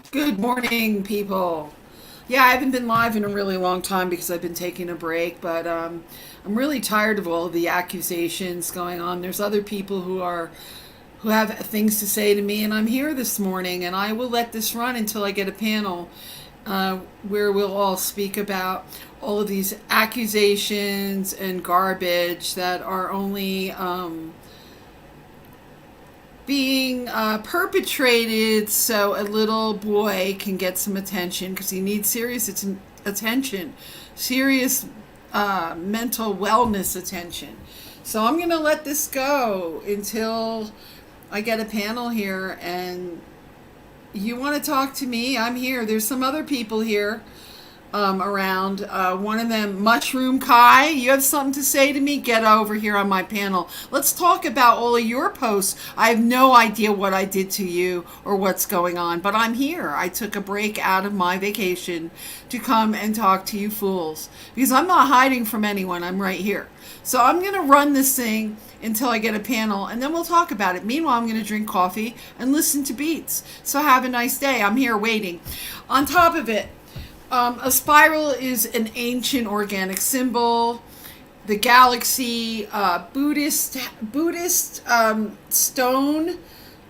Good morning, people. Yeah, I haven't been live in a really long time because I've been taking a break, but I'm really tired of all the accusations going on. There's other people who have things to say to me, and I'm here this morning, and I will let this run until I get a panel where we'll all speak about all of these accusations and garbage that are only being perpetrated so a little boy can get some attention because he needs serious attention, serious mental wellness attention. So I'm going to let this go until I get a panel here. And you want to talk to me, I'm here. There's some other people here around. One of them, Mushroom Kai, you have something to say to me? Get over here on my panel. Let's talk about all of your posts. I have no idea what I did to you or what's going on, but I'm here. I took a break out of my vacation to come and talk to you fools because I'm not hiding from anyone. I'm right here. So I'm going to run this thing until I get a panel, and then we'll talk about it. Meanwhile, I'm going to drink coffee and listen to beats. So have a nice day. I'm here waiting. On top of it, a spiral is an ancient organic symbol. The galaxy, Buddhist stone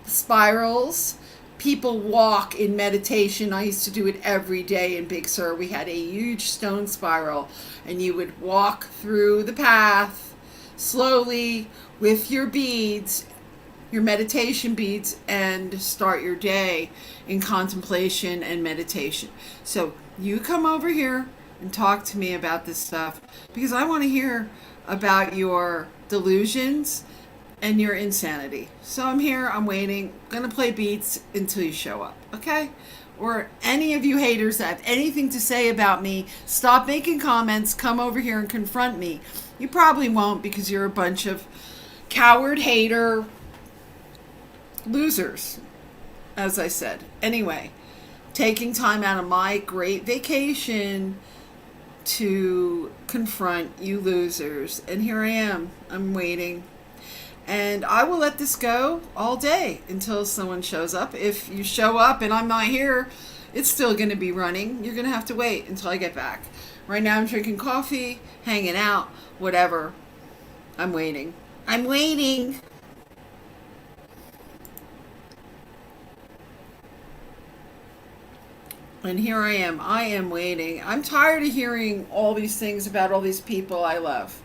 spirals. People walk in meditation. I used to do it every day in Big Sur. We had a huge stone spiral, and you would walk through the path slowly with your beads, your meditation beads, and start your day in contemplation and meditation. So you come over here and talk to me about this stuff because I want to hear about your delusions and your insanity. So I'm here, I'm waiting, gonna play beats until you show up, okay? Or any of you haters that have anything to say about me, stop making comments, come over here and confront me. You probably won't because you're a bunch of coward hater losers, as I said. Anyway, taking time out of my great vacation to confront you losers. And here I am. I'm waiting. And I will let this go all day until someone shows up. If you show up and I'm not here, it's still going to be running. You're going to have to wait until I get back. Right now I'm drinking coffee, hanging out, whatever. I'm waiting. I'm waiting. And here I am. I am waiting. I'm tired of hearing all these things about all these people I love.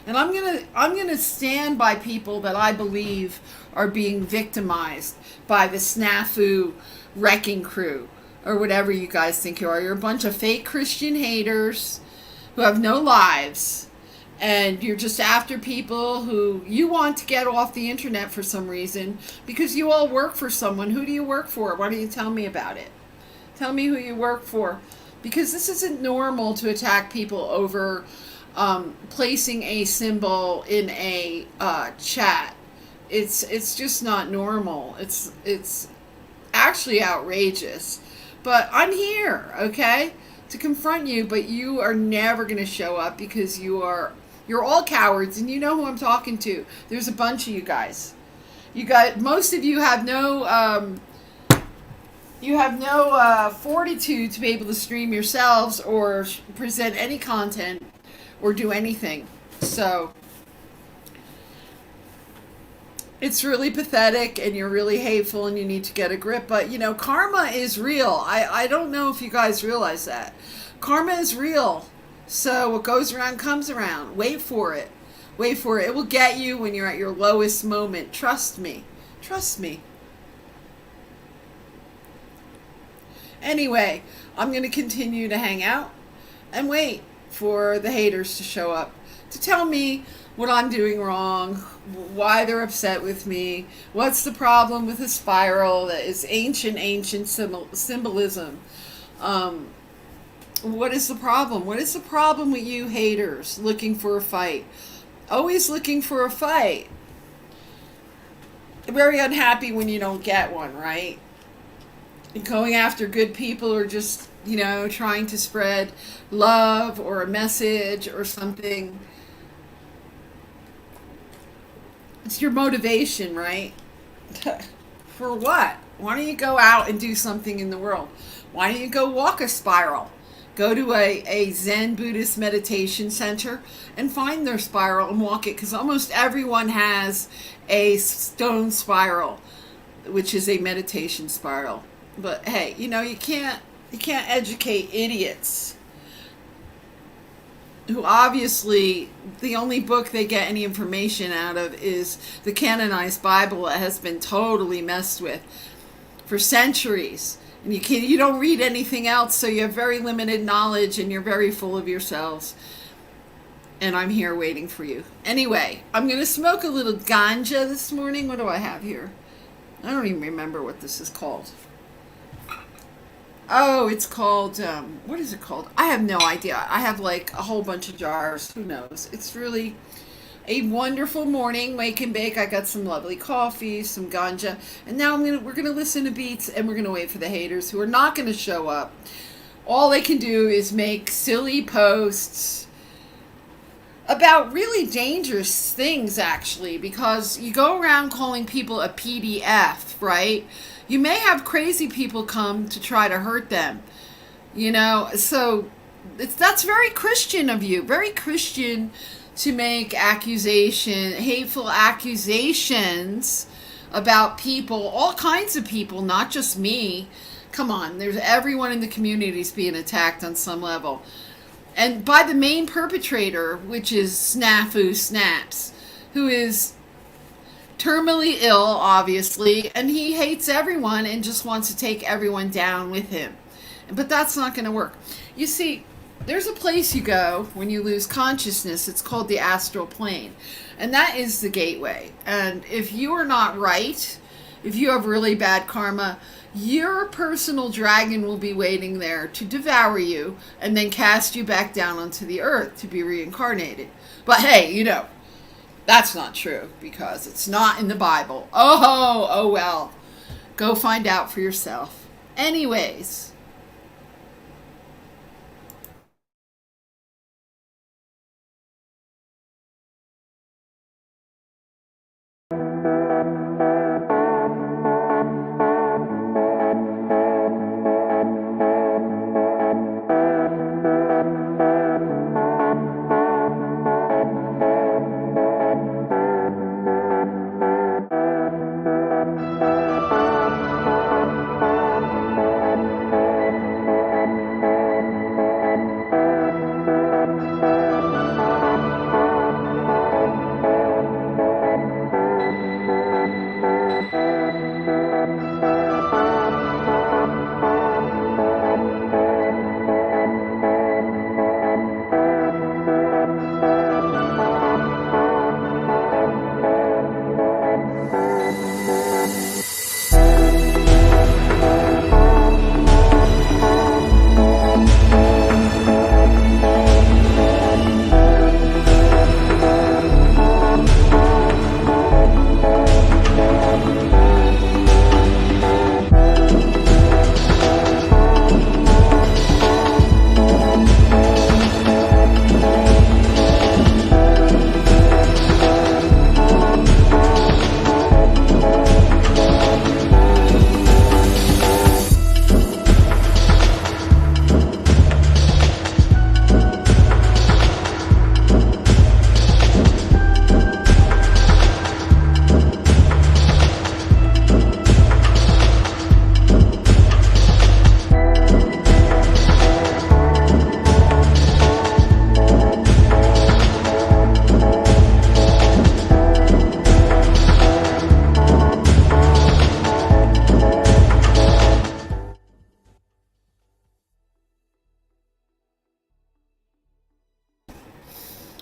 And I'm gonna stand by people that I believe are being victimized by the snafu wrecking crew or whatever you guys think you are. You're a bunch of fake Christian haters who have no lives. And you're just after people who you want to get off the internet for some reason because you all work for someone. Who do you work for? Why don't you tell me about it? Tell me who you work for because this isn't normal to attack people over placing a symbol in a chat. It's just not normal. It's actually outrageous. But I'm here, okay, to confront you. But you are never going to show up because you're all cowards, and you know who I'm talking to. There's a bunch of you guys. You got most of you have no fortitude to be able to stream yourselves or present any content or do anything. So it's really pathetic, and you're really hateful, and you need to get a grip. But karma is real. I don't know if you guys realize that. Karma is real. So what goes around comes around. Wait for it. Wait for it. It will get you when you're at your lowest moment. Trust me. Trust me. Anyway, I'm going to continue to hang out and wait for the haters to show up to tell me what I'm doing wrong, why they're upset with me, what's the problem with the spiral that is ancient symbolism. What is the problem? What is the problem with you haters looking for a fight? Always looking for a fight. Very unhappy when you don't get one, right? And going after good people, or just, trying to spread love or a message or something. It's your motivation, right? For what? Why don't you go out and do something in the world? Why don't you go walk a spiral? Go to a Zen Buddhist meditation center and find their spiral and walk it, because almost everyone has a stone spiral, which is a meditation spiral. But hey, you can't educate idiots who obviously the only book they get any information out of is the canonized Bible that has been totally messed with for centuries. And you don't read anything else, so you have very limited knowledge, and you're very full of yourselves. And I'm here waiting for you. Anyway, I'm going to smoke a little ganja this morning. What do I have here? I don't even remember what this is called. Oh, it's called, what is it called? I have no idea. I have like a whole bunch of jars. Who knows? It's really a wonderful morning. Wake and bake. I got some lovely coffee, some ganja. And now we're going to listen to beats, and we're going to wait for the haters who are not going to show up. All they can do is make silly posts about really dangerous things, actually, because you go around calling people a PDF, right? You may have crazy people come to try to hurt them, so that's very Christian of you, very Christian to make hateful accusations about people, all kinds of people, not just me. Come on, there's everyone in the community is being attacked on some level. And by the main perpetrator, which is Snafu Snaps, who is terminally ill, obviously, and he hates everyone and just wants to take everyone down with him. But that's not going to work. You see, there's a place you go when you lose consciousness. It's called the astral plane. And that is the gateway. And if you are not right, if you have really bad karma, your personal dragon will be waiting there to devour you and then cast you back down onto the earth to be reincarnated. But hey, that's not true, because it's not in the Bible. Oh well. Go find out for yourself. Anyways.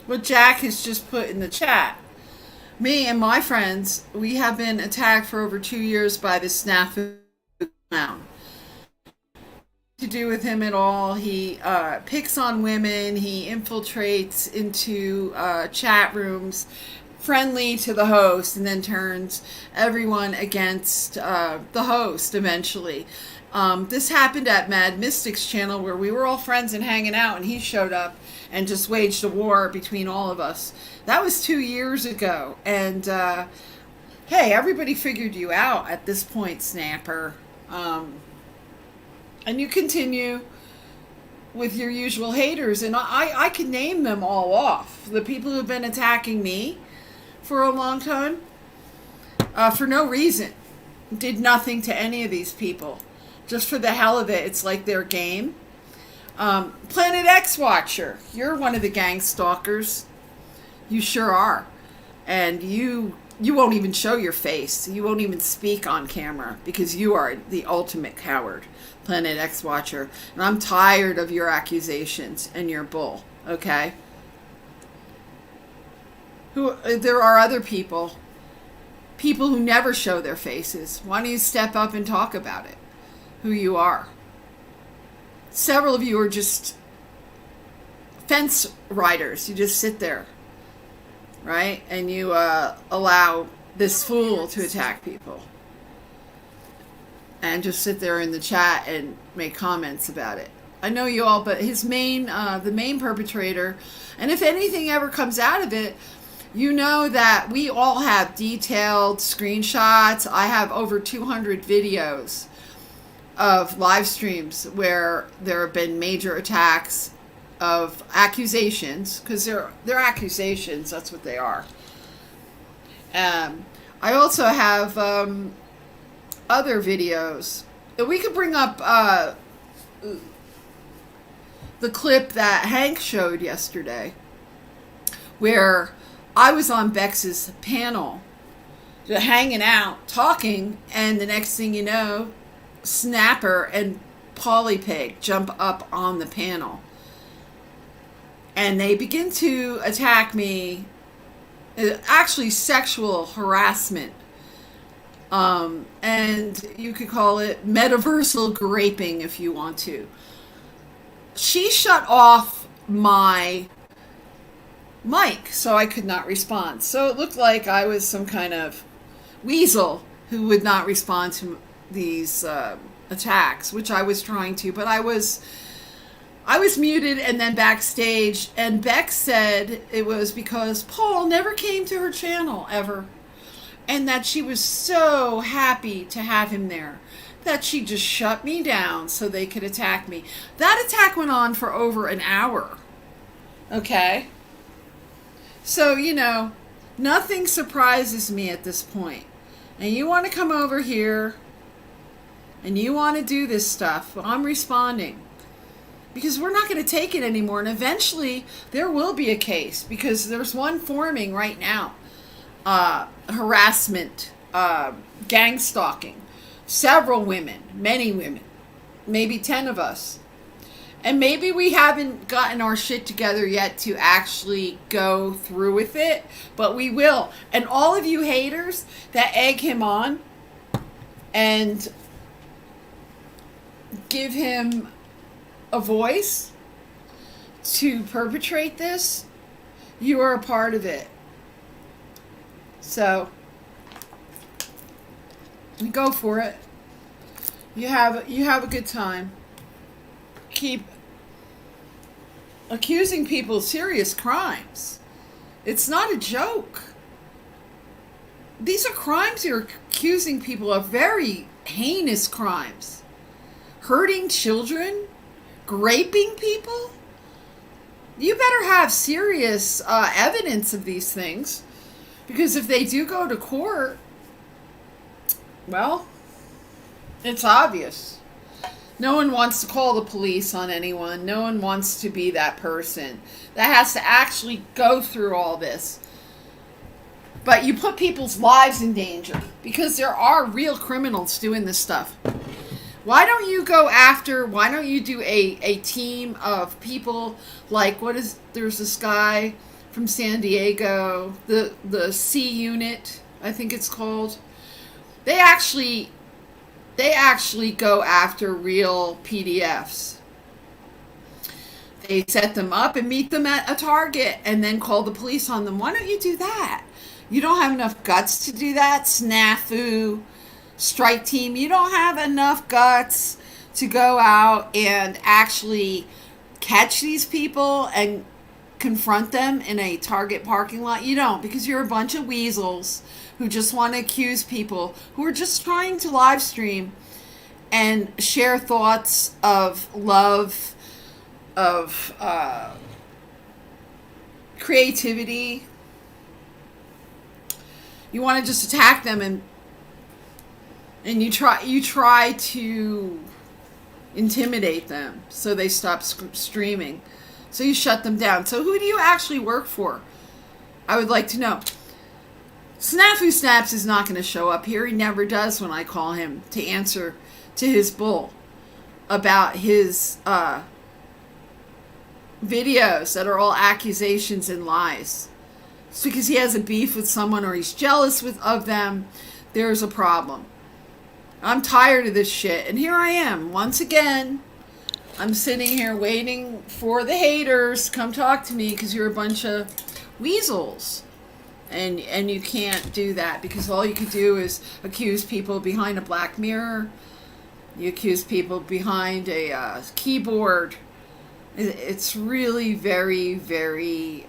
what Jack has just put in the chat. Me and my friends, we have been attacked for over 2 years by this snafu clown. To do with him at all. He picks on women. He infiltrates into chat rooms, friendly to the host, and then turns everyone against the host eventually. This happened at Mad Mystics channel where we were all friends and hanging out, and he showed up and just waged a war between all of us. That was 2 years ago. And hey, everybody figured you out at this point, Snapper. And you continue with your usual haters. And I can name them all off. The people who've been attacking me for a long time for no reason. Did nothing to any of these people. Just for the hell of it. It's like their game. Planet X Watcher. You're one of the gang stalkers. You sure are. And you won't even show your face. You won't even speak on camera because you are the ultimate coward, Planet X Watcher. And I'm tired of your accusations and your bull, okay? There are other people who never show their faces. Why don't you step up and talk about it, who you are? Several of you are just fence riders. You just sit there, right? And you allow this fool to attack people. And just sit there in the chat and make comments about it. I know you all, but the main perpetrator, and if anything ever comes out of it, you know that we all have detailed screenshots. I have over 200 videos of live streams where there have been major attacks of accusations, because they're accusations, that's what they are. I also have other videos. We could bring up the clip that Hank showed yesterday, where I was on Bex's panel, just hanging out, talking, and the next thing you know, Snapper and Polypig jump up on the panel. And they begin to attack me, actually sexual harassment. And you could call it metaversal graping if you want to. She shut off my mic, so I could not respond. So it looked like I was some kind of weasel who would not respond to these attacks, which I was trying to, but I was muted and then backstage, and Beck said it was because Paul never came to her channel ever, and that she was so happy to have him there that she just shut me down so they could attack me. That attack went on for over an hour. Okay? So, nothing surprises me at this point. And you want to come over here and you want to do this stuff, well, I'm responding. Because we're not going to take it anymore. And eventually there will be a case, because there's one forming right now. Harassment, gang stalking. Several women, many women, maybe 10 of us. And maybe we haven't gotten our shit together yet to actually go through with it, but we will. And all of you haters that egg him on and give him a voice to perpetrate this, you are a part of it. So go for it. You have a good time. Keep accusing people of serious crimes. It's not a joke. These are crimes you're accusing people of, very heinous crimes. Hurting children, graping people. You better have serious evidence of these things, because if they do go to court, well, it's obvious. No one wants to call the police on anyone. No one wants to be that person that has to actually go through all this. But you put people's lives in danger, because there are real criminals doing this stuff. Why don't you do a team of people like, there's this guy, from San Diego, the C Unit, I think it's called. They actually go after real PDFs. They set them up and meet them at a Target and then call the police on them. Why don't you do that? You don't have enough guts to do that. Snafu, strike team, you don't have enough guts to go out and actually catch these people and confront them in a Target parking lot. You don't, because you're a bunch of weasels who just want to accuse people who are just trying to live stream and share thoughts of love, of creativity. You want to just attack them, and you try to intimidate them so they stop streaming. So you shut them down. So who do you actually work for? I would like to know. Snafu Snaps is not going to show up here. He never does when I call him to answer to his bull about his videos that are all accusations and lies. It's because he has a beef with someone or he's jealous of them. There's a problem. I'm tired of this shit. And here I am. Once again, I'm sitting here waiting for the haters to come talk to me because you're a bunch of weasels. And you can't do that because all you can do is accuse people behind a black mirror. You accuse people behind a keyboard. It's really very, very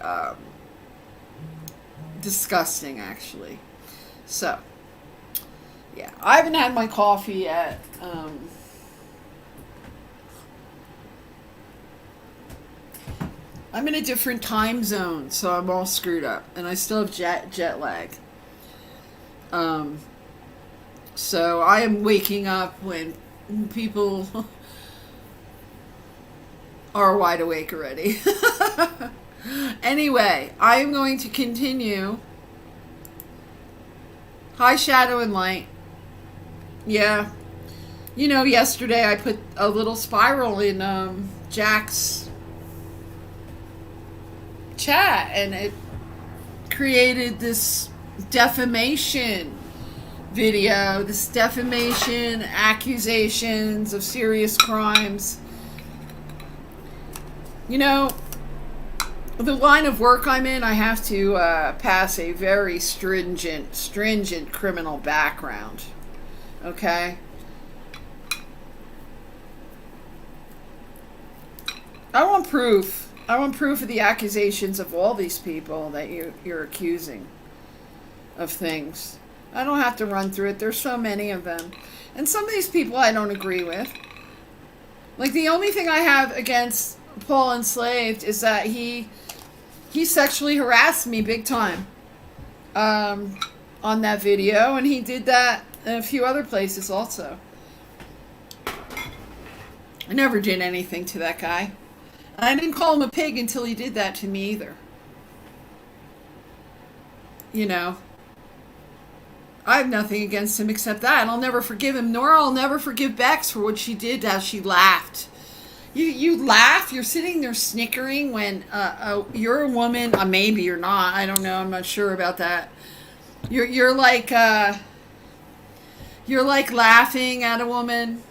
disgusting, actually. So, yeah. I haven't had my coffee yet. I'm in a different time zone, so I'm all screwed up. And I still have jet lag. So I am waking up when people are wide awake already. Anyway, I am going to continue. Hi, Shadow and Light. Yeah. You know, yesterday I put a little spiral in Jack's chat, and it created this defamation video, this defamation, accusations of serious crimes. You know, the line of work I'm in, I have to pass a very stringent criminal background. Okay? I want proof. I want proof of the accusations of all these people that you're accusing of things. I don't have to run through it. There's so many of them. And some of these people I don't agree with. Like, the only thing I have against Paul Enslaved is that he sexually harassed me big time on that video, and he did that in a few other places also. I never did anything to that guy. I didn't call him a pig until he did that to me either. You know, I have nothing against him except that. I'll never forgive him, nor I'll never forgive Bex for what she did as she laughed. You laugh, you're sitting there snickering when you're a woman. Maybe you're not. I don't know. I'm not sure about that. You're like laughing at a woman.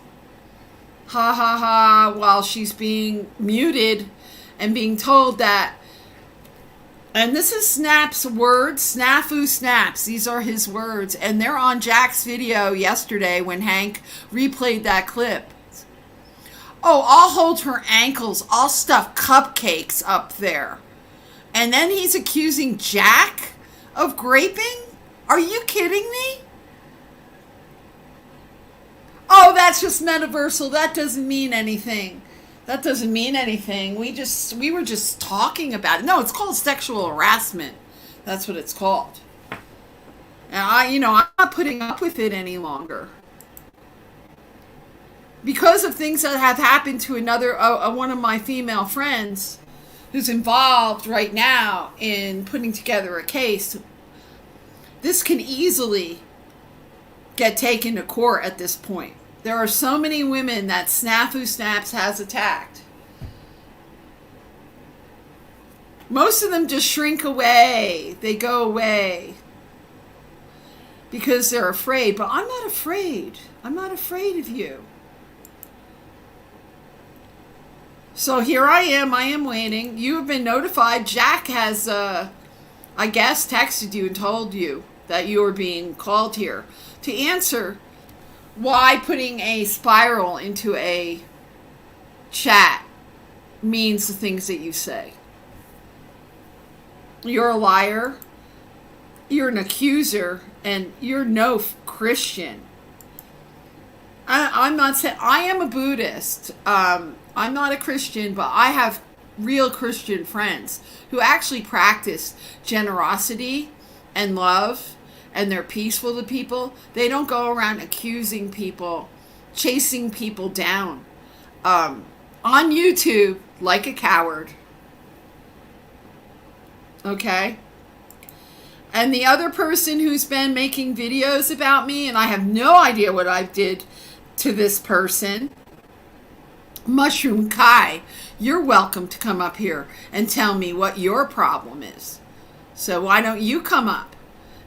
Ha ha ha, while she's being muted and being told that, and this is Snap's words, Snafu Snaps, these are his words, and they're on Jack's video yesterday when Hank replayed that clip. Oh, I'll hold her ankles, I'll stuff cupcakes up there. And then he's accusing Jack of graping? Are you kidding me? Oh, that's just metaversal. That doesn't mean anything. That doesn't mean anything. We were just talking about it. No, it's called sexual harassment. That's what it's called. And I'm not putting up with it any longer. Because of things that have happened to one of my female friends who's involved right now in putting together a case, this can easily get taken to court at this point. There are so many women that Snafu Snaps has attacked. Most of them just shrink away. They go away because they're afraid. But I'm not afraid. I'm not afraid of you. So here I am waiting. You have been notified. Jack has, I guess, texted you and told you that you are being called here to answer why putting a spiral into a chat means the things that you say. You're a liar. You're an accuser, and you're no Christian. I'm not saying I am a Buddhist. I'm not a Christian, but I have real Christian friends who actually practice generosity and love, and they're peaceful to people. They don't go around accusing people, chasing people down on YouTube like a coward. Okay? And the other person who's been making videos about me, and I have no idea what I did to this person, Mushroom Kai, you're welcome to come up here and tell me what your problem is. So why don't you come up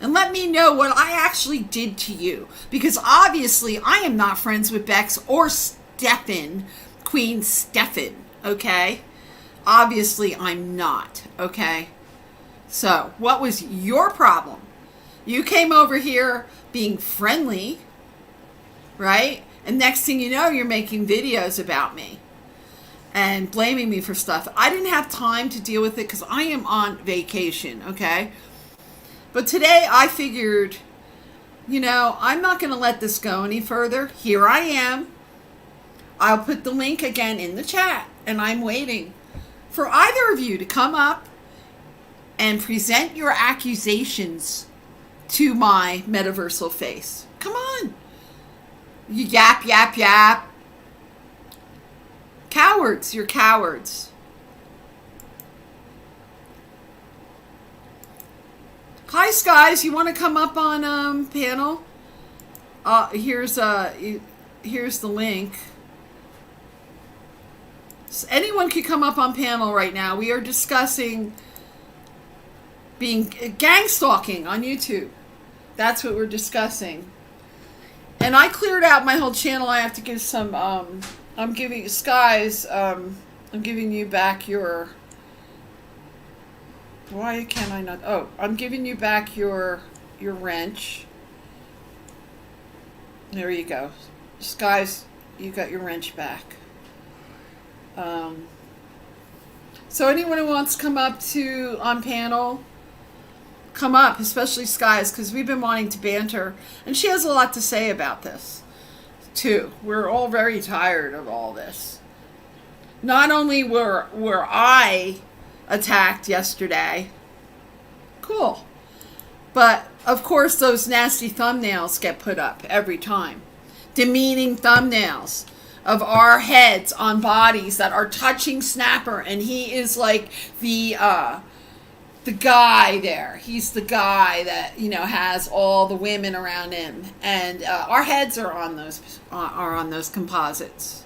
and let me know what I actually did to you? Because obviously I am not friends with Bex or Stefan, Queen Stefan, okay? Obviously I'm not, okay? So what was your problem? You came over here being friendly, right? And next thing you know, you're making videos about me and blaming me for stuff. I didn't have time to deal with it because I am on vacation, okay? But today I figured, I'm not going to let this go any further. Here I am. I'll put the link again in the chat, and I'm waiting for either of you to come up and present your accusations to my metaversal face. Come on. You yap, yap, yap. Cowards, you're cowards. Hi, Skies, you want to come up on panel? Here's the link. So anyone could come up on panel right now. We are discussing being gang stalking on YouTube. That's what we're discussing. And I cleared out my whole channel. I have to give some, I'm giving, Skies, I'm giving you back your, why can I not, oh, I'm giving you back your wrench. There you go. Skies, you got your wrench back. So anyone who wants to come up on panel, come up, especially Skies, because we've been wanting to banter, and she has a lot to say about this too. We're all very tired of all this. Not only were I attacked yesterday, cool, but of course those nasty thumbnails get put up every time, demeaning thumbnails of our heads on bodies that are touching Snapper, and he is like the guy there. He's the guy that, has all the women around him. And our heads are on those composites.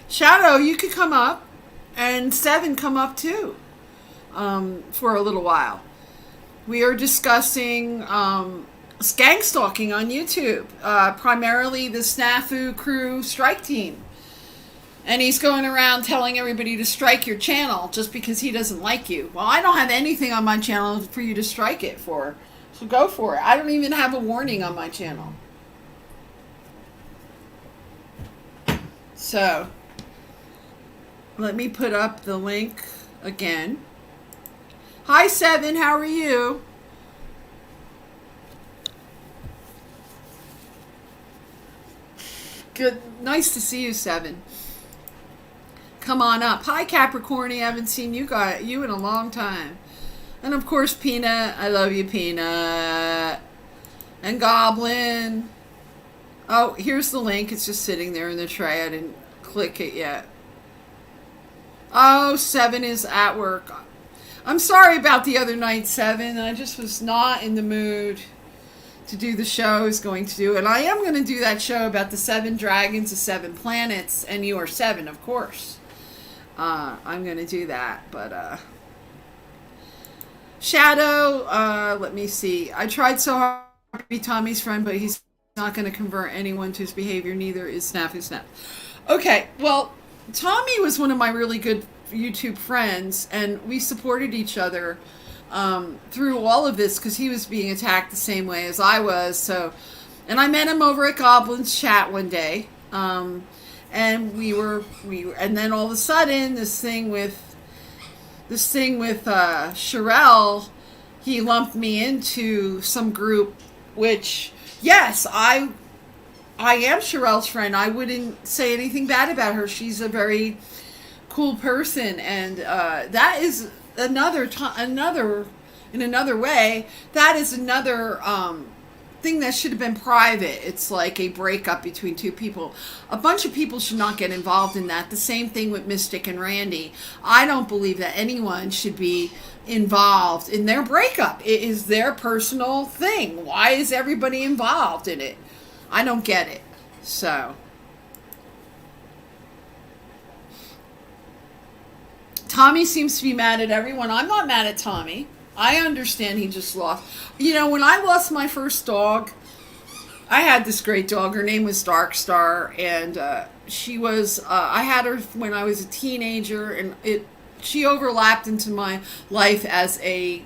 Shadow, you could come up. And Seven, come up too. For a little while. We are discussing gang stalking on YouTube. Primarily the Snafu Crew strike team. And he's going around telling everybody to strike your channel just because he doesn't like you. Well, I don't have anything on my channel for you to strike it for. So go for it. I don't even have a warning on my channel. So, let me put up the link again. Hi, Seven. How are you? Good. Nice to see you, Seven. Come on up. Hi, Capricorn. I haven't seen you in a long time. And of course, Peanut. I love you, Peanut. And Goblin. Oh, here's the link. It's just sitting there in the tray. I didn't click it yet. Oh, Seven is at work. I'm sorry about the other night, Seven. I just was not in the mood to do the show I was going to do. And I am going to do that show about the 7 dragons, the 7 planets, and you are 7, of course. I'm going to do that. But Shadow, let me see. I tried so hard to be Tommy's friend, but he's not going to convert anyone to his behavior. Neither is Snafu Snap. Okay, well, Tommy was one of my really good YouTube friends, and we supported each other through all of this because he was being attacked the same way as I was. So, and I met him over at Goblin's Chat one day, and we were, and then all of a sudden, this thing with Sherelle, he lumped me into some group, which, yes, I am Sherelle's friend. I wouldn't say anything bad about her. She's a very cool person, and that is another in another way, that is another thing that should have been private. It's like a breakup between two people. A bunch of people should not get involved in that. The same thing with Mystic and Randy. I don't believe that anyone should be involved in their breakup. It is their personal thing. Why is everybody involved in it? I don't get it. So Tommy seems to be mad at everyone. I'm not mad at Tommy. I understand he just lost. You know, when I lost my first dog, I had this great dog. Her name was Dark Star, and she was. I had her when I was a teenager, and she overlapped into my life as a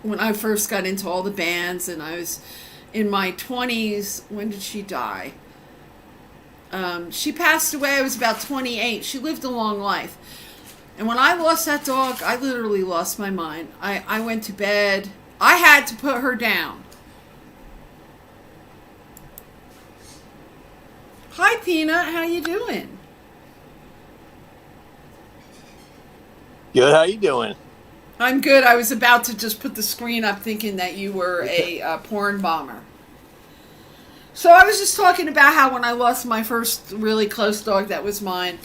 when I first got into all the bands, and I was in my 20s. When did she die? She passed away. I was about 28. She lived a long life. And when I lost that dog, I literally lost my mind. I went to bed. I had to put her down. Hi, Peanut. How you doing? Good. How you doing? I'm good. I was about to just put the screen up thinking that you were a porn bomber. So I was just talking about how when I lost my first really close dog that was mine,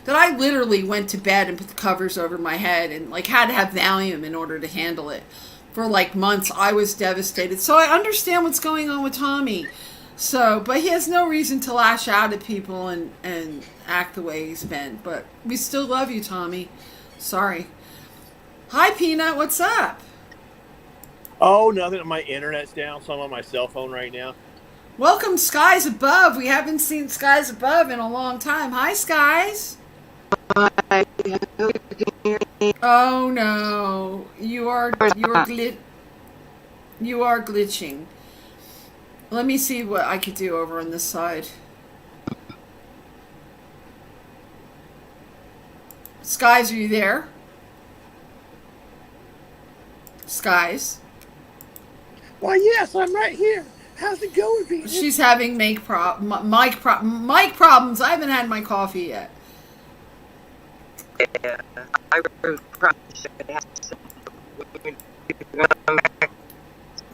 that I literally went to bed and put the covers over my head and like had to have Valium in order to handle it. For like months, I was devastated. So I understand what's going on with Tommy. So, but he has no reason to lash out at people and act the way he's been. But we still love you, Tommy. Sorry. Hi, Peanut. What's up? Oh, nothing. My internet's down, so I'm on my cell phone right now. Welcome, Skies Above. We haven't seen Skies Above in a long time. Hi, Skies. Oh no, you are glitching. Let me see what I could do over on this side. Skies, are you there? Skies? Why, yes, I'm right here. How's it going, Peter? She's having mic problems. I haven't had my coffee yet. Yeah, I probably should have some.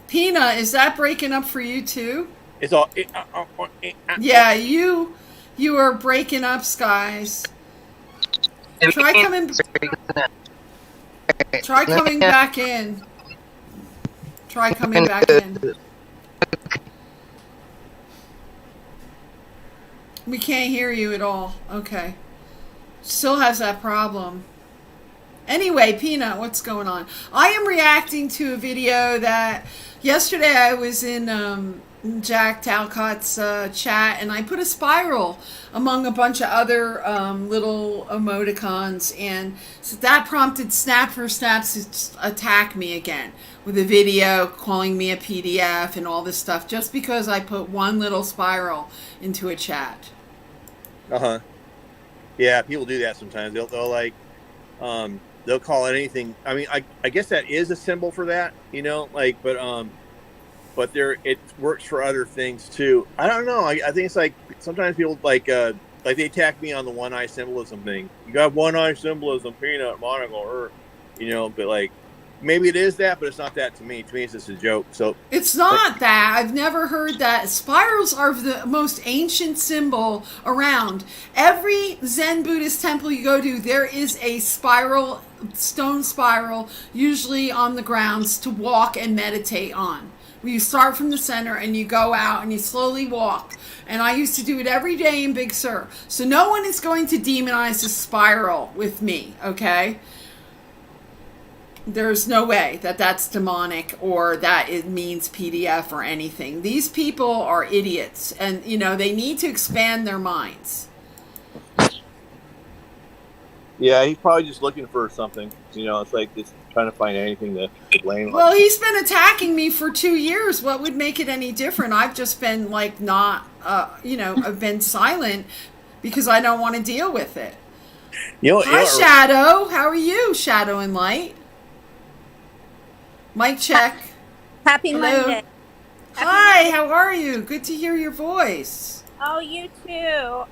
Peanut, is that breaking up for you too? It's all. Yeah, you are breaking up, Skies. Try coming back in. Try coming back in. We can't hear you at all. Okay. Still has that problem. Anyway, Peanut, what's going on? I am reacting to a video that yesterday I was in Jack Talcott's chat, and I put a spiral among a bunch of other little emoticons, and so that prompted Snap for Snaps to attack me again with a video calling me a PDF and all this stuff just because I put one little spiral into a chat. Uh-huh. Yeah, people do that sometimes. They'll like, they'll call it anything. I mean, I guess that is a symbol for that, you know, like, but it works for other things too. I don't know. I think it's like sometimes people like they attack me on the one eye symbolism thing. You got one eye symbolism, Peanut, monocle, or, you know, but like, maybe it is that, but it's not that to me. To me, it's just a joke. So it's not that. I've never heard that. Spirals are the most ancient symbol around. Every Zen Buddhist temple you go to, there is a stone spiral, usually on the grounds to walk and meditate on. where you start from the center and you go out and you slowly walk. And I used to do it every day in Big Sur. So no one is going to demonize the spiral with me, okay? There's no way that that's demonic or that it means PDF or anything. These people are idiots, and they need to expand their minds. Yeah, he's probably just looking for something. It's like just trying to find anything to blame. Well, he's been attacking me for 2 years. What would make it any different? I've just been like not, I've been silent because I don't want to deal with it. Hi, Shadow. How are you, Shadow and Light? Mic check. Happy Hello. Monday. Hi, how are you? Good to hear your voice. Oh, you too.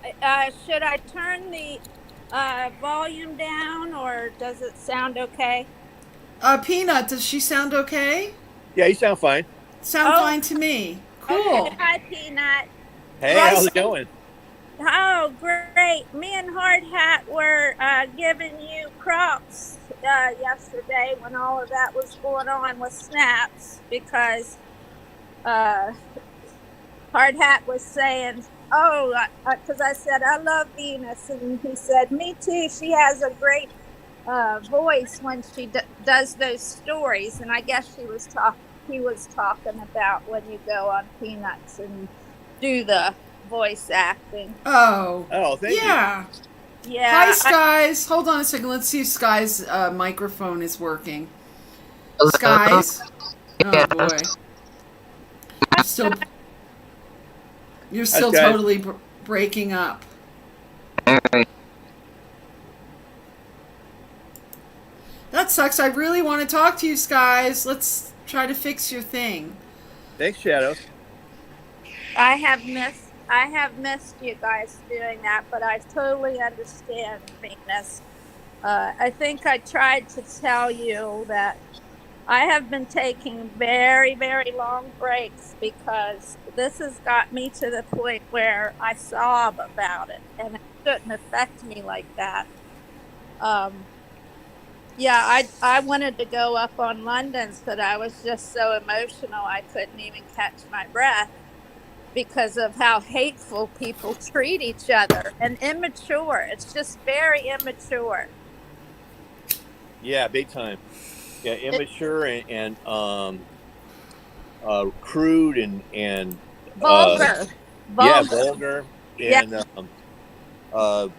Should I turn the volume down, or does it sound okay? Peanut, does she sound okay? Yeah, you sound fine. Sound fine to me. Cool. Okay. Hi, Peanut. Hey, Hi, how's it going? Oh, great. Me and Hard Hat were giving you props yesterday when all of that was going on with snaps, because Hard Hat was saying, because I said, I love Venus. And he said, me too. She has a great voice when she does those stories. And I guess he was talking about when you go on Peanuts and do the voice acting. Oh, thank you. yeah. Yeah. Hi, Skies. Hold on a second. Let's see if Skies' microphone is working. Skies. Oh boy. You're still Hi, Skies. totally breaking up. That sucks. I really want to talk to you, Skies. Let's try to fix your thing. Thanks, Shadow. I have missed you guys doing that, but I totally understand, Venus. I think I tried to tell you that I have been taking very, very long breaks because this has got me to the point where I sob about it, and it shouldn't affect me like that. Yeah, I wanted to go up on London's, but I was just so emotional I couldn't even catch my breath because of how hateful people treat each other and immature. It's just very immature. Yeah, big time. Yeah, immature and crude and Vulgar. yeah, vulgar and like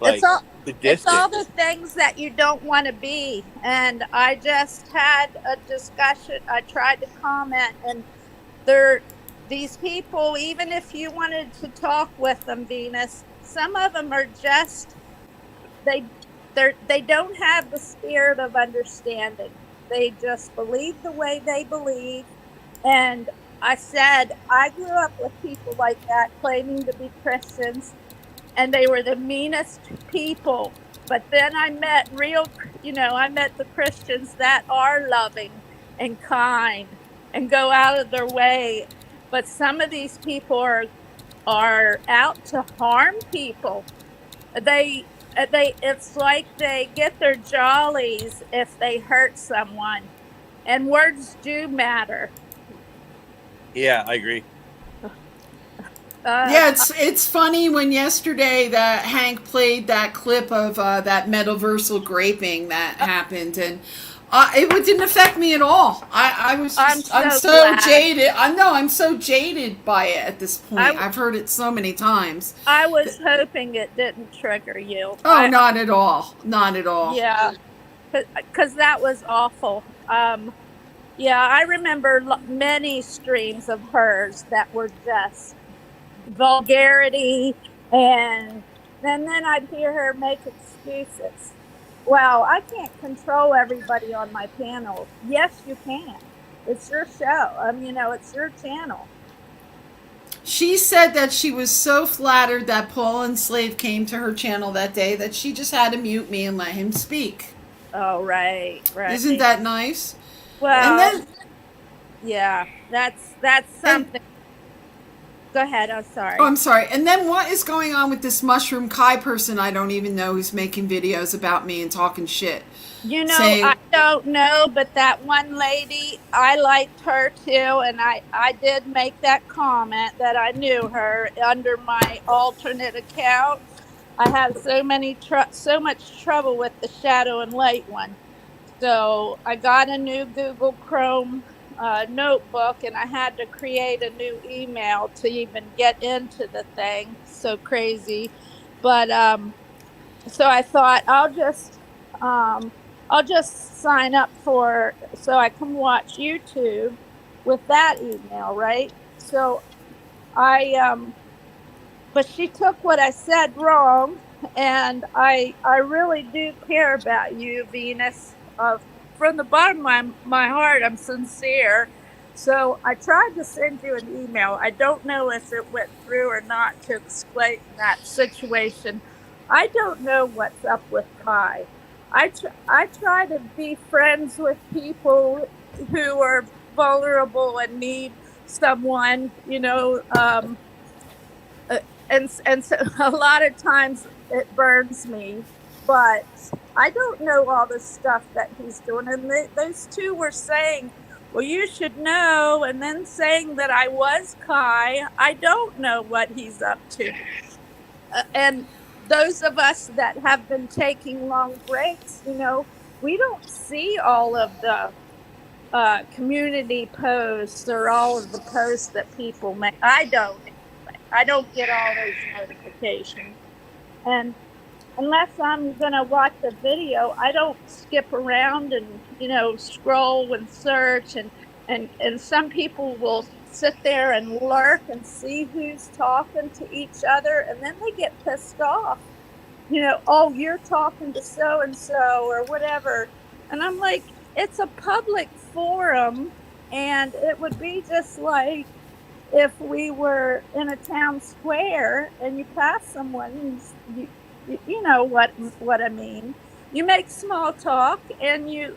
It's all sadistic. the things that you don't want to be. And I just had a discussion. I tried to comment, and these people, even if you wanted to talk with them, Venus, some of them are just they don't have the spirit of understanding. They just believe the way they believe. And I said, I grew up with people like that claiming to be Christians, and they were the meanest people. But then I met the Christians that are loving and kind and go out of their way. But some of these people are out to harm people. It's like they get their jollies if they hurt someone, and words do matter. Yeah, I agree. Yeah, it's funny when yesterday that Hank played that clip of that metaversal graping that happened, and it didn't affect me at all. I'm so glad. jaded. I'm so jaded by it at this point. I've heard it so many times. I was hoping it didn't trigger you. Oh, not at all. Not at all. Yeah, because that was awful. Yeah, I remember many streams of hers that were just vulgarity, and then I'd hear her make excuses. Well, I can't control everybody on my panel. Yes, you can. It's your show. It's your channel. She said that she was so flattered that Paul and Slave came to her channel that day that she just had to mute me and let him speak. Oh, right. Isn't that nice? Well, and then, yeah, that's something. Go ahead. I'm sorry. Oh, I'm sorry. And then what is going on with this Mushroom Kai person I don't even know who's making videos about me and talking shit? You know, Saying, I don't know, but that one lady, I liked her too, and I did make that comment that I knew her under my alternate account. I have so much trouble with the shadow and light one. So I got a new Google Chrome notebook, and I had to create a new email to even get into the thing. So crazy, but so I thought I'll just sign up for so I can watch YouTube with that email, right? So I but she took what I said wrong, and I really do care about you, Venus. From the bottom of my heart, I'm sincere. So I tried to send you an email. I don't know if it went through or not to explain that situation. I don't know what's up with Kai. I try to be friends with people who are vulnerable and need someone, and so a lot of times it burns me, but I don't know all the stuff that he's doing. And those two were saying, well, you should know, and then saying that I was Kai. I don't know what he's up to. And those of us that have been taking long breaks, we don't see all of the community posts or all of the posts that people make. I don't. I don't get all those notifications. And unless I'm going to watch a video, I don't skip around and, scroll and search. And some people will sit there and lurk and see who's talking to each other. And then they get pissed off. Oh, you're talking to so-and-so or whatever. And I'm like, it's a public forum. And it would be just like if we were in a town square and you pass someone, you know what I mean. You make small talk and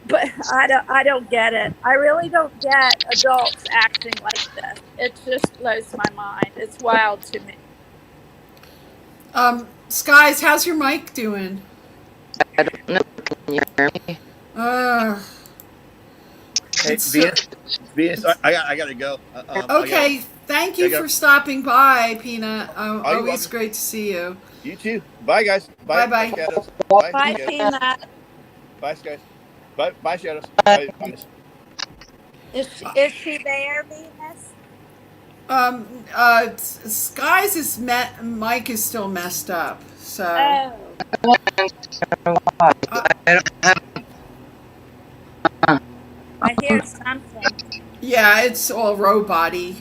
but I don't get it. I really don't get adults acting like this. It just blows my mind. It's wild to me. Skies, how's your mic doing? I don't know. Can you hear me? Hey, Venus, I gotta go. Okay, thank you for stopping by, Peanut. you're Always welcome. great to see you. You too. Bye, guys. Bye-bye. Shadows. Bye, Shadows. Peanut. Bye, Skies. Bye, Shadows. Bye, Venus. Is she there, Venus? Skies' mic is still messed up, so. Oh, I hear something. Yeah, it's all robot-y.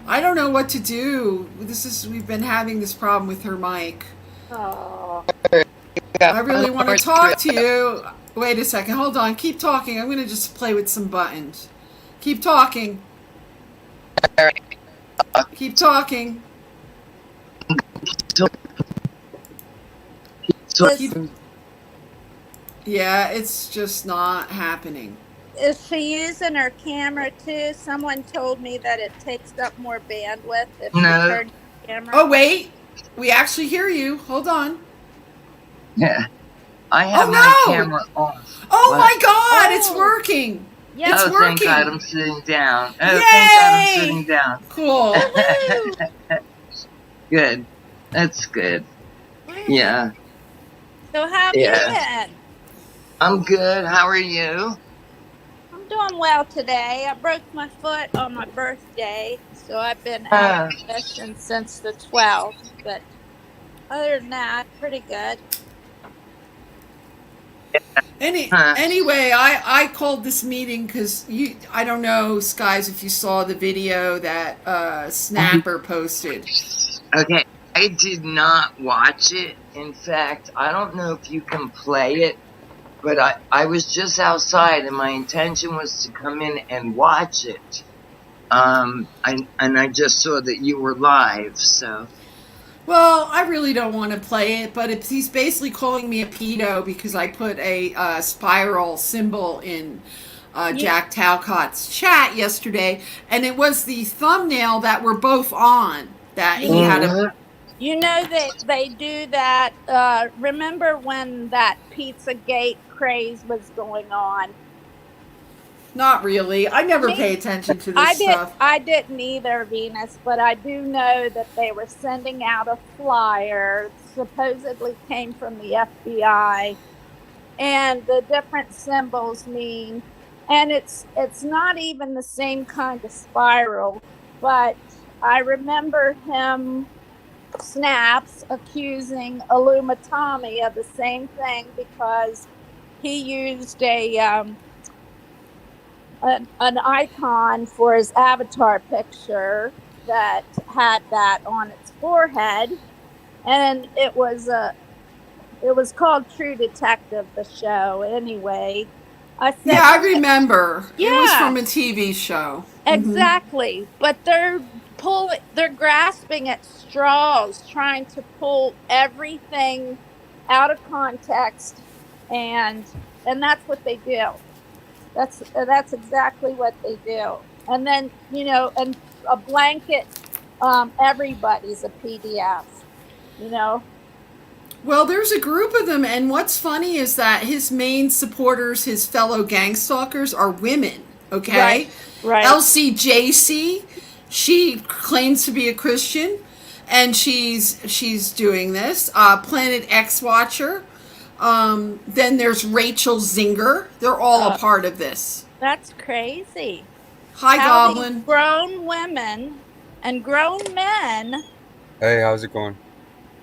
I don't know what to do. We've been having this problem with her mic. Oh. I really want to talk to you. Wait a second, hold on. Keep talking. I'm going to just play with some buttons. Keep talking. Keep talking. Yeah, it's just not happening. Is she using her camera too? Someone told me that it takes up more bandwidth if she turns the camera. Oh, wait. We actually hear you. Hold on. Yeah. I have Oh, my no! camera off. Oh, What? my God. Oh. It's working. Yeah. It's Oh, working. thank God I'm sitting down. Oh, Yay! thank God I'm sitting down. Cool. Good. That's good. Yeah. So how have you been? I'm good. How are you? I'm doing well today. I broke my foot on my birthday, so I've been out of commission since the 12th. But other than that, pretty good. Anyway, I called this meeting because I don't know, Skies, if you saw the video that Snapper posted. Okay. I did not watch it. In fact, I don't know if you can play it, but I was just outside and my intention was to come in and watch it. And I just saw that you were live, so. Well, I really don't want to play it, but he's basically calling me a pedo because I put a spiral symbol in Jack Talcott's chat yesterday, and it was the thumbnail that we're both on that he had a. You know that they do that. Remember when that Pizzagate craze was going on? Not really. I never Me- pay attention to this stuff. I didn't either, Venus, but I do know that they were sending out a flyer, supposedly came from the FBI, and the different symbols mean, and it's not even the same kind of spiral, but I remember him snaps accusing Illumitami of the same thing because he used an icon for his avatar picture that had that on its forehead, and it was called True Detective, the show. Anyway, I said, Yeah, I remember. It was Yeah. from a TV show. exactly, but they're grasping at straws, trying to pull everything out of context, and that's what they do. That's exactly what they do. And then, and a blanket, everybody's a PDF, you know. Well, there's a group of them, and what's funny is that his main supporters, his fellow gang stalkers, are women. Okay, Right. LCJC, she claims to be a Christian, and she's doing this. Planet X Watcher. Then there's Rachel Zinger. They're all a part of this. That's crazy. Hi, How these Goblin. grown women and grown men. Hey, how's it going?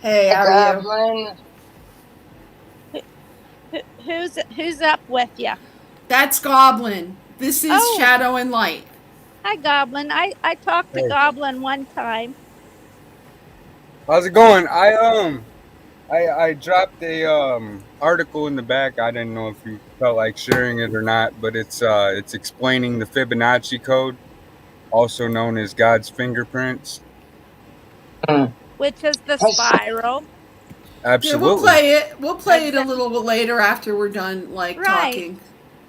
Hey, how are you? Goblin. Who's up with you? That's Goblin. This is Oh. Shadow and Light. Hi, Goblin. I talked to Hey. Goblin one time. How's it going? I dropped a article in the back. I didn't know if you felt like sharing it or not, but it's explaining the Fibonacci code, also known as God's fingerprints. Which is the spiral. Yeah, Absolutely. we'll play it. We'll play it a little bit later after we're done, Right. talking.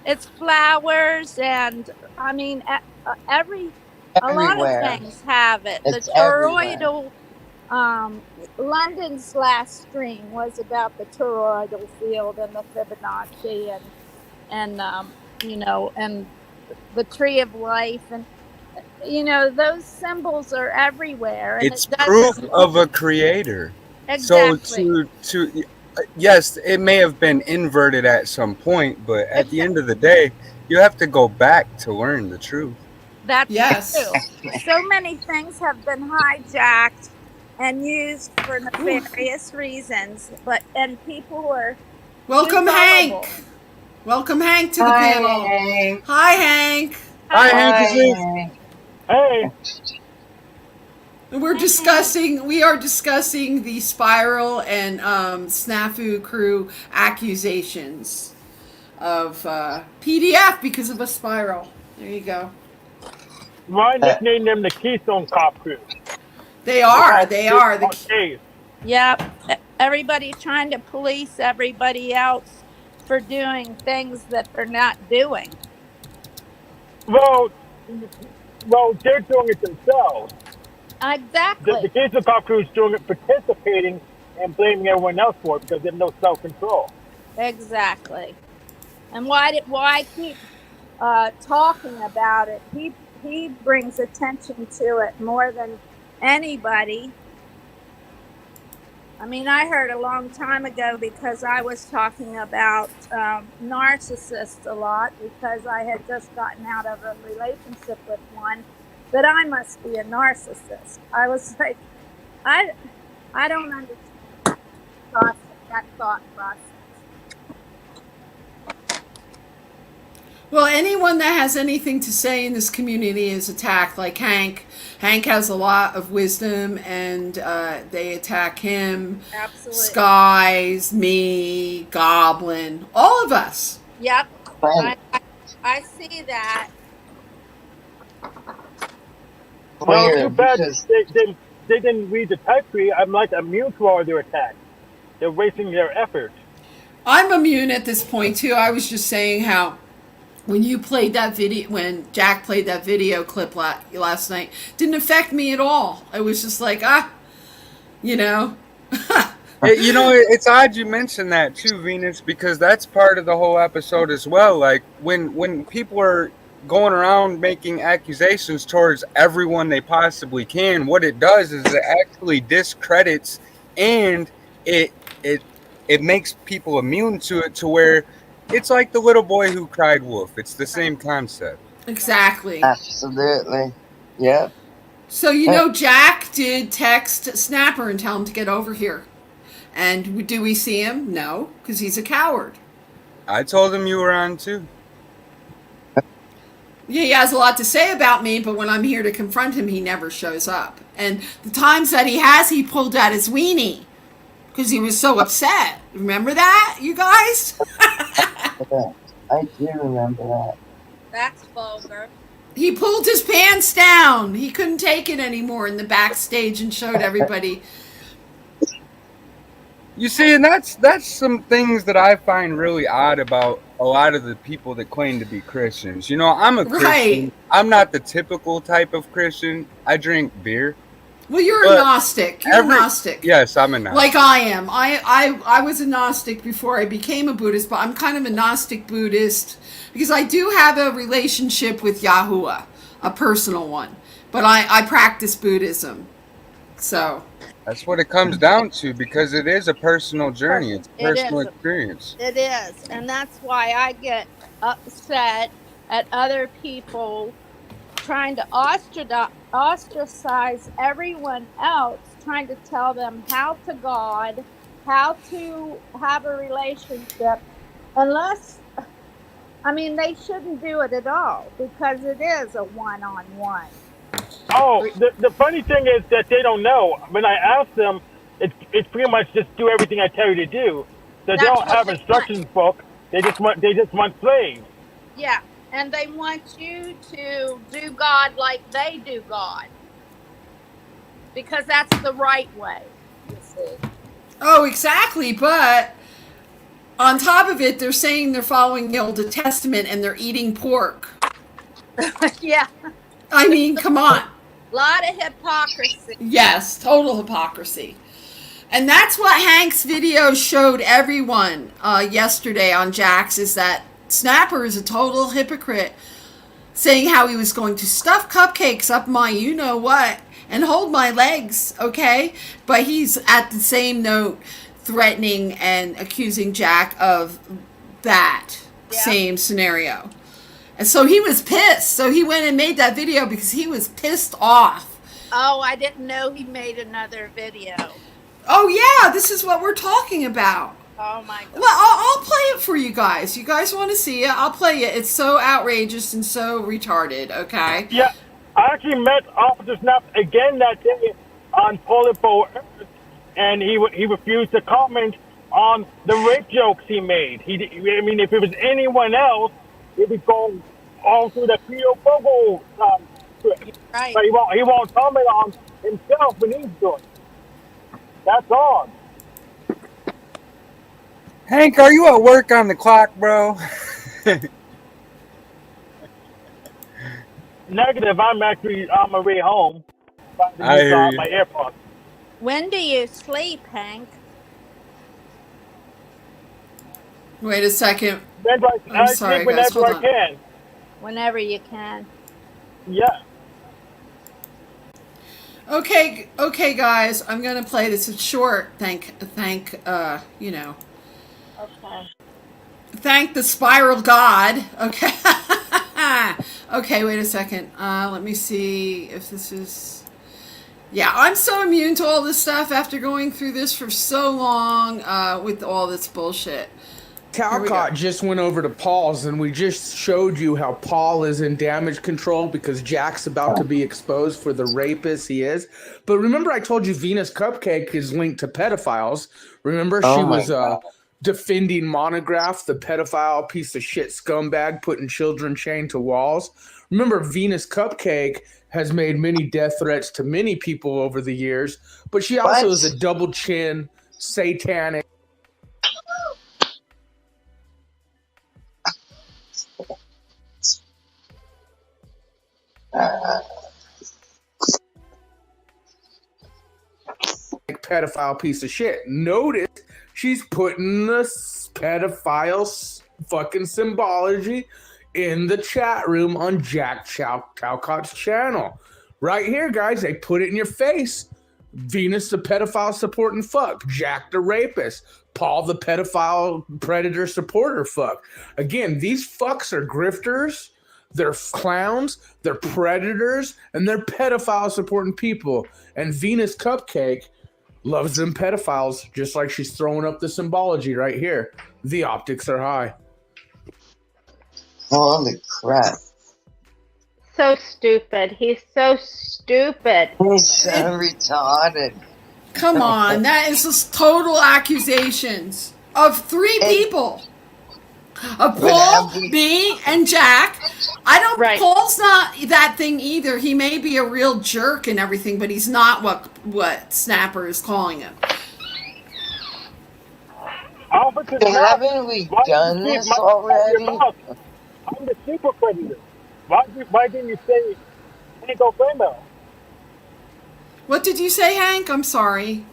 It's flowers, and I mean, a lot of Everywhere. things have it. It's The toroidal, London's last stream was about the toroidal field and the Fibonacci, and and the tree of life, and those symbols are everywhere. And It's it proof doesn't of a creator. exactly. So yes, it may have been inverted at some point, but at the end of the day, you have to go back to learn the truth. That's Yes. true. So many things have been hijacked and used for nefarious reasons, and people are Welcome, too Hank. gullible. Welcome, Hank, to the panel. Hank. Hi, Hank. Hi, Hi, Hank. Hank. Hey, We are discussing the Spiral and Snafu crew accusations of PDF because of a spiral. There you go. I nicknamed them the Keystone Cop Crew. They are. They are. The, Okay. Yep. Everybody's trying to police everybody else for doing things that they're not doing. Well, they're doing it themselves. The Exactly. Keystone Cop Crew is doing it, participating, and blaming everyone else for it because they have no self-control. Exactly. And why keep talking about it? He brings attention to it more than anybody. I mean, I heard a long time ago because I was talking about narcissists a lot because I had just gotten out of a relationship with one, that I must be a narcissist. I was like, I don't understand that thought process. well, anyone that has anything to say in this community is attacked. Like Hank. Hank has a lot of wisdom, and they attack him. Absolutely. Skies, me, Goblin, all of us. Yep. Right. I see that. Well, Weird, too bad because they didn't read the type tree. I'm like immune to all their attacks. They're wasting their effort. I'm immune at this point too. I was just saying how when you played that video, when Jack played that video clip last night, didn't affect me at all. I was just like, you know. You know, it's odd you mentioned that too, Venus, because that's part of the whole episode as well. Like when people are going around making accusations towards everyone they possibly can, what it does is it actually discredits, and it makes people immune to it, to where it's like the little boy who cried wolf. It's the same concept. Exactly. Absolutely. Yep. So, you know, Jack did text Snapper and tell him to get over here. And do we see him? No, because he's a coward. I told him you were on too. Yeah, he has a lot to say about me, but when I'm here to confront him, he never shows up. And the times that he has, he pulled out his weenie because he was so upset. Remember that, you guys? I do remember that. That's vulgar. He pulled his pants down. He couldn't take it anymore in the backstage and showed everybody. You see, and that's some things that I find really odd about a lot of the people that claim to be Christians. You know, I'm a Christian. Right. I'm not the typical type of Christian. I drink beer. Well, you're a Gnostic. You're a Gnostic. Yes, I'm a Gnostic. Like I am. I was a Gnostic before I became a Buddhist, but I'm kind of a Gnostic Buddhist because I do have a relationship with Yahuwah, a personal one. But I practice Buddhism. So that's what it comes down to, because it is a personal journey. It's a It personal is. experience. It is. And that's why I get upset at other people trying to ostracize everyone else, trying to tell them how to God, how to have a relationship, unless, I mean, they shouldn't do it at all, because it is a one-on-one. Oh, the funny thing is that they don't know. When I ask them, it's pretty much just do everything I tell you to do. So they That's don't what have they instructions book. They just want slaves. Yeah, and they want you to do God like they do God, because that's the right way, you see. Oh, exactly. But on top of it, they're saying they're following the Old Testament and they're eating pork. Yeah, I mean, come on. a lot of hypocrisy. Yes, total hypocrisy. And that's what Hank's video showed everyone yesterday on Jax, is that Snapper is a total hypocrite, saying how he was going to stuff cupcakes up my you-know-what and hold my legs, okay? But he's at the same note threatening and accusing Jack of that same scenario. And so he was pissed. So he went and made that video because he was pissed off. Oh, I didn't know he made another video. Oh, yeah, this is what we're talking about. Oh, my God. Well, I'll play it for you guys. You guys want to see it? I'll play it. It's so outrageous and so retarded, okay? Yeah, I actually met Officer Snap again that day on Polar for Earth, and he refused to comment on the rape jokes he made. I mean, if it was anyone else, he'd be going all through the Cleo Bogo script. Right. But he won't comment on himself when he's doing it. That's all. Hank, are you at work on the clock, bro? Negative. I'm actually on my way home. I hear you. My AirPods. When do you sleep, Hank? Wait a second. I sorry, sleep guys, whenever hold I on. can. Whenever you can. Yeah. Okay, guys. I'm going to play this. It's short. Thank, you know. Okay. Thank the spiral god. Okay. Okay, wait a second. Let me see if this is... Yeah, I'm so immune to all this stuff after going through this for so long with all this bullshit. Talcott just went over to Paul's, and we just showed you how Paul is in damage control because Jack's about to be exposed for the rapist he is. But remember, I told you Venus Cupcake is linked to pedophiles. Remember, she was defending Monograph, the pedophile piece of shit scumbag putting children chained to walls. Remember, Venus Cupcake has made many death threats to many people over the years, but she also is a double chin, satanic. Pedophile piece of shit. Notice she's putting the pedophile fucking symbology in the chat room on Jack Talcott's channel. Right here, guys, they put it in your face. Venus the pedophile supporting fuck. Jack the rapist. Paul the pedophile predator supporter fuck. Again, these fucks are grifters. They're clowns, they're predators, and they're pedophile supporting people. And Venus Cupcake loves them pedophiles, just like she's throwing up the symbology right here. The optics are high. Holy crap. So stupid. He's so stupid. He's so retarded. Come on, that is just total accusations of three people. Of Paul, me, and Jack. I don't. Right. Paul's not that thing either. He may be a real jerk and everything, but he's not what Snapper is calling him. Officer Snap, Haven't we why done did you this keep my already? mouth? I'm the super predator. Why didn't you say Hank O'Femo? What did you say, Hank? I'm sorry.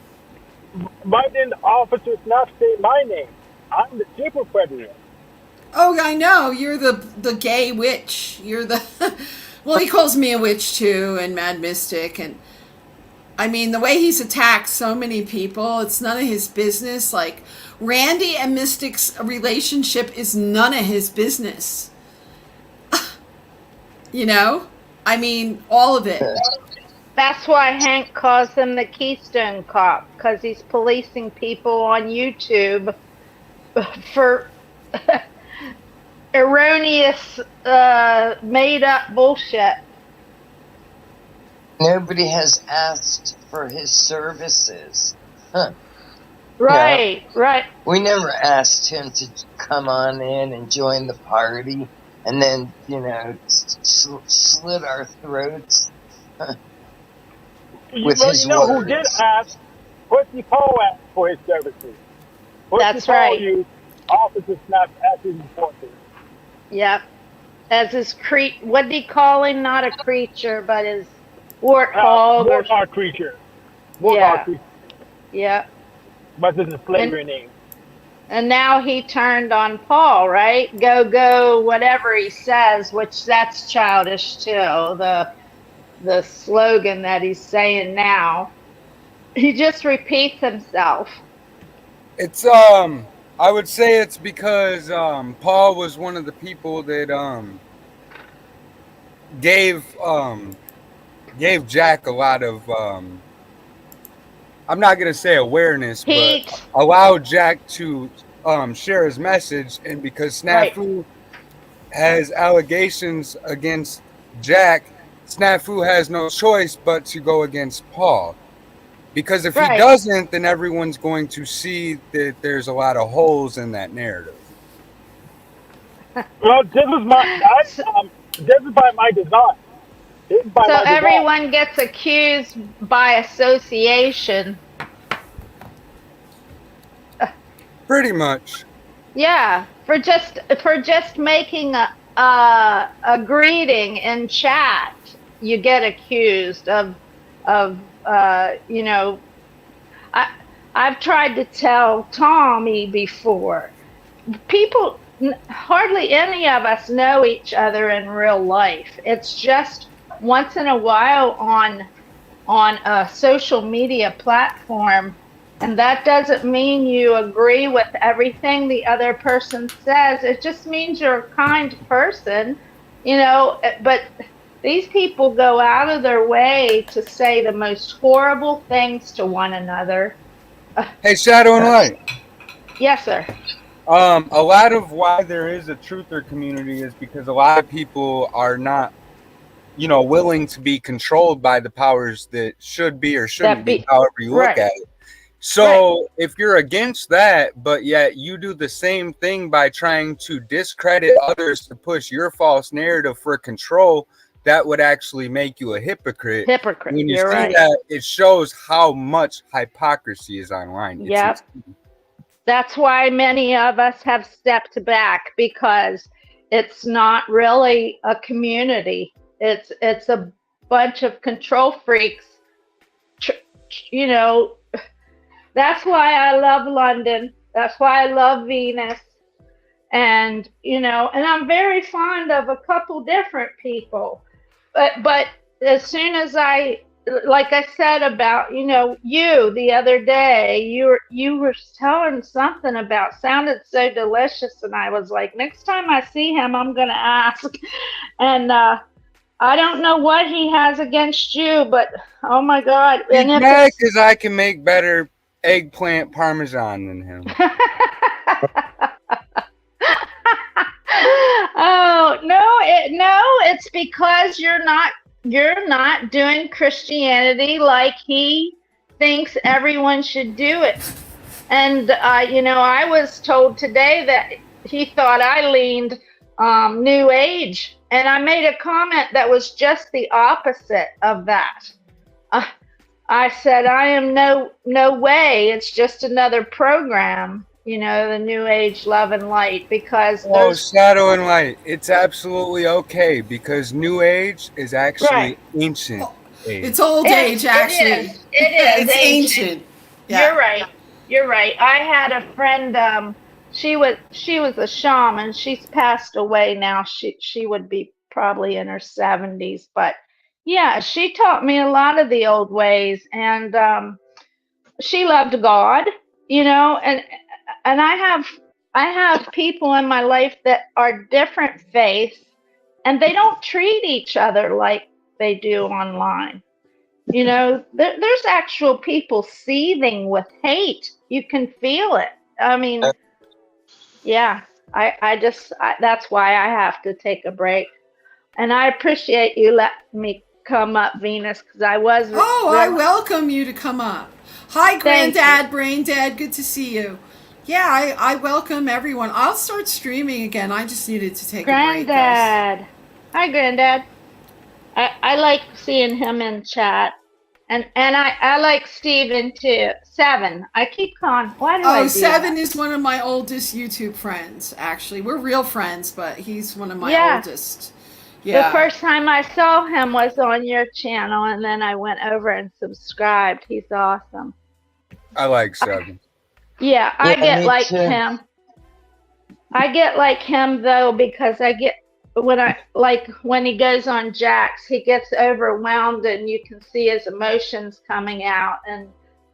Why didn't Officer Snap say my name? I'm the super predator. Oh, I know. You're the gay witch. You're the... Well, he calls me a witch, too, and Mad Mystic. And, I mean, the way he's attacked so many people, it's none of his business. Like, Randy and Mystic's relationship is none of his business. You know? I mean, all of it. That's why Hank calls him the Keystone Cop, because he's policing people on YouTube for erroneous, made-up bullshit. Nobody has asked for his services. Huh. Right, right. We never asked him to come on in and join the party and then, slit our throats. With his who words. did ask? Pussy Poe asked for his services. That's right. Used Officer Snap as his enforcer. Yep. As his what did he call him? Not a creature, but his warthog. Warthog creature. Yeah. Creature. Yep. But this is a slavery name. And now he turned on Paul, right? Go, whatever he says, which that's childish too. The slogan that he's saying now. He just repeats himself. It's I would say it's because Paul was one of the people that gave Jack a lot of I'm not gonna say awareness, but allowed Jack to share his message. And because Snafu has allegations against Jack, Snafu has no choice but to go against Paul. Because if he doesn't, then everyone's going to see that there's a lot of holes in that narrative. Well, this is by my design. So everyone gets accused by association. Pretty much. Yeah, for just making a greeting in chat, you get accused of I've tried to tell Tommy before. People, hardly any of us know each other in real life. It's just once in a while on a social media platform, and that doesn't mean you agree with everything the other person says. It just means you're a kind person, but these people go out of their way to say the most horrible things to one another. Hey, Shadow and Light. Yes, sir. A lot of why there is a truther community is because a lot of people are not, willing to be controlled by the powers that should be or shouldn't be, however you look at it. So if you're against that, but yet you do the same thing by trying to discredit others to push your false narrative for control, that would actually make you a hypocrite. When you see that, it shows how much hypocrisy is online. Yep. That's why many of us have stepped back, because it's not really a community. It's a bunch of control freaks. You know, that's why I love London. That's why I love Venus. And, you know, and I'm very fond of a couple different people. But as soon as like I said about, you know, you the other day, you were telling something about, sounded so delicious, and I was like, next time I see him, I'm gonna ask. And I don't know what he has against you, but oh my God! He's And if mad because I can make better eggplant parmesan than him. Oh no, it's because you're not doing Christianity like he thinks everyone should do it. And you know, I was told today that he thought I leaned New Age, and I made a comment that was just the opposite of that. I said, I am no way. It's just another program, you know, the New Age Love and Light, because Shadow and Light. It's absolutely okay because New Age is actually Right. ancient age. It's old age, actually. It is It's ancient. Yeah. You're right. I had a friend. She was a shaman. She's passed away now. She would be probably in her 70s, but yeah, she taught me a lot of the old ways, and she loved God, you know, and I have people in my life that are different faiths, and they don't treat each other like they do online. You know, there's actual people seething with hate. You can feel it. I mean, yeah, that's why I have to take a break. And I appreciate you letting me come up, Venus, because I was. Oh, I welcome you to come up. Hi, Granddad, Brain Dad. Good to see you. Yeah, I welcome everyone. I'll start streaming again. I just needed to take a break. Granddad. Hi, Granddad. I like seeing him in chat. And I like Steven too. Seven. I keep calling. Why do I do Seven that? is one of my oldest YouTube friends, actually. We're real friends, but he's one of my oldest. Yeah. The first time I saw him was on your channel, and then I went over and subscribed. He's awesome. I like Seven. Yeah, I get me like too. him. I get like him though, because I get when he goes on Jax, he gets overwhelmed, and you can see his emotions coming out. And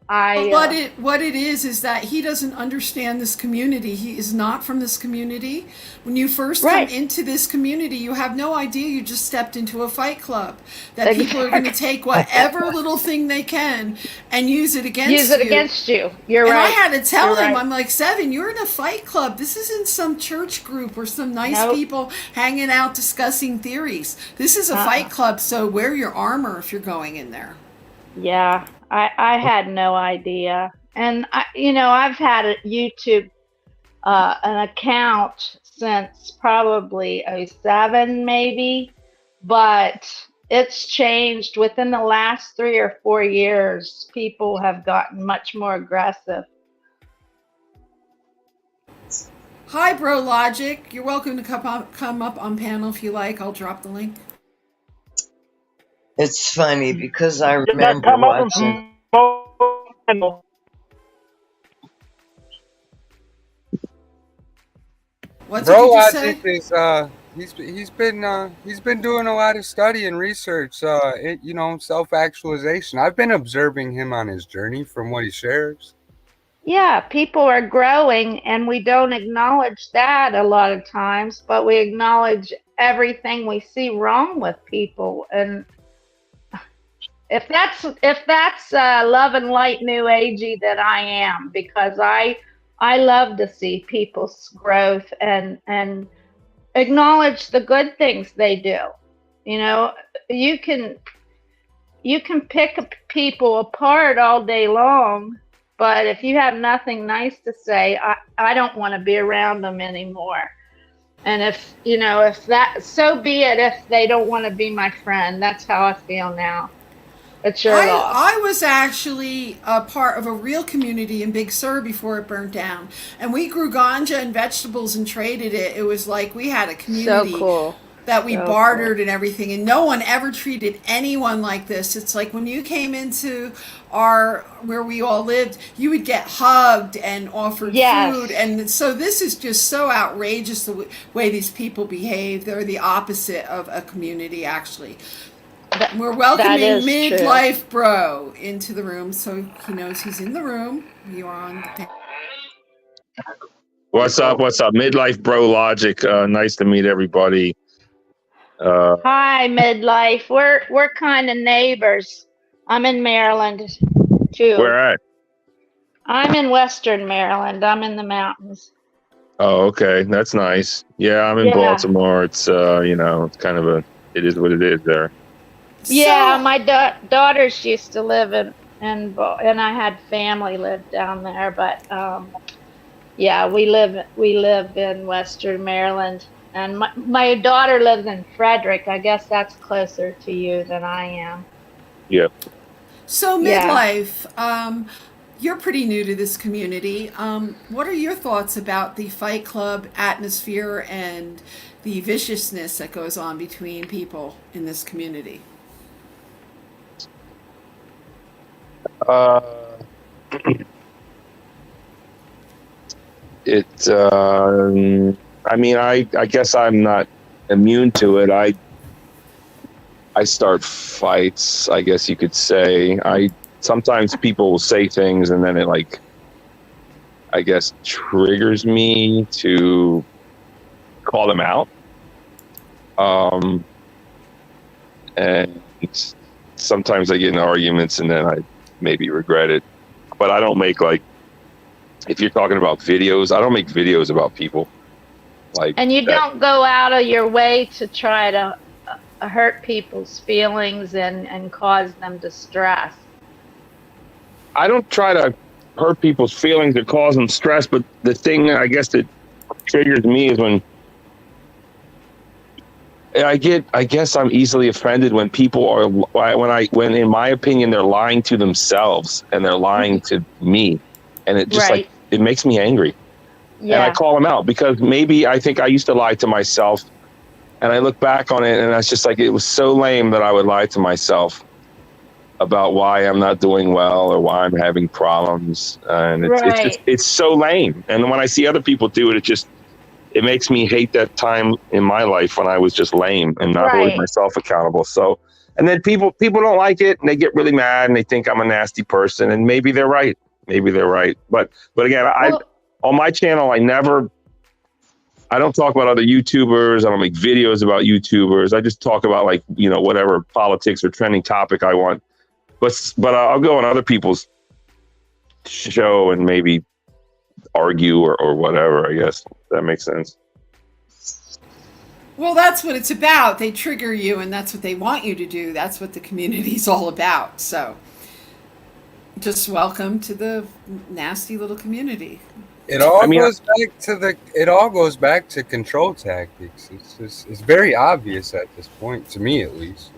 But what it is that he doesn't understand this community. He is not from this community. When you first come into this community, you have no idea you just stepped into a fight club. That people are going to take whatever little thing they can and use it against you. You're and right. I had to tell You're him, right. I'm like, Seven, you're in a fight club. This isn't some church group or some nice people hanging out discussing theories. This is a fight club, so wear your armor if you're going in there. Yeah, I had no idea. And I've had a YouTube an account since probably 07 maybe, but it's changed within the last 3 or 4 years. People have gotten much more aggressive. Hi, Bro Logic. You're welcome to come up on panel if you like. I'll drop the link. It's funny because I Did that remember come up watching. in What did Bro you just say? Logic is he's been doing a lot of study and research, self-actualization. I've been observing him on his journey from what he shares. Yeah, people are growing, and we don't acknowledge that a lot of times, but we acknowledge everything we see wrong with people. And if that's love and light new agey, that I am, because I love to see people's growth and acknowledge the good things they do. You know, you can pick people apart all day long, but if you have nothing nice to say, I don't want to be around them anymore. And if that, so be it. If they don't want to be my friend, that's how I feel now. It's your loss. I was actually a part of a real community in Big Sur before it burnt down. And we grew ganja and vegetables and traded it. It was like we had a community. So cool. that we Oh, bartered and everything, and no one ever treated anyone like this. It's like when you came into where we all lived, you would get hugged and offered Yes. food, and so this is just so outrageous the way these people behave. They're the opposite of a community, actually. We're welcoming is true. Midlife Bro into the room, so he knows he's in the room. You're on. What's up? What's up? Midlife Bro Logic. Nice to meet everybody. Hi, Midlife. We're kind of neighbors. I'm in Maryland too. Where at? I'm in Western Maryland. I'm in the mountains. Oh, okay. That's nice. Yeah, I'm in Yeah. Baltimore. It's it's kind of it is what it is there. Yeah, So- my daughters used to live in and I had family live down there, but yeah, we live in Western Maryland, and my daughter lives in Frederick. I guess that's closer to you than I am. Yeah. So Yeah. Midlife, you're pretty new to this community. What are your thoughts about the Fight Club atmosphere and the viciousness that goes on between people in this community? I mean, I guess I'm not immune to it. I start fights, I guess you could say. Sometimes people will say things and then it I guess triggers me to call them out. And sometimes I get in arguments and then I maybe regret it. But I don't make if you're talking about videos, I don't make videos about people. And you don't go out of your way to try to hurt people's feelings and cause them distress. I don't try to hurt people's feelings or cause them stress, but the thing I guess that triggers me is when I guess I'm easily offended when people are when in my opinion they're lying to themselves and they're lying to me, and it just Right. it makes me angry. And I Yeah. call them out because maybe I think I used to lie to myself, and I look back on it and that's just it was so lame that I would lie to myself about why I'm not doing well or why I'm having problems, and it's so lame. And when I see other people do it, it makes me hate that time in my life when I was just lame and not holding Right. myself accountable. So, and then people don't like it and they get really mad and they think I'm a nasty person, and maybe they're right. But again, Well- on my channel, I don't talk about other YouTubers. I don't make videos about YouTubers. I just talk about whatever politics or trending topic I want. But I'll go on other people's show and maybe argue or whatever. I guess that makes sense. Well, that's what it's about. They trigger you, and that's what they want you to do. That's what the community's all about. So, just welcome to the nasty little community. It all I mean, goes back to control tactics. It's very obvious at this point, to me at least.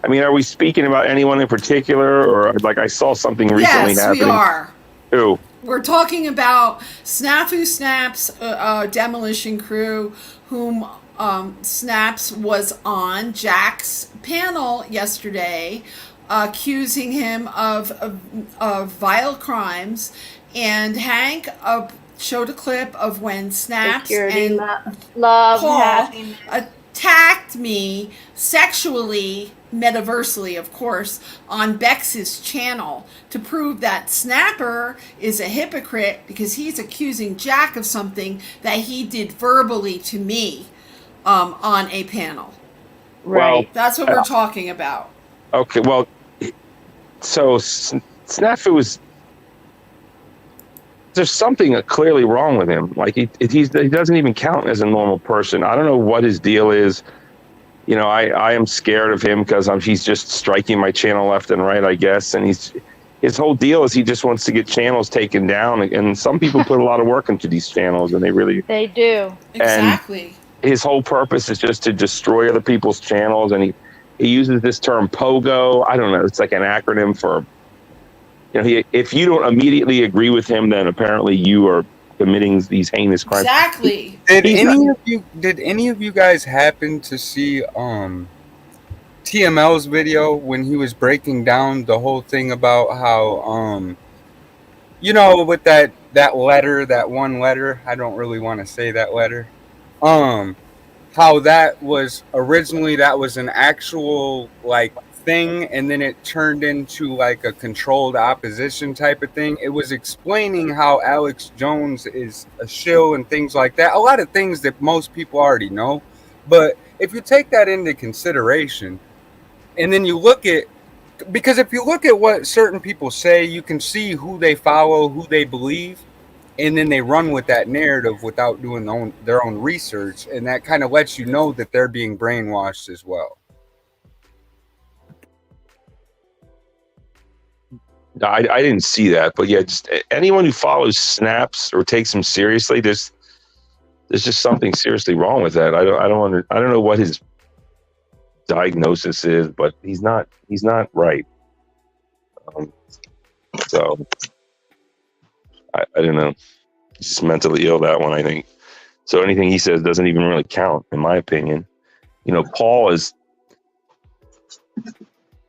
I mean, are we speaking about anyone in particular, or I saw something recently Yes, happening? we are. Who? We're talking about Snafu Snaps Demolition Crew, whom Snaps was on Jack's panel yesterday, accusing him of vile crimes. And Hank showed a clip of when Snaps Security, and love, Paul happiness. attacked me sexually, metaversely, of course, on Bex's channel to prove that Snapper is a hypocrite because he's accusing Jack of something that he did verbally to me on a panel. Well, That's what we're talking about. okay. Well, so Snafu is. There's something clearly wrong with him. He doesn't even count as a normal person. I don't know what his deal is. I am scared of him because he's just striking my channel left and right, I guess. And his whole deal is he just wants to get channels taken down. And some people put a lot of work into these channels, and They do. Exactly. his whole purpose is just to destroy other people's channels. And he uses this term POGO. I don't know. It's like an acronym for, if you don't immediately agree with him, then apparently you are committing these heinous crimes. Exactly. Did He's any of you guys happen to see TML's video when he was breaking down the whole thing about how with that letter, that one letter, I don't really want to say that letter, how that was originally, that was an actual like thing, and then it turned into like a controlled opposition type of thing. It was explaining how Alex Jones is a shill and things like that, a lot of things that most people already know. But if you take that into consideration, and then you look at, because if you look at what certain people say, you can see who they follow, who they believe, and then they run with that narrative without doing their own research, and that kind of lets you know that they're being brainwashed as well. No, I didn't see that, but yeah, just anyone who follows snaps or takes him seriously, there's just something seriously wrong with that. I don't know what his diagnosis is, but he's not right. So I don't know. He's just mentally ill, that one, I think. So anything he says doesn't even really count, in my opinion. Paul is.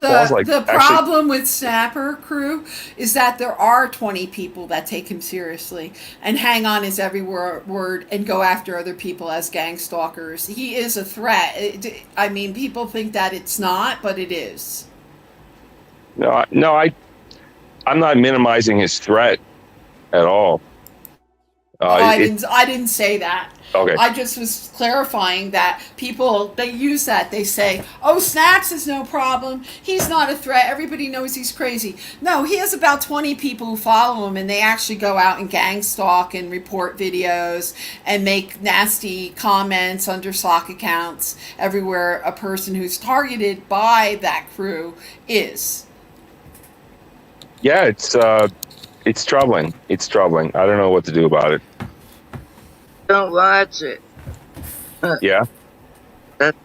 The problem with Snapper Crew is that there are 20 people that take him seriously and hang on his every word and go after other people as gang stalkers. He is a threat. I mean, people think that it's not, but it is. No, I'm not minimizing his threat at all. I didn't say that. Okay. I just was clarifying that people, they use that. They say, oh, Snaps is no problem. He's not a threat. Everybody knows he's crazy. No, he has about 20 people who follow him, and they actually go out and gang stalk and report videos and make nasty comments under Slack accounts everywhere a person who's targeted by that crew is. Yeah, it's troubling. It's troubling. I don't know what to do about it. Don't watch it. Yeah. That's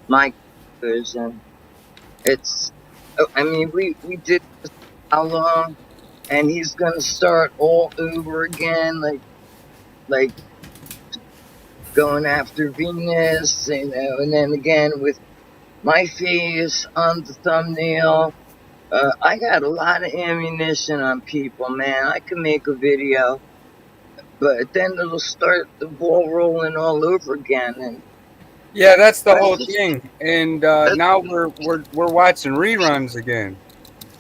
my conclusion. We did this how long, and he's gonna start all over again, like going after Venus, and then again with my face on the thumbnail. I got a lot of ammunition on people, man. I can make a video, but then it'll start the ball rolling all over again. And yeah, that's the whole thing. And now we're watching reruns again.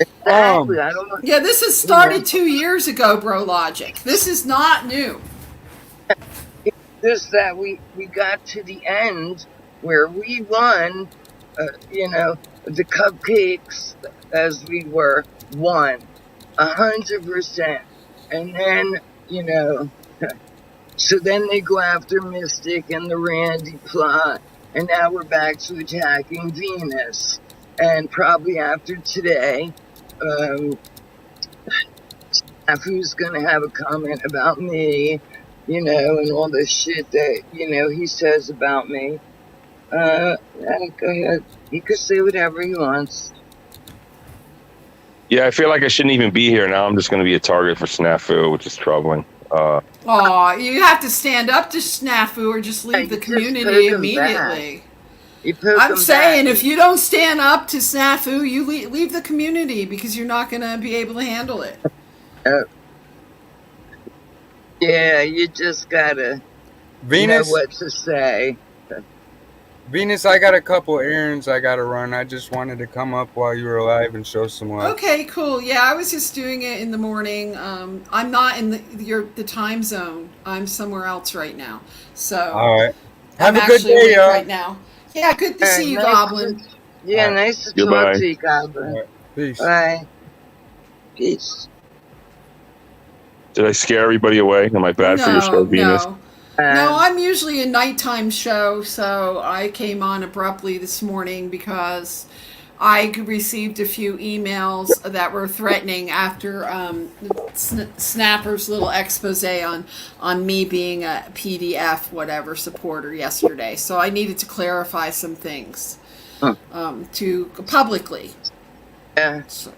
Exactly. I don't know. Yeah, this has started 2 years ago, Bro Logic. This is not new. It's just that we got to the end where we won, the cupcakes as we were won 100%. And then, so then they go after Mystic and the Randy plot, and now we're back to attacking Venus. And probably after today, who's gonna have a comment about me, and all the shit that, he says about me. Go ahead. He could say whatever he wants. Yeah, I feel like I shouldn't even be here now. I'm just going to be a target for Snafu, which is troubling. You have to stand up to Snafu or just leave the community immediately. I'm saying, if you don't stand up to Snafu, you leave the community because you're not going to be able to handle it. Yeah, you just gotta know what to say. Venus, I got a couple errands I gotta run. I just wanted to come up while you were alive and show some love. Okay, cool. Yeah, I was just doing it in the morning. I'm not in the time zone. I'm somewhere else right now. So all right. Have I'm a good day, y'all. right now. Yeah, good to see you, Goblin. Nice to talk to you, Goblin. Right. Peace. Bye. Peace. Did I scare everybody away? Am I bad for your show, Venus? No, I'm usually a nighttime show, so I came on abruptly this morning because I received a few emails that were threatening after Snapper's little expose on me being a PDF whatever supporter yesterday. So I needed to clarify some things to publicly. Yeah. So.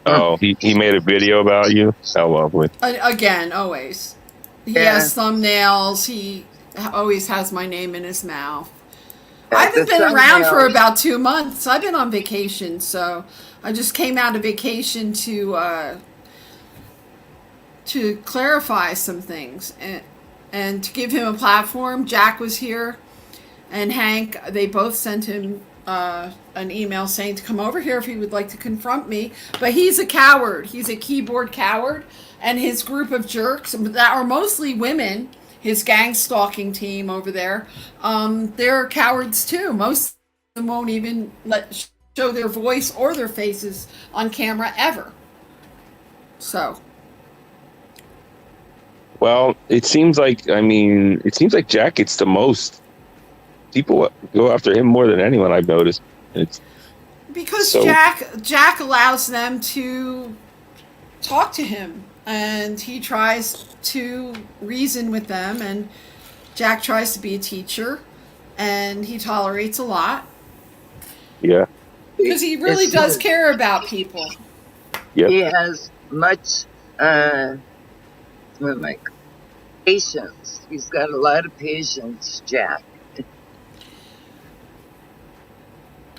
Oh, he made a video about you? How lovely. Again, always. He Yeah. has thumbnails. He always has my name in his mouth. Yeah, I haven't the been around for thumbnails. about 2 months. I've been on vacation, so I just came out of vacation to clarify some things and to give him a platform. Jack was here, and Hank. They both sent him an email saying to come over here if he would like to confront me. But he's a coward. He's a keyboard coward, and his group of jerks that are mostly women. His gang stalking team over there, they're cowards too. Most of them won't even show their voice or their faces on camera ever. So, Well, it seems like Jack gets the most. People go after him more than anyone I've noticed. It's because So- Jack allows them to talk to him, and he tries to reason with them, and Jack tries to be a teacher, and he tolerates a lot yeah. because he really It's- does care about people. Yep. He has much patience. He's got a lot of patience, Jack.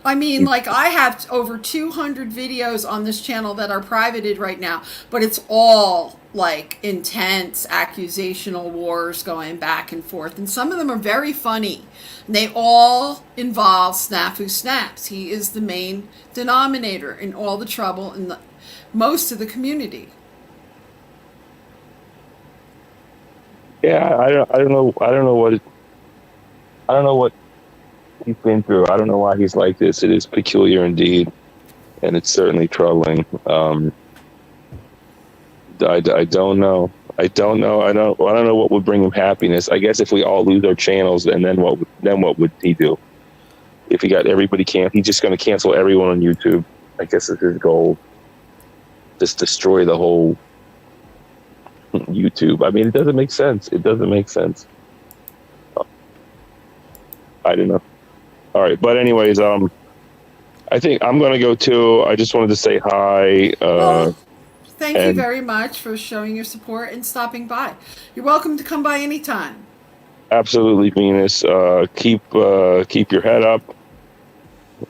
I mean, like, I have over 200 videos on this channel that are privated right now, but it's all like intense accusational wars going back and forth, and some of them are very funny. And they all involve Snafu Snaps. He is the main denominator in all the trouble in most of the community. Yeah, I don't know what he's been through. I don't know why he's like this. It is peculiar indeed, and it's certainly troubling. I don't know. I don't know what would bring him happiness. I guess if we all lose our channels, and then what would he do? If he got everybody he's just going to cancel everyone on YouTube. I guess it's his goal. Just destroy the whole YouTube. I mean, it doesn't make sense. I don't know. All right, but anyways, I think I'm gonna go too. I just wanted to say hi. Thank you and- very much for showing your support and stopping by. You're welcome to come by anytime. Absolutely, Venus. Keep your head up.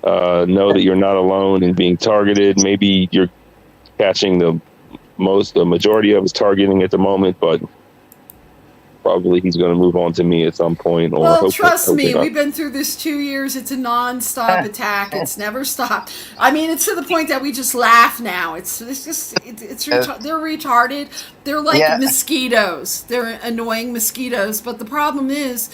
Know that you're not alone in being targeted. Maybe you're catching the majority of his targeting at the moment, but probably he's going to move on to me at some point. Or Well, trust me, not. we've been through this 2 years. It's a non-stop attack. It's never stopped. I mean, it's to the point that we just laugh now. They're retarded. They're like Yeah. mosquitoes. They're annoying mosquitoes. But the problem is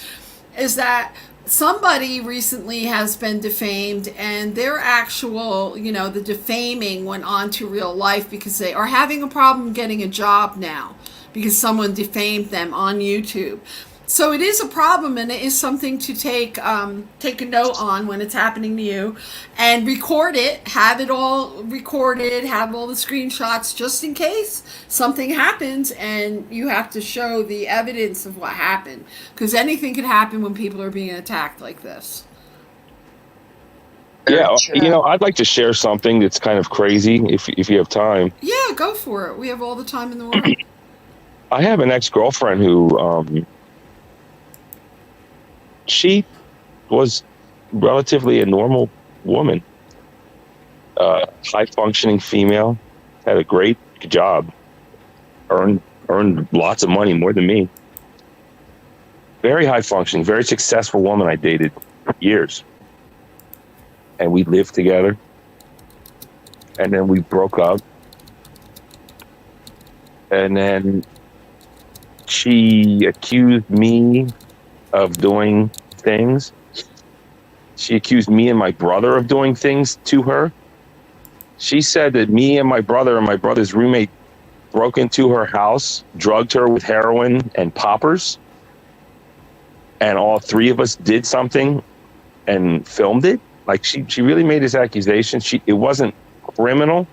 that somebody recently has been defamed, and their actual, the defaming went on to real life because they are having a problem getting a job now because someone defamed them on YouTube. So it is a problem, and it is something to take a note on when it's happening to you, and record it, have it all recorded, have all the screenshots just in case something happens and you have to show the evidence of what happened, because anything could happen when people are being attacked like this. Yeah, Sure. I'd like to share something that's kind of crazy if you have time. Yeah, go for it. We have all the time in the world. I have an ex-girlfriend who she was relatively a normal woman, high-functioning female, had a great job, earned lots of money, more than me. Very high-functioning, very successful woman I dated for years. And we lived together. And then we broke up. And then she accused me of doing things. She accused me and my brother of doing things to her. She said that me and my brother and my brother's roommate broke into her house, drugged her with heroin and poppers, and all three of us did something and filmed it. Like she really made this accusation. It wasn't criminal.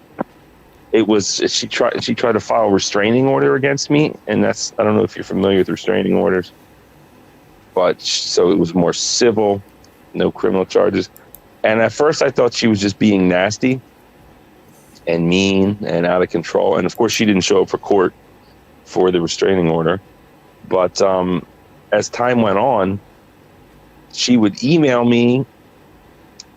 It was she tried to file a restraining order against me, and I don't know if you're familiar with restraining orders, but so it was more civil, no criminal charges. And at first I thought she was just being nasty, and mean and out of control. And of course, she didn't show up for court for the restraining order. But as time went on, she would email me,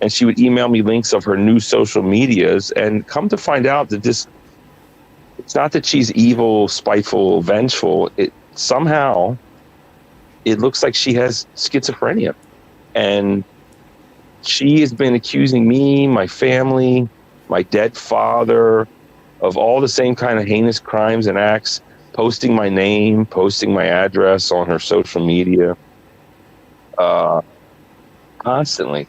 and she would email me links of her new social medias, and come to find out that it's not that she's evil, spiteful, vengeful. Somehow it looks like she has schizophrenia. And she has been accusing me, my family, my dead father, of all the same kind of heinous crimes and acts, posting my name, posting my address on her social media, constantly.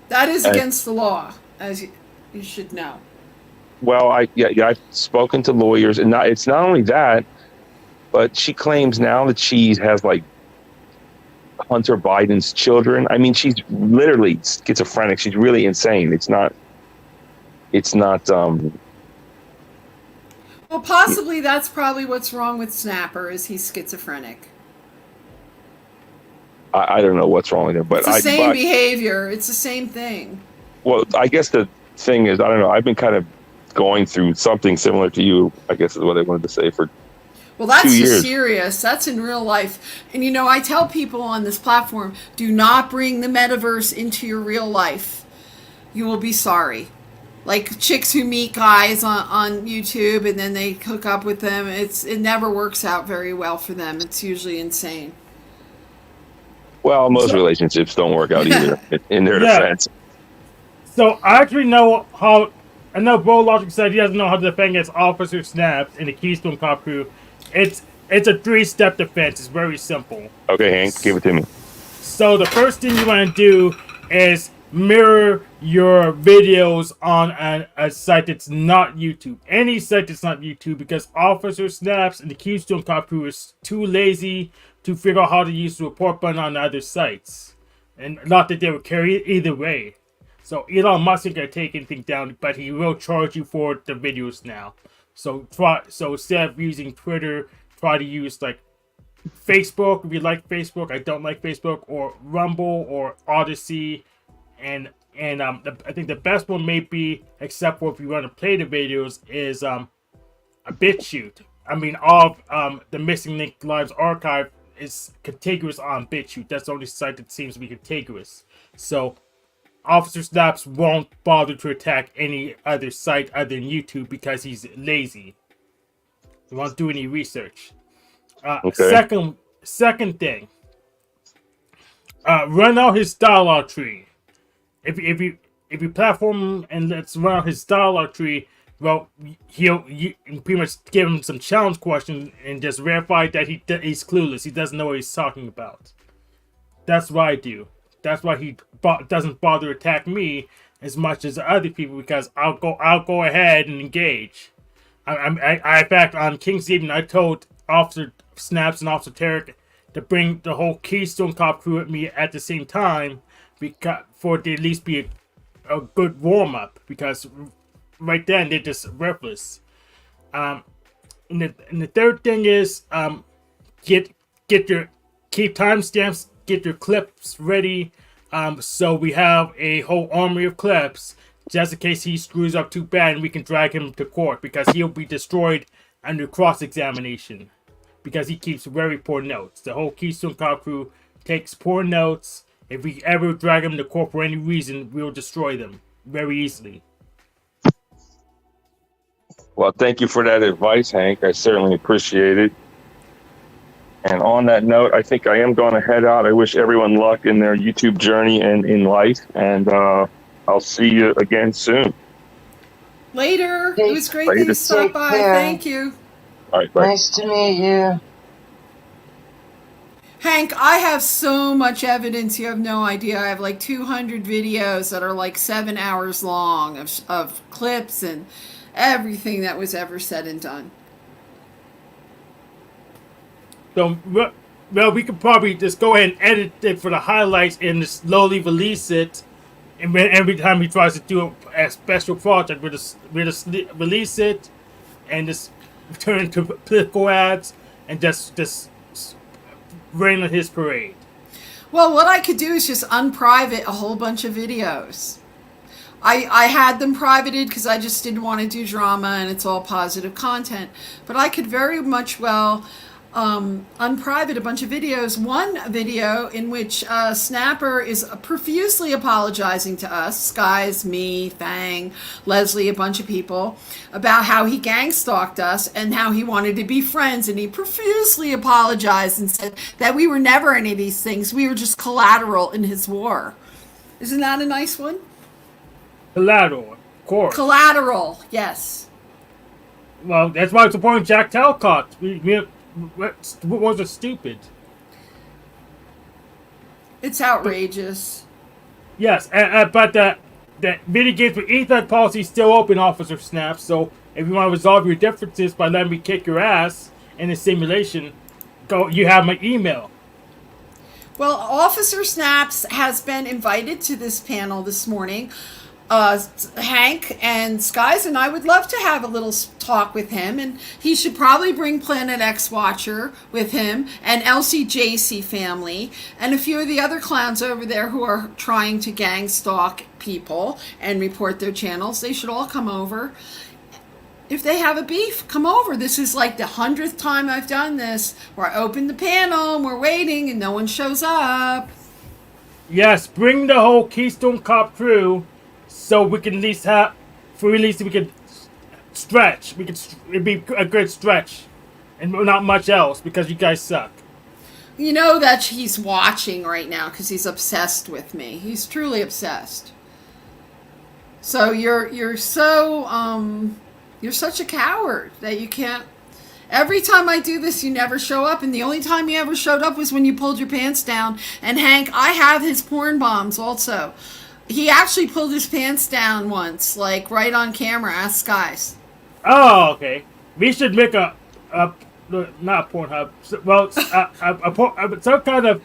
That is against the law, as you should know. Well, I've spoken to lawyers, and it's not only that, but she claims now that she has like Hunter Biden's children. I mean, she's literally schizophrenic. She's really insane. It's not. Well, possibly that's probably what's wrong with Snapper, is he's schizophrenic. I don't know what's wrong with him, but It's the same behavior. It's the same thing. Well, I guess the thing is, I don't know. I've been kind of going through something similar to you, I guess is what I wanted to say, for Well, that's 2 just years. serious. That's in real life. And I tell people on this platform, do not bring the metaverse into your real life. You will be sorry. Like chicks who meet guys on YouTube and then they hook up with them. It never works out very well for them. It's usually insane. Well, most relationships don't work out either, in their defense. So I actually know how. I know Bro Logic said he doesn't know how to defend against Officer Snaps in the Keystone Cop crew. It's a 3-step defense. It's very simple. Okay, Hank, give it to me. So the first thing you want to do is mirror your videos on a site that's not YouTube. Any site that's not YouTube, because Officer Snaps and the Keystone Cop crew is too lazy to figure out how to use the report button on other sites. And not that they would carry it either way. So Elon Musk ain't gonna take anything down, but he will charge you for the videos now. So instead of using Twitter, try to use like Facebook if you like Facebook. I don't like Facebook, or Rumble or Odyssey, and I think the best one may be, except for if you want to play the videos, is a BitChute. I mean, all of the Missing Link Lives archive is contiguous on BitChute. That's the only site that seems to be contiguous. So Officer Snaps won't bother to attack any other site other than YouTube because he's lazy. He won't do any research. Okay. Second thing, run out his dialogue tree. If you platform and let's run out his dialogue tree, well, you pretty much give him some challenge questions and just verify that he's clueless. He doesn't know what he's talking about. That's what I do. That's why he doesn't bother attack me as much as other people, because I'll go ahead and engage. In fact, on King's Evening, I told Officer Snaps and Officer Tarek to bring the whole Keystone Cop crew with me at the same time, for it to at least be a good warm up, because right then they're just worthless. And the third thing is keep timestamps, get your clips ready, so we have a whole armory of clips just in case he screws up too bad and we can drag him to court, because he'll be destroyed under cross-examination because he keeps very poor notes. The whole Keystone Cop crew takes poor notes. If we ever drag him to court for any reason, we'll destroy them very easily. Well, thank you for that advice, Hank. I certainly appreciate it. And on that note, I think I am going to head out. I wish everyone luck in their YouTube journey and in life. And I'll see you again soon. Later. It was great that you stopped by. care. Thank you. All right, bye. Nice to meet you. Hank, I have so much evidence, you have no idea. I have like 200 videos that are like 7 hours long of clips and everything that was ever said and done. So, well, we could probably just go ahead and edit it for the highlights and just slowly release it. And then every time he tries to do a special project, we just release it and just turn into political ads and just rain on his parade. Well, what I could do is just unprivate a whole bunch of videos. I had them privated because I just didn't want to do drama, and it's all positive content. But I could very much well unprivate a bunch of videos. One video in which Snapper is profusely apologizing to us, Skies, me, Fang, Leslie, a bunch of people, about how he gang stalked us and how he wanted to be friends, and he profusely apologized and said that we were never any of these things. We were just collateral in his war. Isn't that a nice one? Collateral, of course. Collateral, yes. Well, that's why it's supporting Jack Talcott. What was it stupid? It's outrageous. Yes, but the video games with Ethernet policy is still open, Officer Snap. So if you want to resolve your differences by letting me kick your ass in a simulation, go. You have my email. Well, Officer Snaps has been invited to this panel this morning. Hank and Skies and I would love to have a little talk with him, and he should probably bring Planet X Watcher with him, and LCJC family, and a few of the other clowns over there who are trying to gang stalk people and report their channels. They should all come over. If they have a beef, come over. This is like the 100th time I've done this, where I open the panel and we're waiting and no one shows up. Yes, bring the whole Keystone Cop crew. So we can at least have, we can stretch. It'd be a good stretch, and not much else because you guys suck. You know that he's watching right now because he's obsessed with me. He's truly obsessed. So you're such a coward that you can't. Every time I do this, you never show up, and the only time you ever showed up was when you pulled your pants down. And Hank, I have his porn bombs also. He actually pulled his pants down once, like right on camera. Ask Skies. Oh, okay. We should make not a Pornhub. Well, some kind of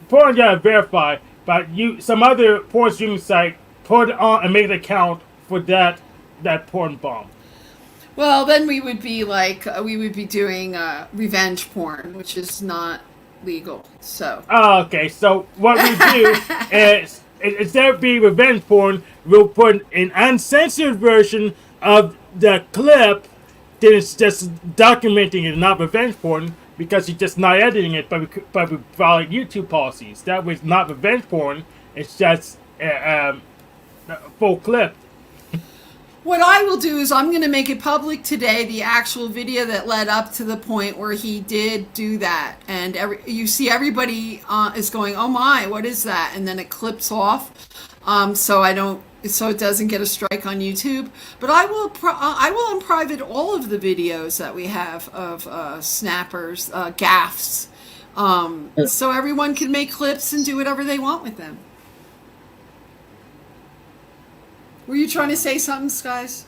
porn. Gotta verify, but some other porn streaming site put it on and make an account for that porn bomb. Well, then we would be doing revenge porn, which is not legal. So. Oh, okay. So what we do is, instead of being revenge porn, we'll put an uncensored version of the clip. Then it's just documenting it, not revenge porn, because you're just not editing it, but we follow YouTube policies. That way, it's not revenge porn. It's just full clip. What I will do is I'm going to make it public today, the actual video that led up to the point where he did do that. And you see everybody is going, oh my, what is that? And then it clips off. So it doesn't get a strike on YouTube. But I will unprivate all of the videos that we have of snappers, gaffes. So everyone can make clips and do whatever they want with them. Were you trying to say something, Skies?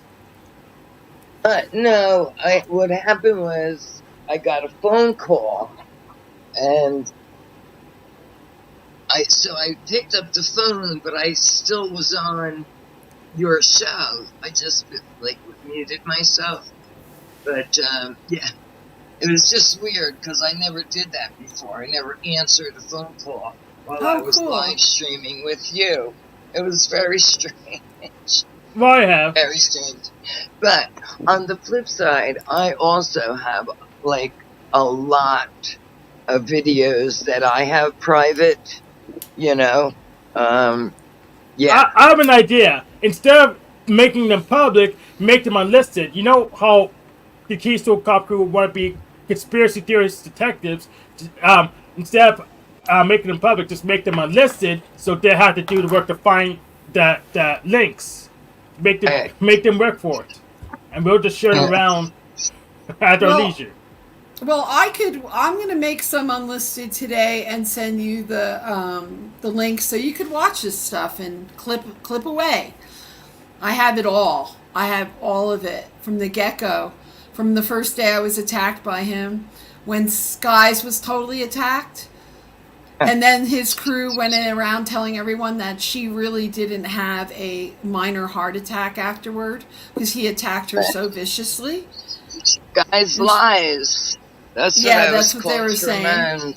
No. What happened was I got a phone call, and I picked up the phone, but I still was on your show. I just muted myself, but yeah, it was just weird because I never did that before. I never answered a phone call while I was live streaming with you. It was very strange. Well, I have. Very strange. But on the flip side, I also have a lot of videos that I have private, Yeah. I have an idea. Instead of making them public, make them unlisted. You know how the Keystone Cop crew want to be conspiracy theorist detectives? Instead of making them public, just make them unlisted, so they have to do the work to find the links. Make them work for it, and we'll just share it around at our leisure. Well, I'm going to make some unlisted today and send you the link so you could watch this stuff and clip away. I have it all. I have all of it from the get-go, from the first day I was attacked by him, when Skies was totally attacked. And then his crew went around telling everyone that she really didn't have a minor heart attack afterward because he attacked her so viciously. Guys, lies. That's what they were saying.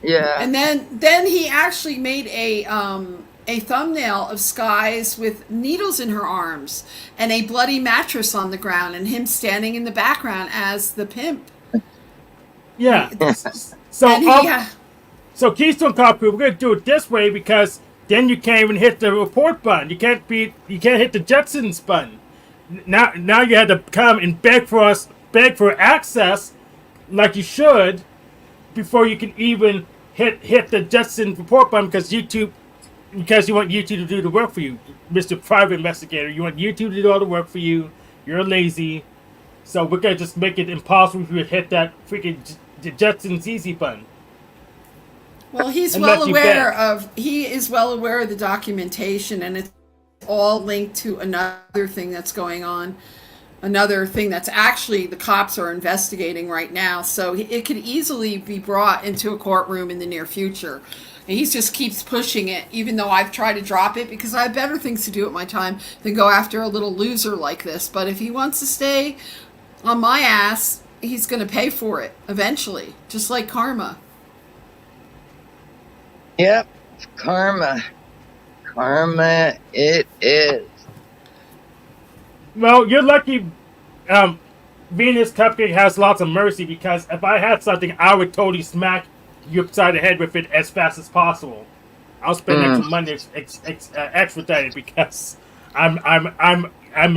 Yeah. And then he actually made a a thumbnail of Skies with needles in her arms and a bloody mattress on the ground, and him standing in the background as the pimp. Yeah. So, And he, so Keystone Cop Crew, we're gonna do it this way because then you can't even hit the report button. You can't hit the Jetsons button. Now you had to come and beg for access, like you should, before you can even hit the Jetson report button because you want YouTube to do the work for you, Mr. Private Investigator. You want YouTube to do all the work for you. You're lazy, so we're gonna just make it impossible for you to hit that freaking Jetsons easy button. well, he is Unless well you aware of the documentation, and it's all linked to another thing that's going on. Another thing that's actually the cops are investigating right now, so it could easily be brought into a courtroom in the near future. And he just keeps pushing it, even though I've tried to drop it because I have better things to do at my time than go after a little loser like this. But if he wants to stay on my ass, he's going to pay for it eventually, just like karma. Yep, karma. Karma it is. Well, you're lucky. Venus Cupcake has lots of mercy because if I had something, I would totally smack you upside the head with it as fast as possible. I'll spend extra money extradited because I'm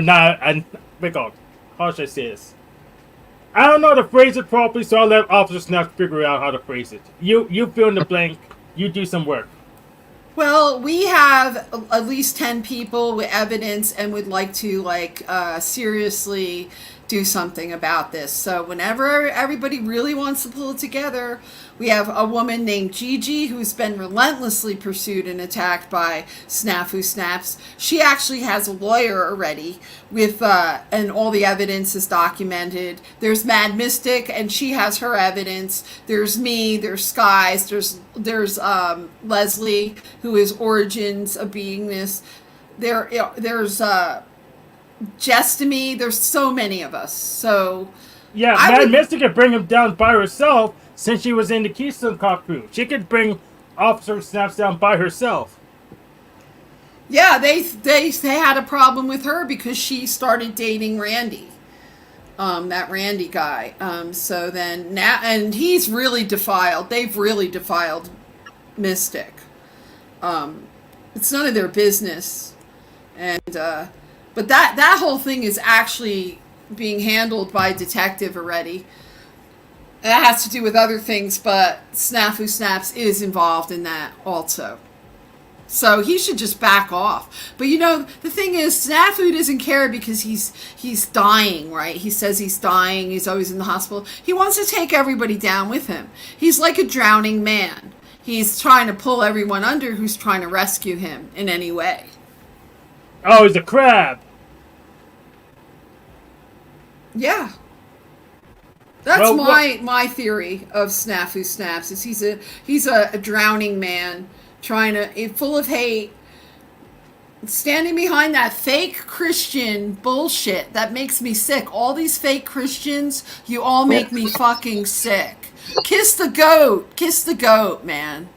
not. How should I say this? I don't know how to phrase it properly, so I'll let Officer Snap figure out how to phrase it. You fill in the blank. You do some work. Well, we have at least 10 people with evidence and would like to seriously do something about this. So whenever everybody really wants to pull it together, we have a woman named Gigi who's been relentlessly pursued and attacked by Snafu Snaps. She actually has a lawyer already with and all the evidence is documented. There's Mad Mystic and she has her evidence. There's me, there's Skies, there's Leslie, who is Origins of Beingness. There's Jestemy. There's so many of us. So yeah, Mad Mystic could bring him down by herself since she was in the Keystone Cop Crew. She could bring Officer Snaps down by herself. Yeah, they had a problem with her because she started dating Randy, that Randy guy. So then now, and he's really defiled. They've really defiled Mystic. It's none of their business, and but that whole thing is actually being handled by a detective already. That has to do with other things, but Snafu Snaps is involved in that also. So he should just back off. But the thing is, Snafu doesn't care because he's dying, right? He says he's dying. He's always in the hospital. He wants to take everybody down with him. He's like a drowning man. He's trying to pull everyone under who's trying to rescue him in any way. Oh, he's a crab. Yeah. That's my theory of Snafu Snaps. Is he's a drowning man full of hate, standing behind that fake Christian bullshit that makes me sick. All these fake Christians, you all make me fucking sick. Kiss the goat, man.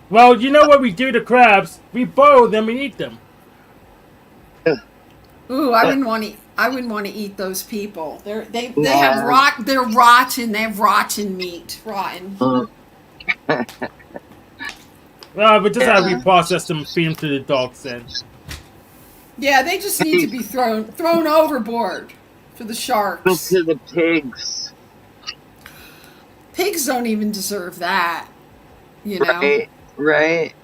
Well, you know what we do to crabs? We boil them and eat them. Ooh, I wouldn't want to eat those people. They're rotten. They have rotten meat. Rotten. Well, but just how we process them and feed them to the dogs then. Yeah, they just need to be thrown overboard for the sharks. To the pigs. Pigs don't even deserve that. You know? Right.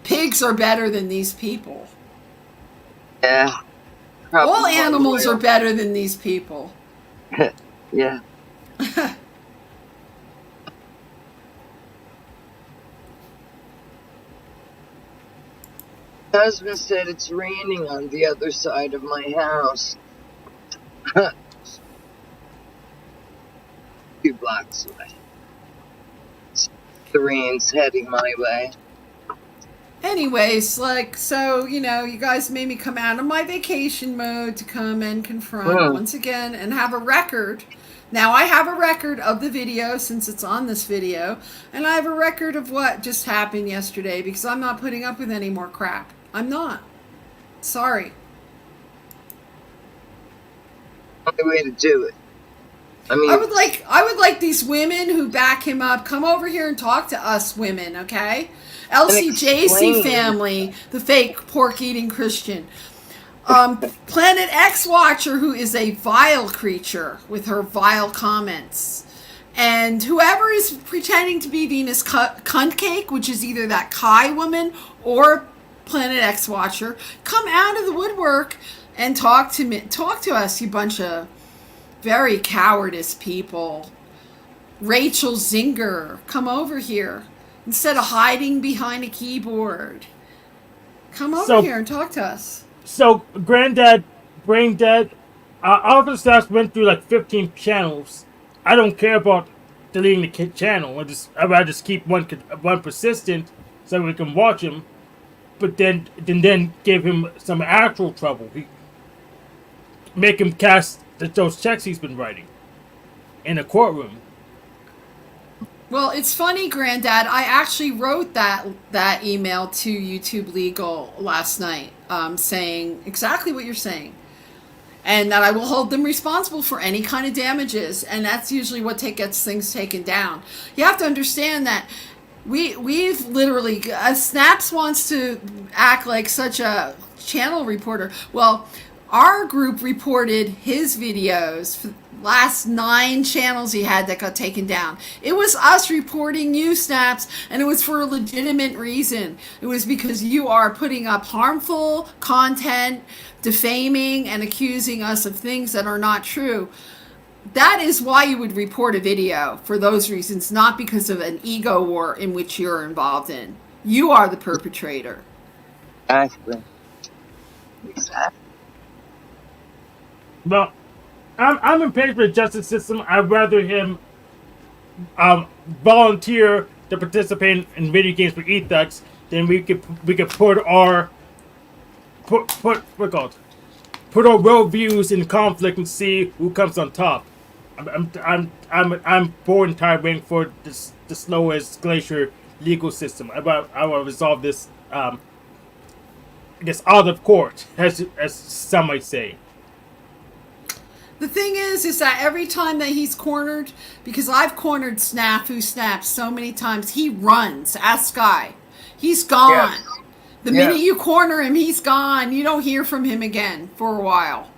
Pigs are better than these people. Yeah. All animals are better than these people. Yeah. Husband said it's raining on the other side of my house. 2 blocks away. The rain's heading my way. Anyways, like, so, you know, you guys made me come out of my vacation mode to come and confront Hmm. once again and have a record. Now I have a record of the video since it's on this video, and I have a record of what just happened yesterday because I'm not putting up with any more crap. I'm not. Sorry. Only way to do it. I mean, I would like these women who back him up come over here and talk to us women, okay? LCJC explain. family, the fake pork eating Christian. Planet X Watcher, who is a vile creature with her vile comments. And whoever is pretending to be Venus Cunt Cake, which is either that Kai woman or Planet X Watcher, come out of the woodwork and talk to us, you bunch of very cowardice people. Rachel Zinger, come over here. Instead of hiding behind a keyboard. Come over here and talk to us. So, Granddad, Brain Dead, all of the stuff went through like 15 channels. I don't care about deleting the channel. I'd rather just keep one persistent so we can watch him. But then give him some actual trouble. Make him cast those checks he's been writing in a courtroom. Well, it's funny, Granddad. I actually wrote that email to YouTube Legal last night, saying exactly what you're saying, and that I will hold them responsible for any kind of damages, and that's usually what gets things taken down. You have to understand that we've literally Snaps wants to act like such a channel reporter. Well, our group reported his videos for the last 9 channels he had that got taken down. It was us reporting you, Snaps, and it was for a legitimate reason. It was because you are putting up harmful content, defaming, and accusing us of things that are not true. That is why you would report a video, for those reasons, not because of an ego war in which you're involved in. You are the perpetrator. Exactly. Well, I'm impatient with the justice system. I'd rather him volunteer to participate in video games for e-thugs than we could put our world views in conflict and see who comes on top. I'm bored and tired waiting for the slow as glacier legal system. I will resolve this I guess out of court, as some might say. The thing is that every time that he's cornered, because I've cornered Snafu Snaps so many times, he runs. Ask Sky. He's gone. Yeah. The minute you corner him, he's gone. You don't hear from him again for a while.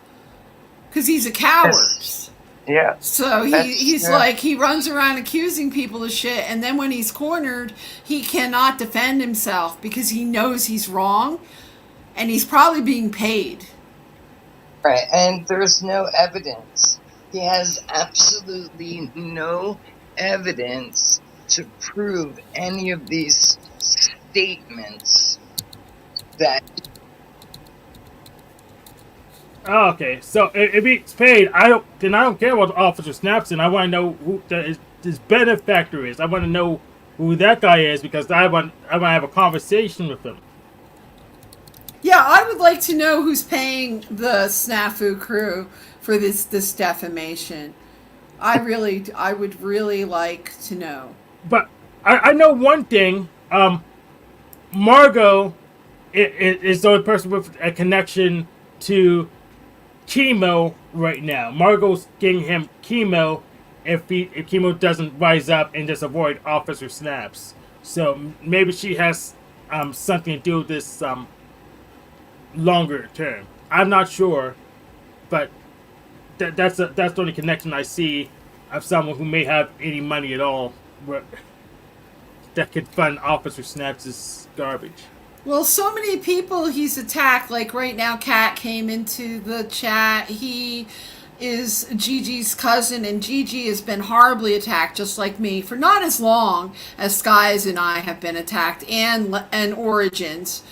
Because he's a coward. Yeah. So he's like, he runs around accusing people of shit, and then when he's cornered, he cannot defend himself because he knows he's wrong, and he's probably being paid. Right, and there's no evidence. He has absolutely no evidence to prove any of these statements that. Oh, okay, so if he's paid, I don't care about Officer Snapson. I want to know who his benefactor is. I want to know who that guy is because I want to have a conversation with him. Yeah, I would like to know who's paying the Snafu crew for this defamation. I would really like to know. But I know one thing. Margot is the only person with a connection to Chemo right now. Margot's getting him chemo if chemo doesn't rise up and just avoid Officer Snaps. So maybe she has something to do with this longer term. I'm not sure, but that's the only connection I see of someone who may have any money at all that could fund Officer Snaps' garbage. Well, so many people he's attacked. Like right now, Kat came into the chat. He is Gigi's cousin, and Gigi has been horribly attacked, just like me, for not as long as Skies and I have been attacked, and Origins.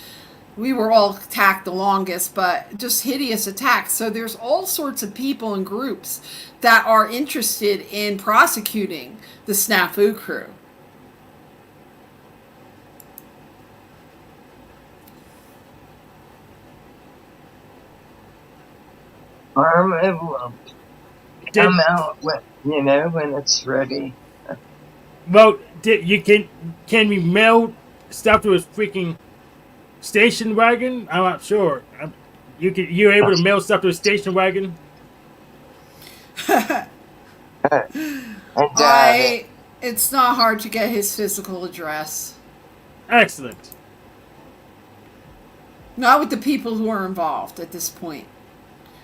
We were all attacked the longest, but just hideous attacks. So there's all sorts of people and groups that are interested in prosecuting the Snafu crew. It will Did, come out when it's ready. well, can we mail stuff to his freaking station wagon? I'm not sure. You're able to mail stuff to his station wagon? I doubt it. It's not hard to get his physical address. Excellent. Not with the people who are involved at this point.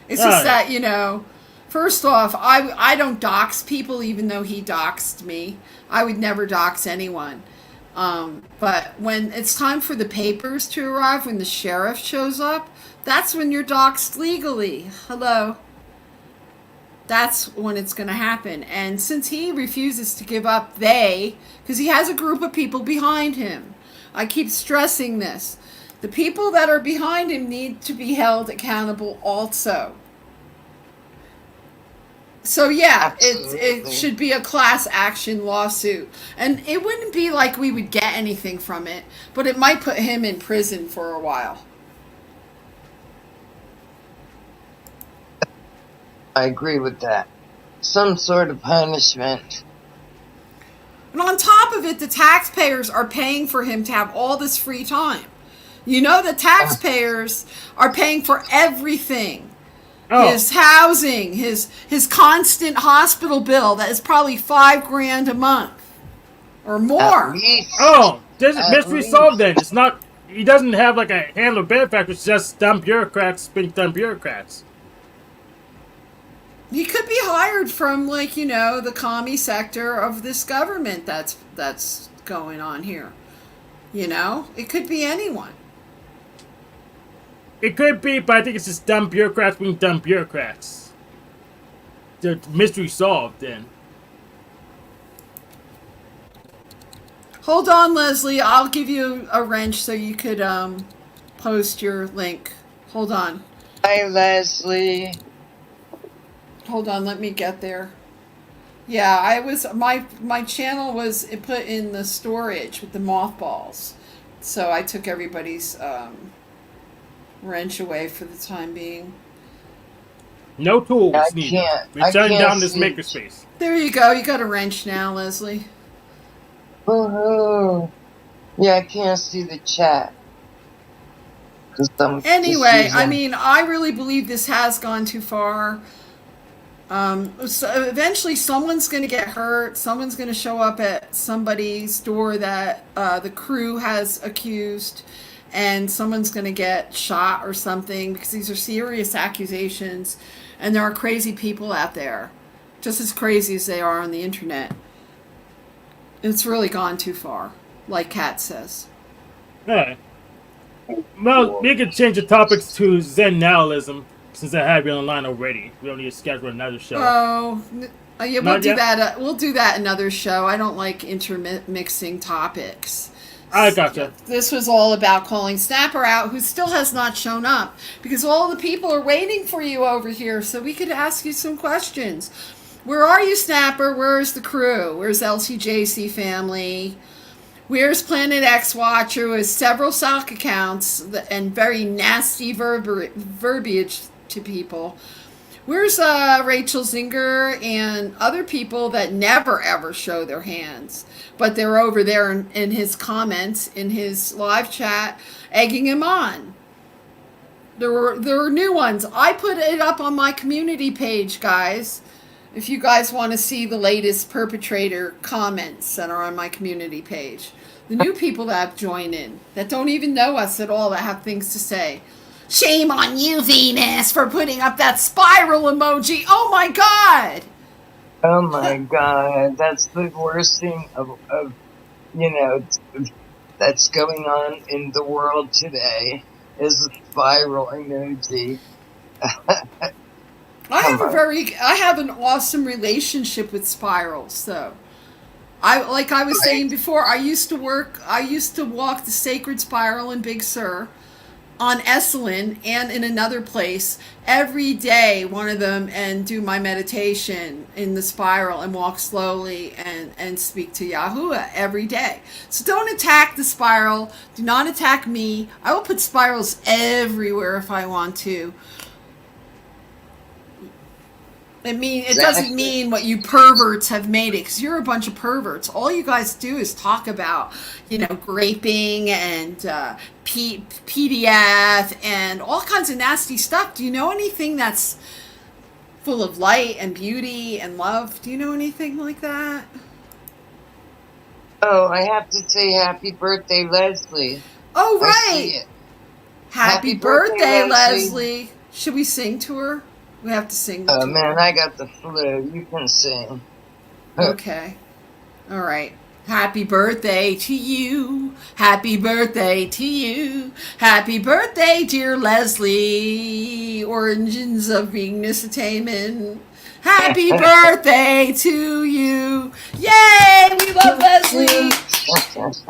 It's just Alright. that, first off, I don't dox people even though he doxed me. I would never dox anyone. But when it's time for the papers to arrive, when the sheriff shows up, that's when you're doxed legally. Hello. That's when it's going to happen. And since he refuses to give up because he has a group of people behind him, I keep stressing this. The people that are behind him need to be held accountable also. So yeah, it should be a class action lawsuit. And it wouldn't be like we would get anything from it, but it might put him in prison for a while. I agree with that. Some sort of punishment. And on top of it, the taxpayers are paying for him to have all this free time. The taxpayers are paying for everything. Oh, His housing, his constant hospital bill that is probably $5,000 a month or At more. least. there's a At mystery least. solved then. It's not. He doesn't have like a handler benefactor. It's just dumb bureaucrats being dumb bureaucrats. He could be hired from the commie sector of this government that's going on here. It could be anyone. It could be, but I think it's just dumb bureaucrats being dumb bureaucrats. The mystery solved then. Hold on, Leslie. I'll give you a wrench so you could post your link. Hold on. Hi, Leslie. Hold on, let me get there. Yeah, I was my channel was put in the storage with the mothballs. So I took everybody's wrench away for the time being. No tools I needed. can't- We're I shutting can't down this see- makerspace. There you go. You got a wrench now, Leslie. Woohoo. Yeah, I can't see the chat. 'Cause I'm just Anyway, I using- mean, I really believe this has gone too far. So eventually someone's going to get hurt. Someone's going to show up at somebody's door that the crew has accused, and someone's going to get shot or something, because these are serious accusations, and there are crazy people out there, just as crazy as they are on the internet. It's really gone too far, like Kat says. Alright. Well, we could change the topics to Zen Nihilism, since I have you online already. We don't need to schedule another show. Yeah, we'll Not do yet? that. We'll do that another show. I don't like intermixing topics. I gotcha. This was all about calling Snapper out, who still has not shown up, because all the people are waiting for you over here, so we could ask you some questions. Where are you, Snapper? Where's the crew? Where's LCJC family? Where's Planet X Watcher with several sock accounts and very nasty verbiage to people? Where's Rachel Zinger and other people that never ever show their hands, but they're over there in his comments, in his live chat, egging him on? There were new ones. I put it up on my community page, guys. If you guys want to see the latest perpetrator comments that are on my community page. The new people that have joined in, that don't even know us at all, that have things to say. Shame on you, Venus, for putting up that spiral emoji. Oh my God! Oh my God, that's the worst thing of that's going on in the world today, is a spiral emoji. I have an awesome relationship with spirals, though. Like I was saying before, I used to walk the Sacred Spiral in Big Sur, on Esalen, and in another place every day, one of them, and do my meditation in the spiral and walk slowly and speak to Yahuwah every day. So don't attack the spiral. Do not attack me. I will put spirals everywhere if I want to. It doesn't mean what you perverts have made it, because you're a bunch of perverts. All you guys do is talk about, graping and PDF and all kinds of nasty stuff. Do you know anything that's full of light and beauty and love? Do you know anything like that? Oh, I have to say happy birthday, Leslie. Oh, I see right. it. Happy birthday, Leslie. Should we sing to her? We have to sing to Oh her. man, I got the flu. You can sing. Okay. All right. Happy birthday to you. Happy birthday to you. Happy birthday, dear Leslie. Origins of Venus Attainment. Happy birthday to you. Yay! We love Leslie.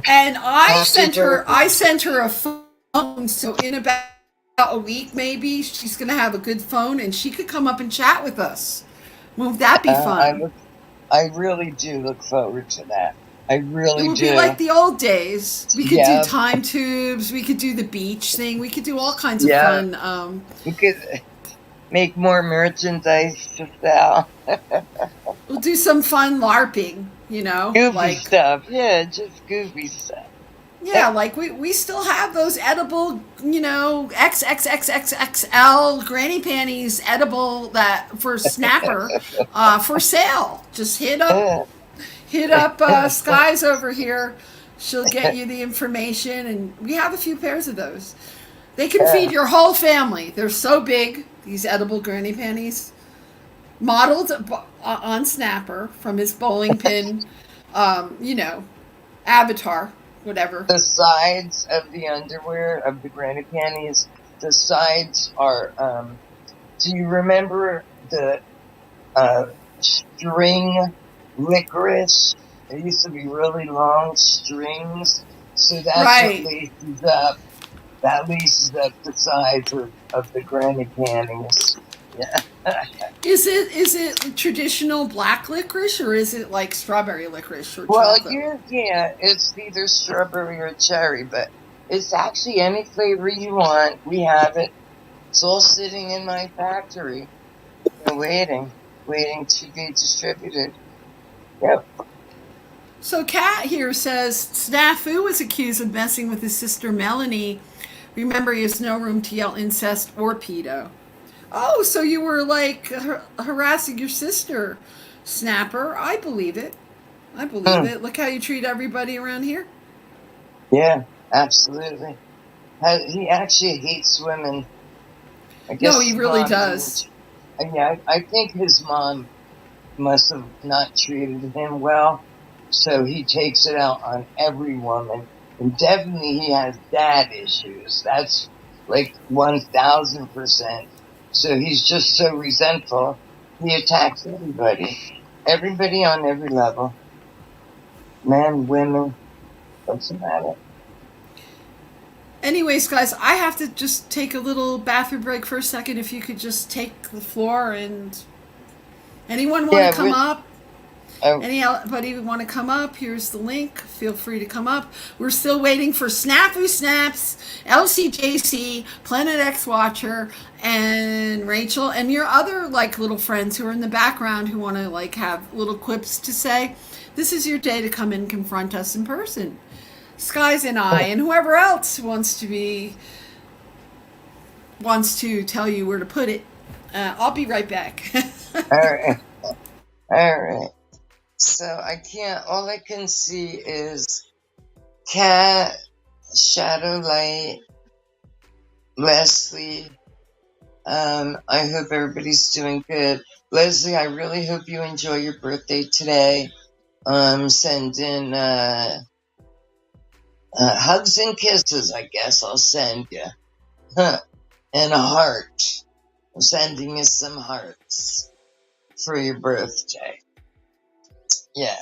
And I sent her a phone, so in about a week maybe she's gonna have a good phone and she could come up and chat with us. Won't that be fun? I really do look forward to that. I really It would do. be like the old days. We could Yeah. do time tubes. We could do the beach thing. We could do all kinds of Yeah. fun. We could make more merchandise to sell. We'll do some fun LARPing. Goofy stuff. Yeah, just goofy stuff. Yeah, like we still have those edible, XXXXXL granny panties edible that for Snapper for sale. Just hit up Skies over here. She'll get you the information, and we have a few pairs of those. They can feed your whole family. They're so big, these edible granny panties. Modeled on Snapper from his bowling pin, avatar. Whatever. The sides of the underwear of the granny panties, the sides are, do you remember the string licorice? It used to be really long strings. So that's Right. that laces up the sides of the granny panties. Yeah. Is it traditional black licorice, or is it like strawberry licorice or Well, chocolate? it's either strawberry or cherry, but it's actually any flavor you want. We have it. It's all sitting in my factory, waiting to be distributed. Yep. So Kat here says Snafu was accused of messing with his sister Melanie. Remember, he has no room to yell incest or pedo. Oh, so you were like harassing your sister, Snapper. I believe it. Look how you treat everybody around here. Yeah, absolutely. He actually hates women. I guess No, he his really mom does. didn't. Yeah, I think his mom must have not treated him well, so he takes it out on every woman. And definitely he has dad issues. That's like 1000%. So he's just so resentful. He attacks everybody. Everybody on every level. Men, women, doesn't matter. Anyways, guys, I have to just take a little bathroom break for a second. If you could just take the floor, and anyone want to come up? Anybody want to come up? Here's the link. Feel free to come up. We're still waiting for Snafu Snaps, LCJC, Planet X Watcher, and Rachel, and your other little friends who are in the background who want to have little quips to say. This is your day to come and confront us in person. Skies and I, and whoever else wants to tell you where to put it. I'll be right back. All right. So all I can see is Cat, Shadowlight, Leslie. I hope everybody's doing good. Leslie, I really hope you enjoy your birthday today. Send in, hugs and kisses, I guess I'll send you. And a heart. I'm sending you some hearts for your birthday. Yeah.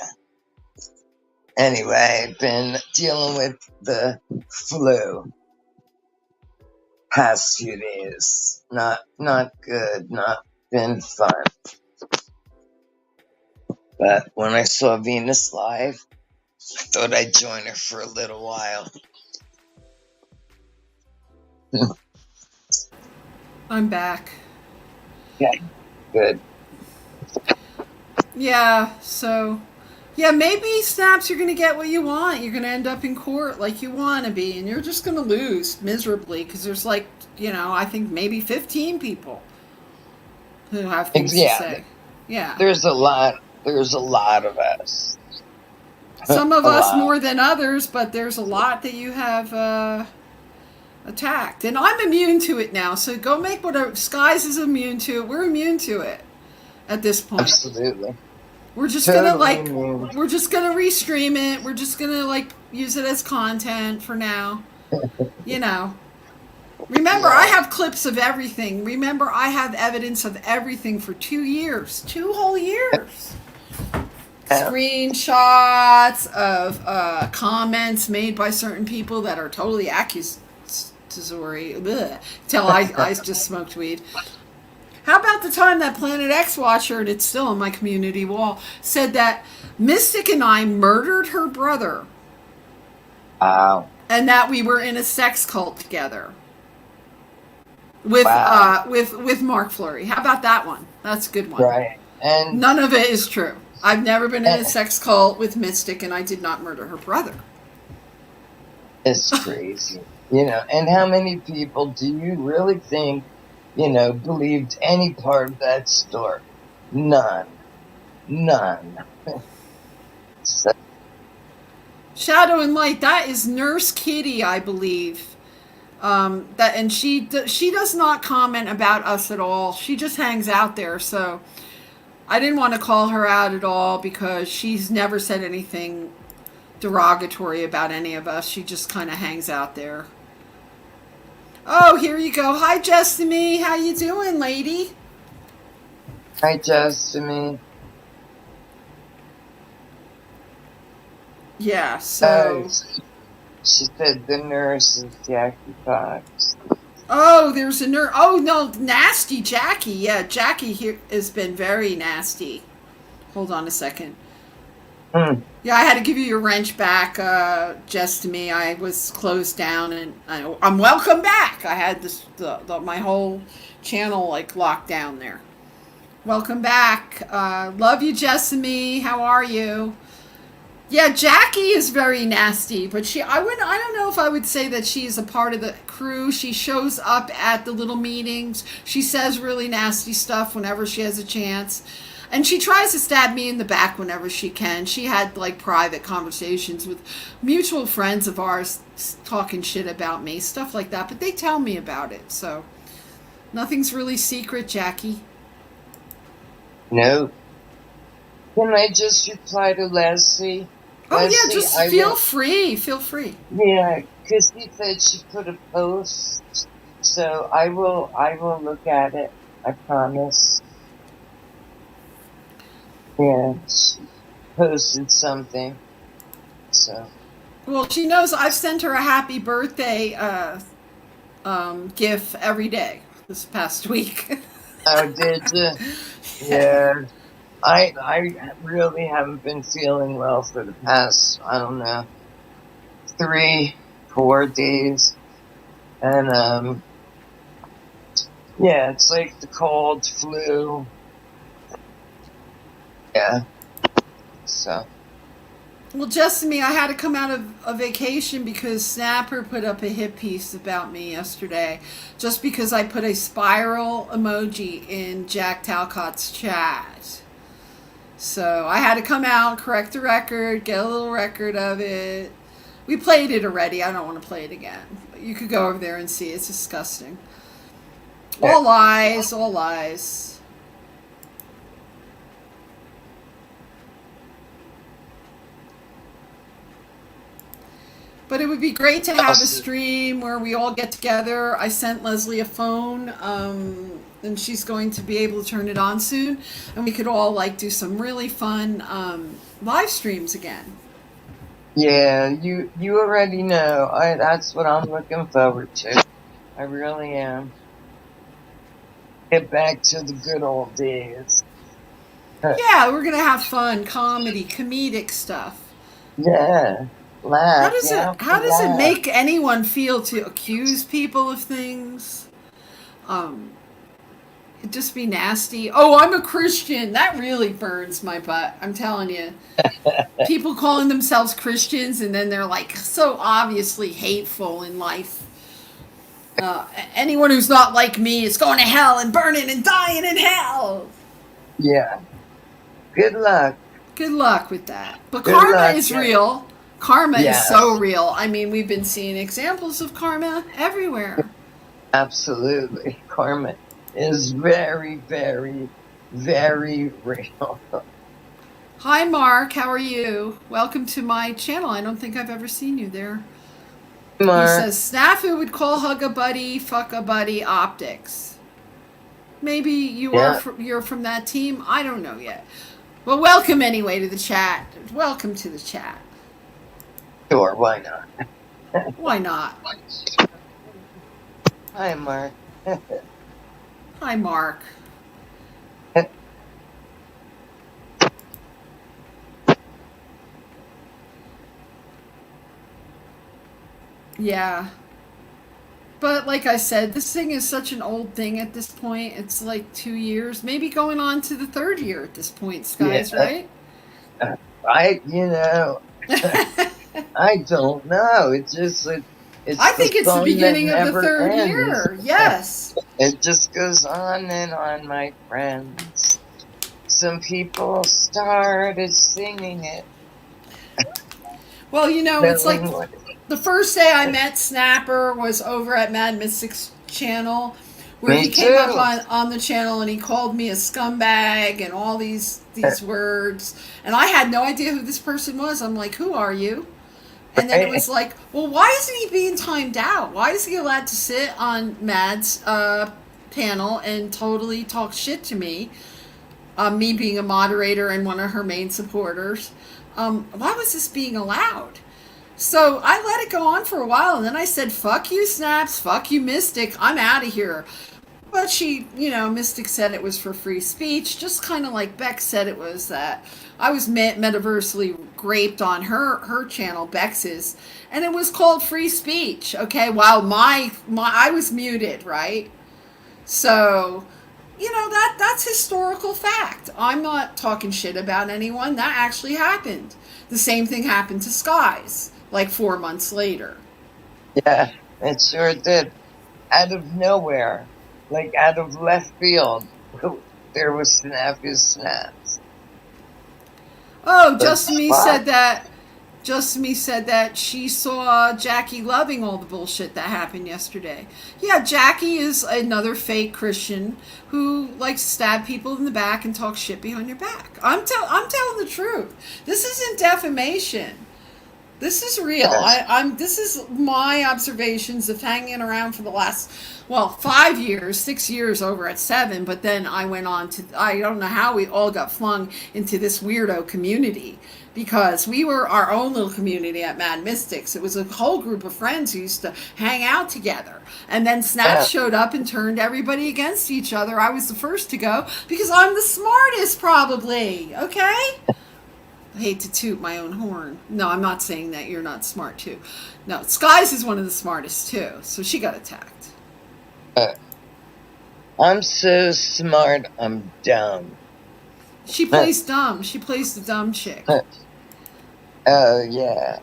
Anyway, I've been dealing with the flu past few days. Not good, not been fun. But when I saw Venus live, I thought I'd join her for a little while. I'm back. Okay, good. Yeah, so yeah, maybe Snaps, you're gonna get what you want. You're gonna end up in court like you want to be, and you're just gonna lose miserably because there's like, I think maybe 15 people who have things to Yeah, say. Yeah, there's a lot. There's a lot of us. some of A us lot. more than others, but there's a lot that you have attacked, and I'm immune to it now. So go make whatever. Skies is immune to it. We're immune to it at this point. Absolutely. We're just Totally gonna immune. we're just gonna restream it. We're just gonna use it as content for now. Remember, I have clips of everything. Remember, I have evidence of everything for 2 years, 2 whole years. Screenshots of comments made by certain people that are totally accusatory. Ugh. Till I just smoked weed. How about the time that Planet X watcher, and it's still on my community wall, said that Mystic and I murdered her brother Wow. and that we were in a sex cult together with Wow. with Mark Fleury. How about that one? That's a good one. Right. And None of it is true. I've never been in a sex cult with Mystic, and I did not murder her brother. it's crazy. And how many people do you really think, believed any part of that story? None. None. So, Shadow and Light. That is Nurse Kitty, I believe. And she does not comment about us at all. She just hangs out there. So I didn't want to call her out at all because she's never said anything derogatory about any of us. She just kind of hangs out there. Oh, here you go. Hi, Jessamy. How you doing, lady? hi, Justin. Yeah. So. She said the nurse is Jackie Fox. Oh, there's a nurse. Oh no, nasty Jackie. Yeah, Jackie here has been very nasty. Hold on a second. Yeah, I had to give you your wrench back, just to me. I was closed down, and I'm welcome back. I had my whole channel locked down there. Welcome back. Love you, Jessamy. How are you? Yeah, Jackie is very nasty, but I don't know if I would say that she's a part of the crew. She shows up at the little meetings. She says really nasty stuff whenever she has a chance. And she tries to stab me in the back whenever she can. She had private conversations with mutual friends of ours talking shit about me, stuff like that. But they tell me about it, so nothing's really secret, Jackie. No. Can I just reply to Leslie? Oh Leslie, yeah, just feel free. Feel free. Yeah, because he said she put a post, so I will look at it. I promise. Yeah, she posted something. So. Well, she knows I've sent her a happy birthday gif every day this past week. Oh, did you? Yeah. I really haven't been feeling well for the past, I don't know, 3-4 days. And, yeah, it's like the cold, flu. Yeah. So. Well, just me, I had to come out of a vacation because Snapper put up a hit piece about me yesterday, just because I put a spiral emoji in Jack Talcott's chat. So I had to come out, correct the record, get a little record of it. We played it already. I don't want to play it again. But you could go over there and see. It's disgusting. All lies, all lies. But it would be great to have a stream where we all get together. I sent Leslie a phone, and she's going to be able to turn it on soon. And we could all do some really fun live streams again. Yeah, you already know. That's what I'm looking forward to. I really am. Get back to the good old days. Yeah, we're going to have fun, comedy, comedic stuff. Yeah. Laugh. How does it make anyone feel to accuse people of things? just be nasty. Oh, I'm a Christian. That really burns my butt. I'm telling you. People calling themselves Christians and then they're like so obviously hateful in life. Anyone who's not like me is going to hell and burning and dying in hell. Yeah. Good luck. Good luck with that. But Good karma luck, is yeah. real. Karma Yes. is so real. I mean, we've been seeing examples of karma everywhere. Absolutely. Karma is very, very, very real. Hi, Mark. How are you? Welcome to my channel. I don't think I've ever seen you there. He Mark, says, Snafu would call hug a buddy, fuck a buddy optics. Maybe Yeah. you're from that team. I don't know yet. Well, welcome anyway to the chat. Welcome to the chat. sure, why not? Why not? Hi, Mark. Hi, Mark. Yeah. But like I said, this thing is such an old thing at this point. It's like 2 years, maybe going on to the third year at this point, Skies, Yeah. right? You know, I don't know. It's just it's I think it's the song beginning that of the never third ends. year. Yes. It just goes on and on, my friends. Some people started singing it. Well, you know, it's like Knowing what- the first day I met Snapper was over at Mad Mystics channel, where Me he came up too. on the channel and he called me a scumbag and all these words, and I had no idea who this person was. I'm like, who are you? And then it was like, well, why isn't he being timed out? Why is he allowed to sit on Mad's panel and totally talk shit to me? Me being a moderator and one of her main supporters. Why was this being allowed? So I let it go on for a while, and then I said, fuck you, Snaps, fuck you, Mystic, I'm out of here. But she, Mystic said it was for free speech, just kind of like Beck said it was that I was metaversally raped on her channel, Bex's, and it was called free speech, okay, while I was muted, right? So, that's historical fact. I'm not talking shit about anyone. That actually happened. The same thing happened to Skies, like 4 months later. Yeah, it sure did. Out of nowhere, like out of left field, there was Snappy's Snaps. Oh, But Just Me why? said that. Just Me said that she saw Jackie loving all the bullshit that happened yesterday. Yeah, Jackie is another fake Christian who likes to stab people in the back and talk shit behind your back. I'm telling the truth. This isn't defamation. This is real. Yes. This is my observations of hanging around for the last 5 years, 6 years over at 7, but then I went on to, I don't know how we all got flung into this weirdo community, because we were our own little community at Mad Mystics. It was a whole group of friends who used to hang out together. And then Snap showed up and turned everybody against each other. I was the first to go because I'm the smartest, probably. Okay? I hate to toot my own horn. No, I'm not saying that you're not smart too. No, Skies is one of the smartest too. So she got attacked. I'm so smart, I'm dumb. She plays dumb. She plays the dumb chick. Oh, yeah.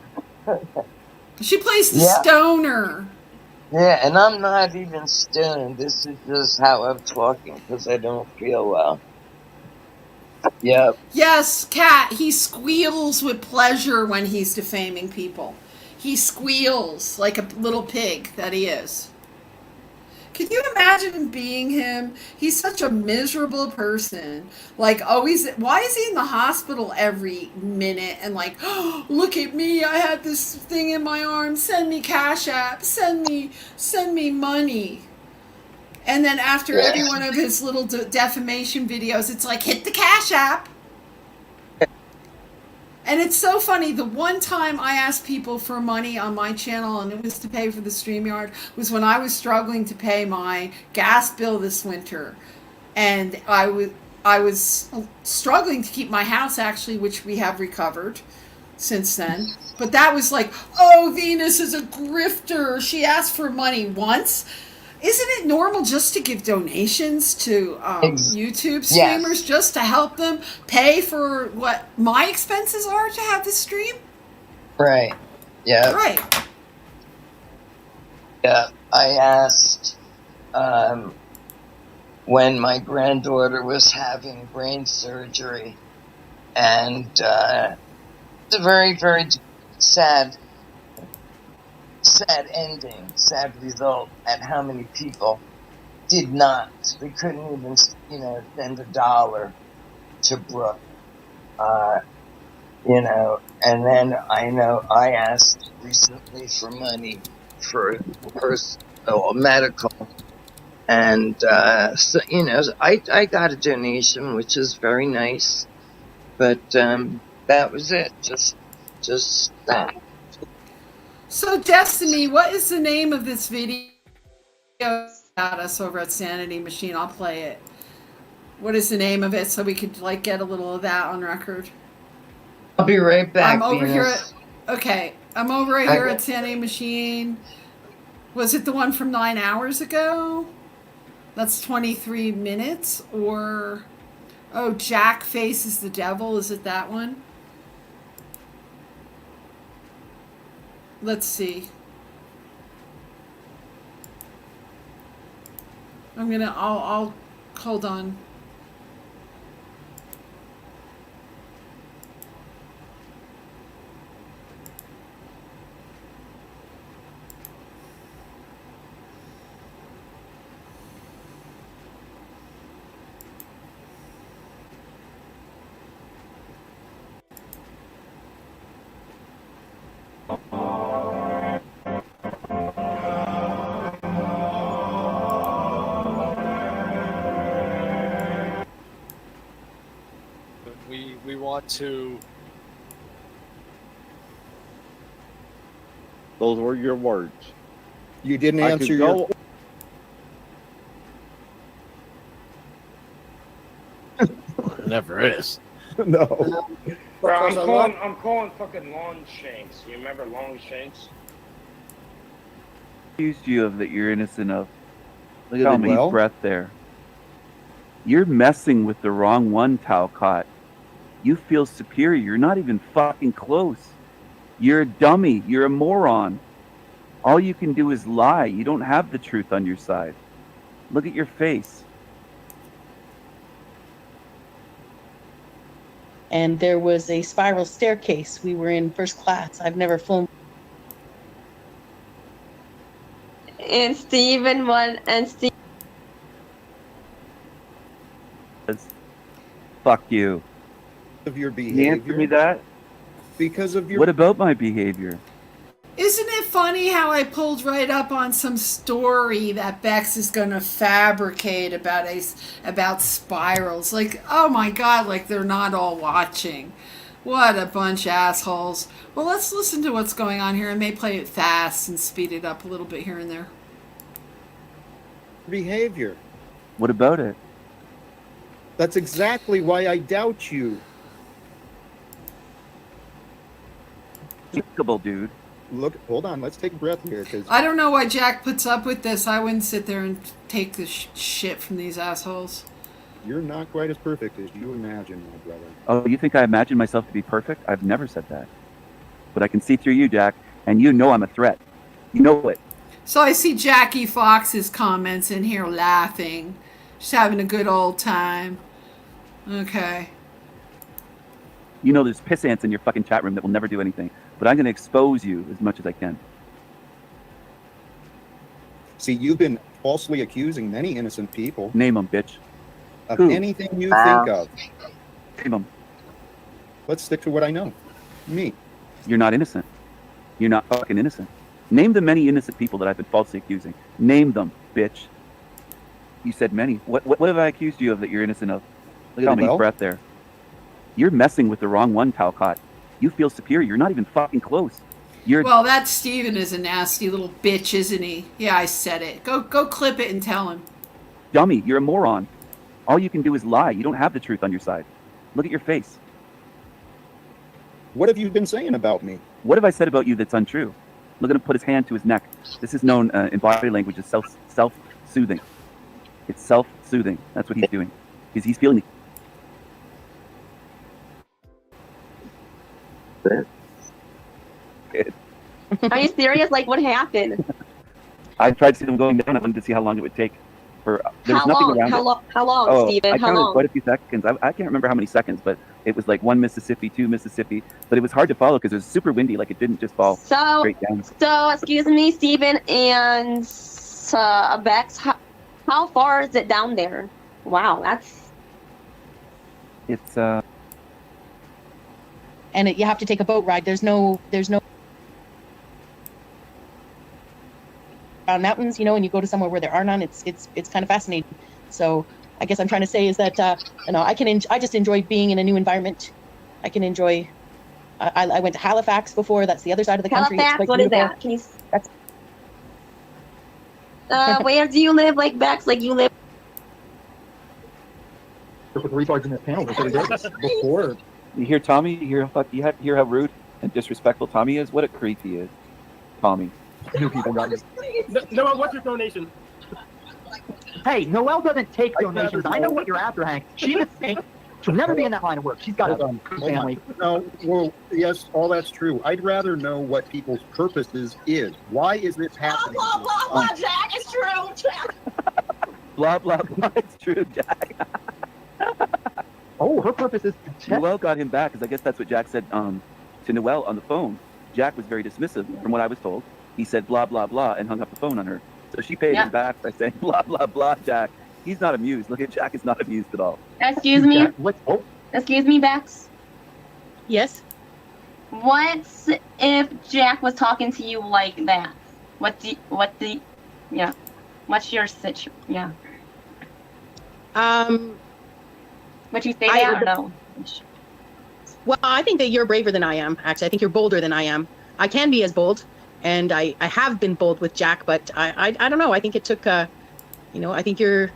She plays the Yeah. stoner. Yeah, and I'm not even stoned. This is just how I'm talking because I don't feel well. Yep. Yes, Cat, he squeals with pleasure when he's defaming people. He squeals like a little pig that he is. Can you imagine being him? He's such a miserable person. Like, always, why is he in the hospital every minute and like, oh, look at me, I had this thing in my arm, send me Cash App, send me money. And then after every one of his little defamation videos, it's like, hit the Cash App. And it's so funny, the one time I asked people for money on my channel, and it was to pay for the StreamYard, was when I was struggling to pay my gas bill this winter. And I was struggling to keep my house, actually, which we have recovered since then. But that was like, oh, Venus is a grifter. She asked for money once. Isn't it normal just to give donations to YouTube Yes. streamers just to help them pay for what my expenses are to have the stream? Right. Yeah. Right. Yeah. I asked when my granddaughter was having brain surgery, and it's a very, very sad ending, sad result at how many people did not. They couldn't even, send $1 to Brooke. And then I asked recently for money for medical. And, I got a donation, which is very nice, but, that was it. Just that. So, Destiny, what is the name of this video about us over at Sanity Machine? I'll play it. What is the name of it so we could get a little of that on record? I'll be right back. I'm over here Venus. I'm over right here at Sanity Machine. Was it the one from 9 hours ago? That's 23 minutes. Or, Jack Faces the Devil. Is it that one? Let's see. I'll hold on. We want to. Those were your words. You didn't I answer could your. go. It never is. No. Bro, I'm calling fucking Longshanks. You remember Longshanks? Accused you of that you're innocent of. Look Tell at the me. deep breath there. You're messing with the wrong one, Talcott. You feel superior. You're not even fucking close. You're a dummy. You're a moron. All you can do is lie. You don't have the truth on your side. Look at your face. And there was a spiral staircase. We were in first class. I've never flown. And Steven won, and Steve. Fuck you. Of your Can you behavior. answer me that? Because of your. What about my behavior? Isn't it funny how I pulled right up on some story that Bex is going to fabricate about spirals? Like, oh my God, like they're not all watching. What a bunch of assholes. Well, let's listen to what's going on here. I may play it fast and speed it up a little bit here and there. Behavior. What about it? That's exactly why I doubt you. Unthinkable, dude. Look, hold on. Let's take a breath here, because I don't know why Jack puts up with this. I wouldn't sit there and take this shit from these assholes. you're not quite as perfect as you imagine, my brother. Oh, you think I imagine myself to be perfect? I've never said that. But I can see through you, Jack, and you know I'm a threat. You know it. So I see Jackie Fox's comments in here laughing. She's having a good old time. Okay. You know there's piss ants in your fucking chat room that will never do anything. But I'm going to expose you as much as I can. See, you've been falsely accusing many innocent people. Name them, bitch. Of Who? anything you think of. Name them. Let's stick to what I know. Me. You're not innocent. You're not fucking innocent. Name the many innocent people that I've been falsely accusing. Name them, bitch. You said many. What have I accused you of that you're innocent of? Look at the deep breath there. You're messing with the wrong one, Talcott. You feel superior. You're not even fucking close. Well, that Steven is a nasty little bitch, isn't he? Yeah, I said it. Go clip it and tell him. Dummy. You're a moron. All you can do is lie. You don't have the truth on your side. Look at your face. What have you been saying about me? What have I said about you that's untrue? Look at him put his hand to his neck. This is known in body language as self-soothing. It's self-soothing. That's what he's doing. Because he's feeling. Are you serious? Like, what happened? I tried to see them going down. I wanted to see how long it would take. There was How nothing long? around How it. long? How long, Oh, Steven? I How counted long? quite a few seconds. I can't remember how many seconds, but it was like 1 Mississippi, 2 Mississippi. But it was hard to follow because it was super windy. Like it didn't just fall So, straight down. excuse me, Steven and Bex, how far is it down there? Wow, that's It's And you have to take a boat ride. There's no mountains, and you go to somewhere where there are none. It's kind of fascinating. So I guess I'm trying to say is that I just enjoy being in a new environment. I can enjoy. I went to Halifax before. That's the other side of the country. Halifax. It's What is that? Can you? Where do you live? Like Bex? Like you live? With retards in this panel before. You hear Tommy? You hear how rude and disrespectful Tommy is? What a creep he is. Tommy. New people got this. Noel, what's your donation? Hey, Noelle doesn't take donations. I know what you're after, Hank. She's a saint. She'll never be in that line of work. She's got a family. No, well, yes, all that's true. I'd rather know what people's purposes is. Why is this happening? Blah blah blah. Jack, it's true. Jack. Blah, blah, blah. It's true, Jack. Oh, her purpose is to test. Noelle got him back because I guess that's what Jack said to Noelle on the phone. Jack was very dismissive from what I was told. He said blah, blah, blah and hung up the phone on her. So she paid him back by saying blah, blah, blah, Jack. He's not amused. Look at Jack is not amused at all. Excuse me. Oh. Excuse me, Bex. Yes. What if Jack was talking to you like that? Yeah. What's your situation? Yeah. Would you say that or no? Well, I think that you're braver than I am. Actually, I think you're bolder than I am. I can be as bold, and I have been bold with Jack, but I don't know. I think it took I think you're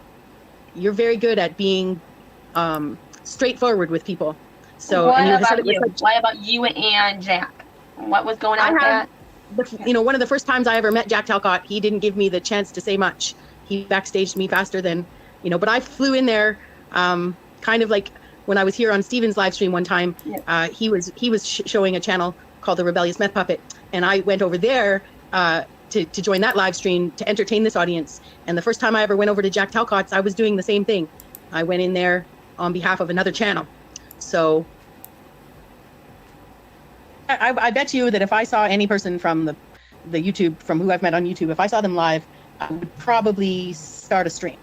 very good at being straightforward with people. So What and you said about it was you? like- What about you and Jack? What was going on with that? one of the first times I ever met Jack Talcott, he didn't give me the chance to say much. He backstaged me faster than, but I flew in there, kind of like when I was here on Steven's live stream one time. He was showing a channel called The Rebellious Meth Puppet, and I went over there to join that live stream to entertain this audience. And the first time I ever went over to Jack Talcott's, I was doing the same thing. I went in there on behalf of another channel. So I bet you that if I saw any person from the YouTube, from who I've met on YouTube, if I saw them live, I would probably start a stream.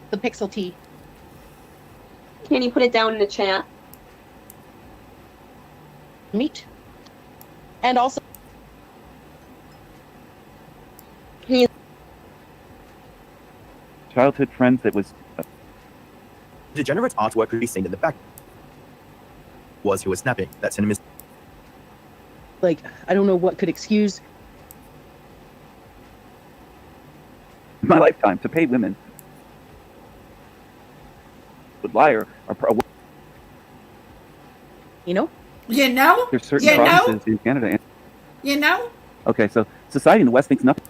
The Pixel T. Can you put it down in the chat? Meet. And also, Childhood friends that was Degenerate artwork could be seen in the back. Was who was snapping. That's an like, I don't know what could excuse. my lifetime to pay women would lie or there's certain provinces in Canada. Okay, so society in the West thinks nothing.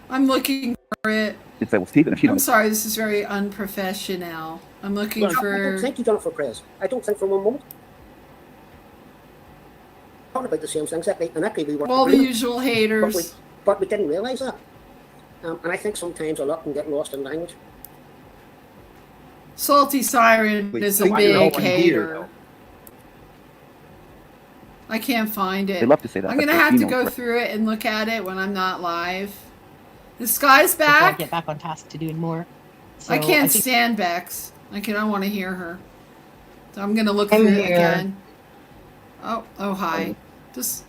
I'm looking for it. It's like, well, Stephen, if you I'm don't. sorry, this is very unprofessional. I'm looking I for. don't think you've done it for praise. I don't think for one moment. Talking about the same things, and actually we were All the usual haters. But we didn't realise that. And I think sometimes a lot can get lost in language. Salty Siren is a big hater. I can't find it. They love to say that, I'm but gonna the have to females go are- through it and look at it when I'm not live. This guy's Before I back. get back on task to doing more. So I can't think- stand Bex. I don't want to hear her. So I'm gonna look I'm through it here. again. Oh, hi. Just.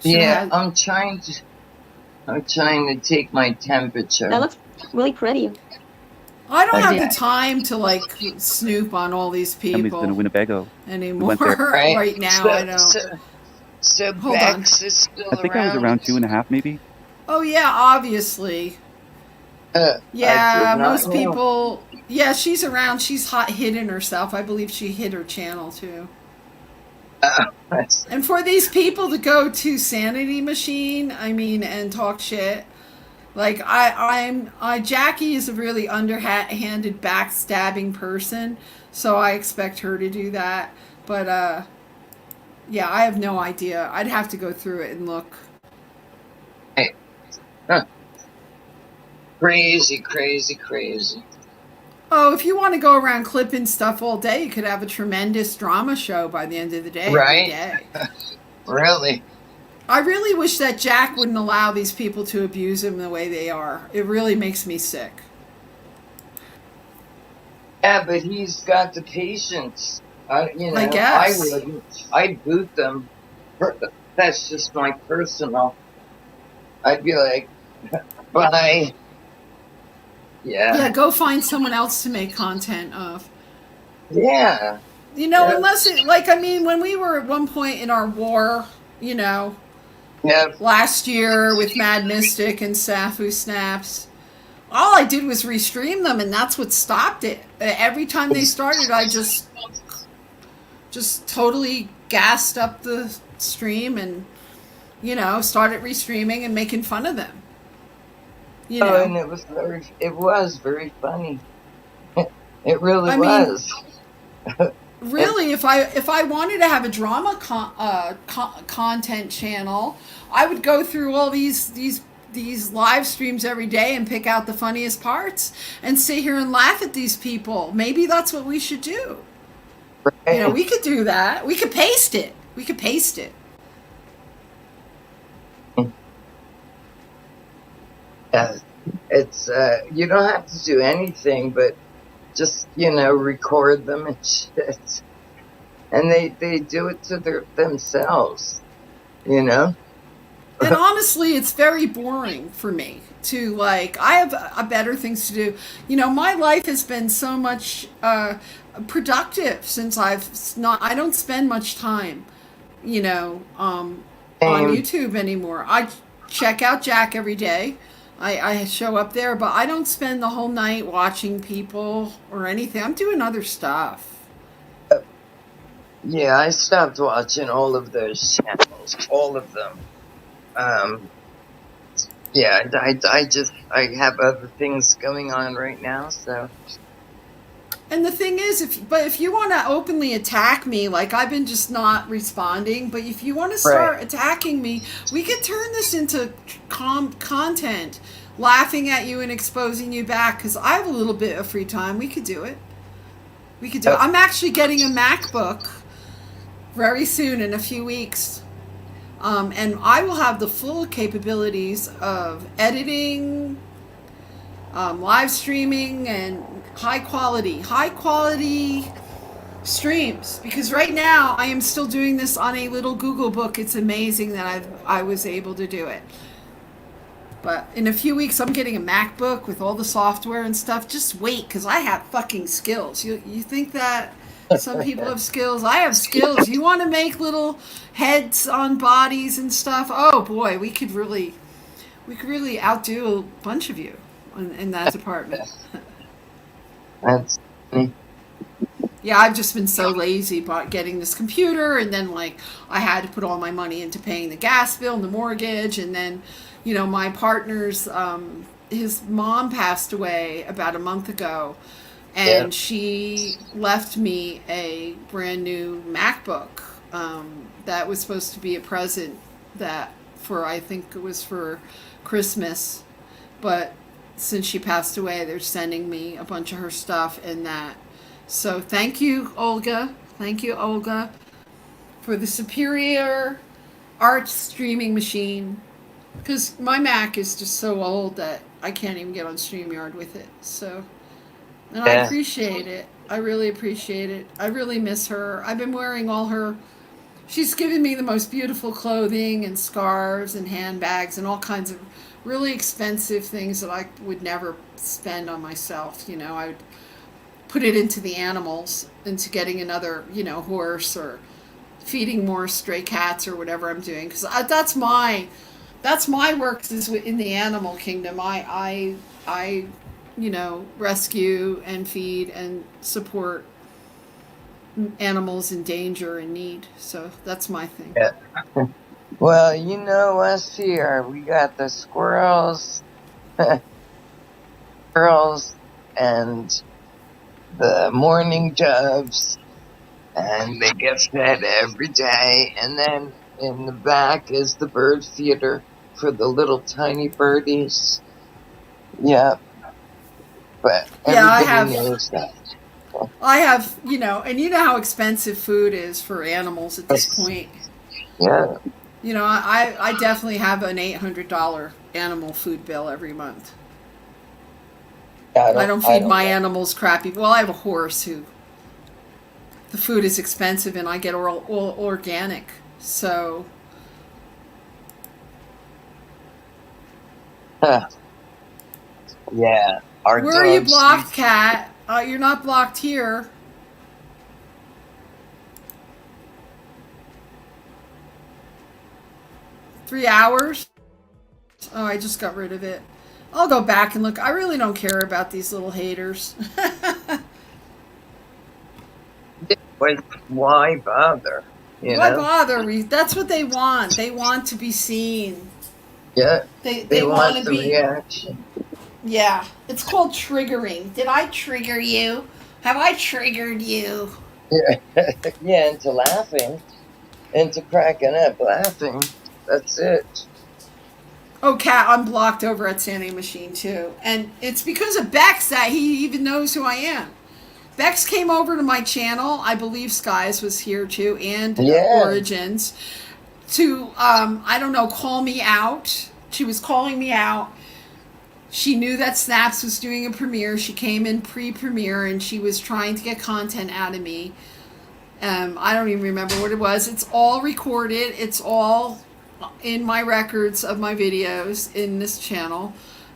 Yeah, I'm trying to take my temperature. That looks really pretty. I don't have Yeah. the time to snoop on all these Emily's people been to Winnebago. We anymore. went there. Right now, I don't. So Hold on. Bex is still I think I was around 2.5, maybe. Oh yeah, obviously. I Yeah, did not most know. people. Yeah, she's around. She's hidden herself. I believe she hid her channel too. And for these people to go to Sanity Machine, I mean, and talk shit, like Jackie is a really underhanded, backstabbing person, so I expect her to do that. But yeah, I have no idea. I'd have to go through it and look. Hey. Huh. Crazy, crazy, crazy. Oh, if you want to go around clipping stuff all day, you could have a tremendous drama show by the end of the day. Right? Every day. Really? I really wish that Jack wouldn't allow these people to abuse him the way they are. It really makes me sick. Yeah, but he's got the patience. You know, I guess. I wouldn't. I'd boot them. That's just my personal. I'd be like, bye. Yeah. Yeah, go find someone else to make content of. Yeah. You know, Yeah. unless it, like, I mean, when we were at one point in our war, you know, last year with Mad Mystic and Safu Snaps, all I did was restream them, and that's what stopped it. Every time they started, I just totally gassed up the stream and, you know, started restreaming and making fun of them. You know? Oh, and it was very funny. It really I mean, was. Really, if I wanted to have a drama content channel, I would go through all these live streams every day and pick out the funniest parts and sit here and laugh at these people. Maybe that's what we should do. Right. You know, we could do that. We could paste it. Yeah, it's you don't have to do anything but just, you know, record them and shit, and they do it to themselves, you know. And honestly, it's very boring for me to, like, I have better things to do. You know, my life has been so much productive since I don't spend much time, you know, on YouTube anymore. I check out Jack every day. I show up there, but I don't spend the whole night watching people or anything. I'm doing other stuff. Yeah, I stopped watching all of those channels, all of them. Yeah, I have other things going on right now, so. And the thing is, if you want to openly attack me, like I've been just not responding, but if you want to start attacking me, we could turn this into content, laughing at you and exposing you back, because I have a little bit of free time. We could do it. I'm actually getting a MacBook very soon, in a few weeks. And I will have the full capabilities of editing, live streaming, and high quality streams. Because right now I am still doing this on a little Google book. It's amazing that I was able to do it. But in a few weeks I'm getting a MacBook with all the software and stuff. Just wait, because I have fucking skills. You think that some people have skills? I have skills. You want to make little heads on bodies and stuff? Oh boy, we could really outdo a bunch of you in that department. That's Yeah, I've just been so lazy about getting this computer, and then, like, I had to put all my money into paying the gas bill and the mortgage, and then, you know, my partner's his mom passed away about a month ago, and she left me a brand new MacBook that was supposed to be a present I think it was for Christmas, but since she passed away, they're sending me a bunch of her stuff and that. So thank you, Olga. Thank you, Olga, for the superior art streaming machine. Because my Mac is just so old that I can't even get on StreamYard with it. So, and I appreciate it. I really appreciate it. I really miss her. I've been wearing all her. She's given me the most beautiful clothing and scarves and handbags and all kinds of really expensive things that I would never spend on myself. You know, I would put it into the animals, into getting another, you know, horse, or feeding more stray cats, or whatever I'm doing. Because that's my work, is in the animal kingdom. I you know, rescue and feed and support animals in danger and need. So that's my thing. Yeah. Well, you know us here. We got the squirrels, squirrels, and the mourning doves, and they get fed every day. And then in the back is the bird feeder for the little tiny birdies. Yeah, but Yeah, I everybody have. knows that. I have, and you know how expensive food is for animals at this point. Yeah. I definitely have an $800 animal food bill every month. I don't feed my animals crappy. Well, I have a horse who the food is expensive and I get all organic. So Yeah. Our where are you dogs blocked, Cat? You're not blocked here. Three hours? Oh, I just got rid of it. I'll go back and look. I really don't care about these little haters. Why bother? Why bother? That's what they want. They want to be seen. Yeah. They want want to the be. reaction. Yeah. It's called triggering. Did I trigger you? Have I triggered you? Yeah. Yeah, into laughing. Into cracking up laughing. That's it. Oh, Cat, I'm blocked over at Sandy Machine too. And it's because of Bex that he even knows who I am. Bex came over to my channel. I believe Skies was here too, and Origins, to, I don't know, call me out. She was calling me out. She knew that Snaps was doing a premiere. She came in pre-premiere and she was trying to get content out of me. I don't even remember what it was. It's all recorded. It's all in my records of my videos in this channel.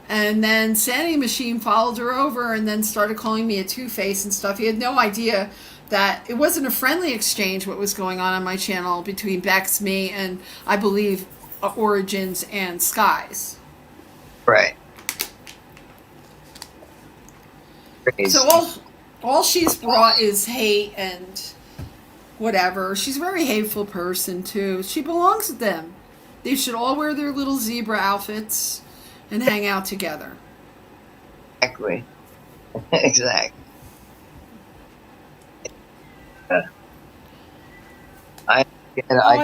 And then Sandy Machine followed her over and then started calling me a two-face and stuff. He had no idea that it wasn't a friendly exchange what was going on my channel between Bex, me, and I believe Origins and Skies. Right. So all she's brought is hate and whatever. She's a very hateful person too. She belongs with them. They should all wear their little zebra outfits and hang out together. Exactly. Exactly. I I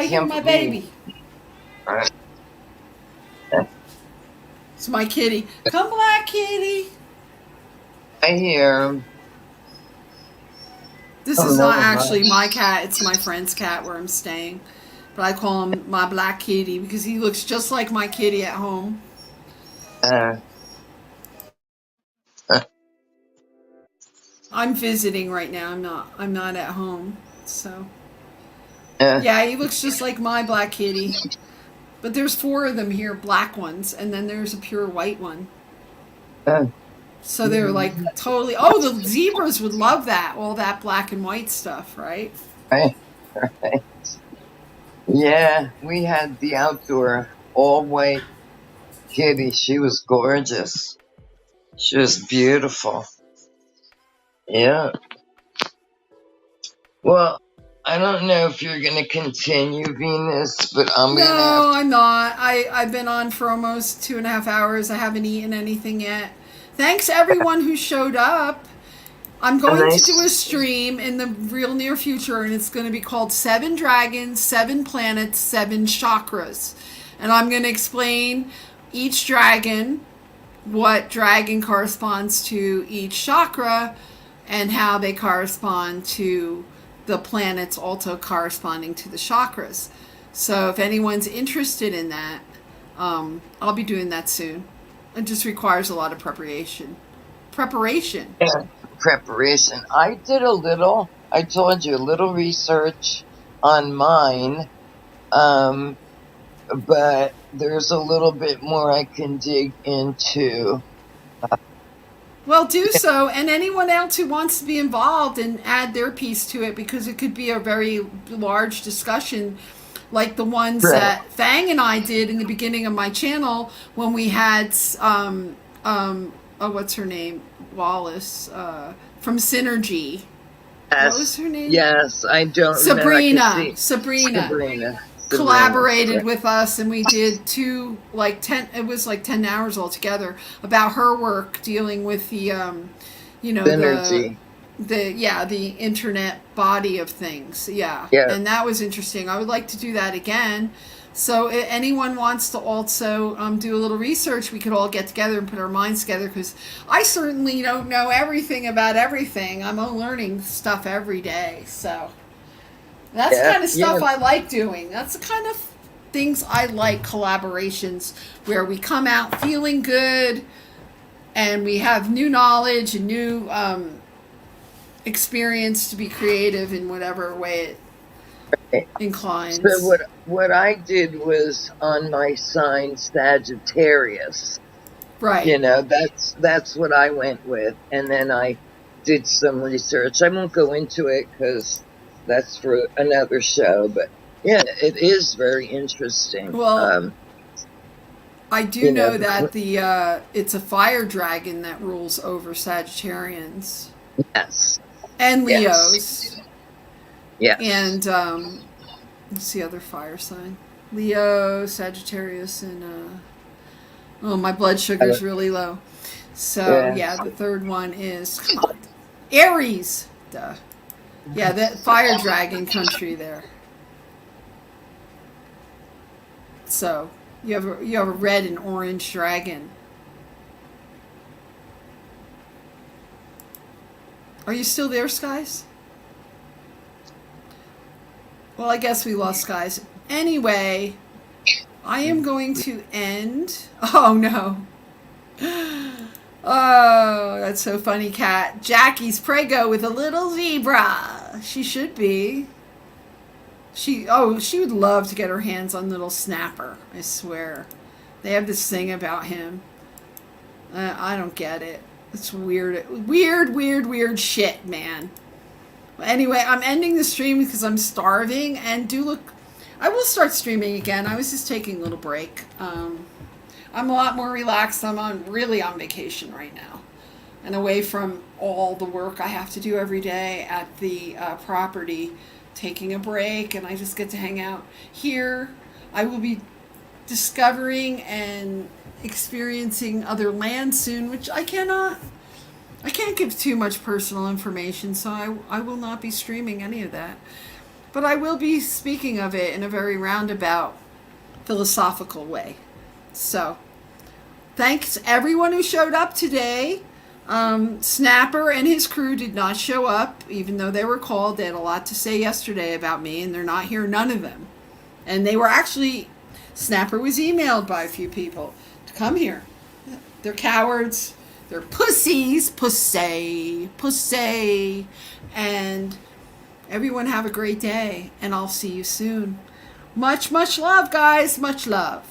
hear can't my believe- baby. Right. It's my kitty. Come Black Kitty. I hear him. This is not actually my cat. It's my friend's cat where I'm staying. But I call him my Black Kitty because he looks just like my kitty at home. I'm visiting right now. I'm not at home. So yeah, he looks just like my Black Kitty. But there's 4 of them here, black ones, and then there's a pure white one. So they're like totally. Oh, the zebras would love that. All that black and white stuff, right? Right. Right. Yeah, we had the outdoor all white kitty. She was gorgeous. She was beautiful. Yeah. Well, I don't know if you're going to continue, Venus, but I'm going to No, I'm not. I've been on for almost 2.5 hours. I haven't eaten anything yet. Thanks everyone who showed up. I'm going to do a stream in the real near future, and it's going to be called 7 Dragons, 7 Planets, 7 Chakras. And I'm going to explain each dragon, what dragon corresponds to each chakra, and how they correspond to the planets also corresponding to the chakras. So if anyone's interested in that, I'll be doing that soon. It just requires a lot of preparation. Yeah, preparation. I did a little, I told you, a little research on mine, but there's a little bit more I can dig into. Well, do so, and anyone else who wants to be involved and add their piece to it, because it could be a very large discussion, like the ones that Fang and I did in the beginning of my channel when we had, what's her name, Wallace, from Synergy, Yes. What was her name? Yes, I don't Sabrina. remember. Sabrina collaborated with us, and we did 10 hours altogether about her work dealing with the Synergy. the internet body of things. Yeah. And that was interesting. I would like to do that again. So if anyone wants to also do a little research, we could all get together and put our minds together, because I certainly don't know everything about everything. I'm learning stuff every day. So that's the kind of stuff I like doing. That's the kind of things I like, collaborations where we come out feeling good and we have new knowledge and new experience to be creative in whatever way it inclines. So what I did was on my sign Sagittarius. Right. You know, that's what I went with, and then I did some research. I won't go into it because that's for another show, but yeah, it is very interesting. Well, I do know that it's a fire dragon that rules over Sagittarians. Yes. And Leos. Yes. And what's the other fire sign? Leo, Sagittarius, and my blood sugar's really low. So the third one is Aries. Duh. Yeah, that fire dragon country there. So you have a red and orange dragon. Are you still there, Skies? Well, I guess we lost Skies. Anyway, I am going to end. Oh no. Oh, that's so funny, Kat. Jackie's prego with a little zebra. She should be. She would love to get her hands on little Snapper. I swear. They have this thing about him. I don't get it. It's weird shit, man. Anyway, I'm ending the stream because I'm starving, and I will start streaming again. I was just taking a little break. I'm a lot more relaxed. I'm really on vacation right now, and away from all the work I have to do every day at the property, taking a break, and I just get to hang out here. I will be discovering and experiencing other land soon, which I can't give too much personal information, so I will not be streaming any of that. But I will be speaking of it in a very roundabout, philosophical way. So, thanks everyone who showed up today. Snapper and his crew did not show up, even though they were called. They had a lot to say yesterday about me, and they're not here, none of them. And they were actually, Snapper was emailed by a few people to come here. They're cowards. They're pussies. Pussy. And everyone have a great day, and I'll see you soon. Much, much love, guys. Much love.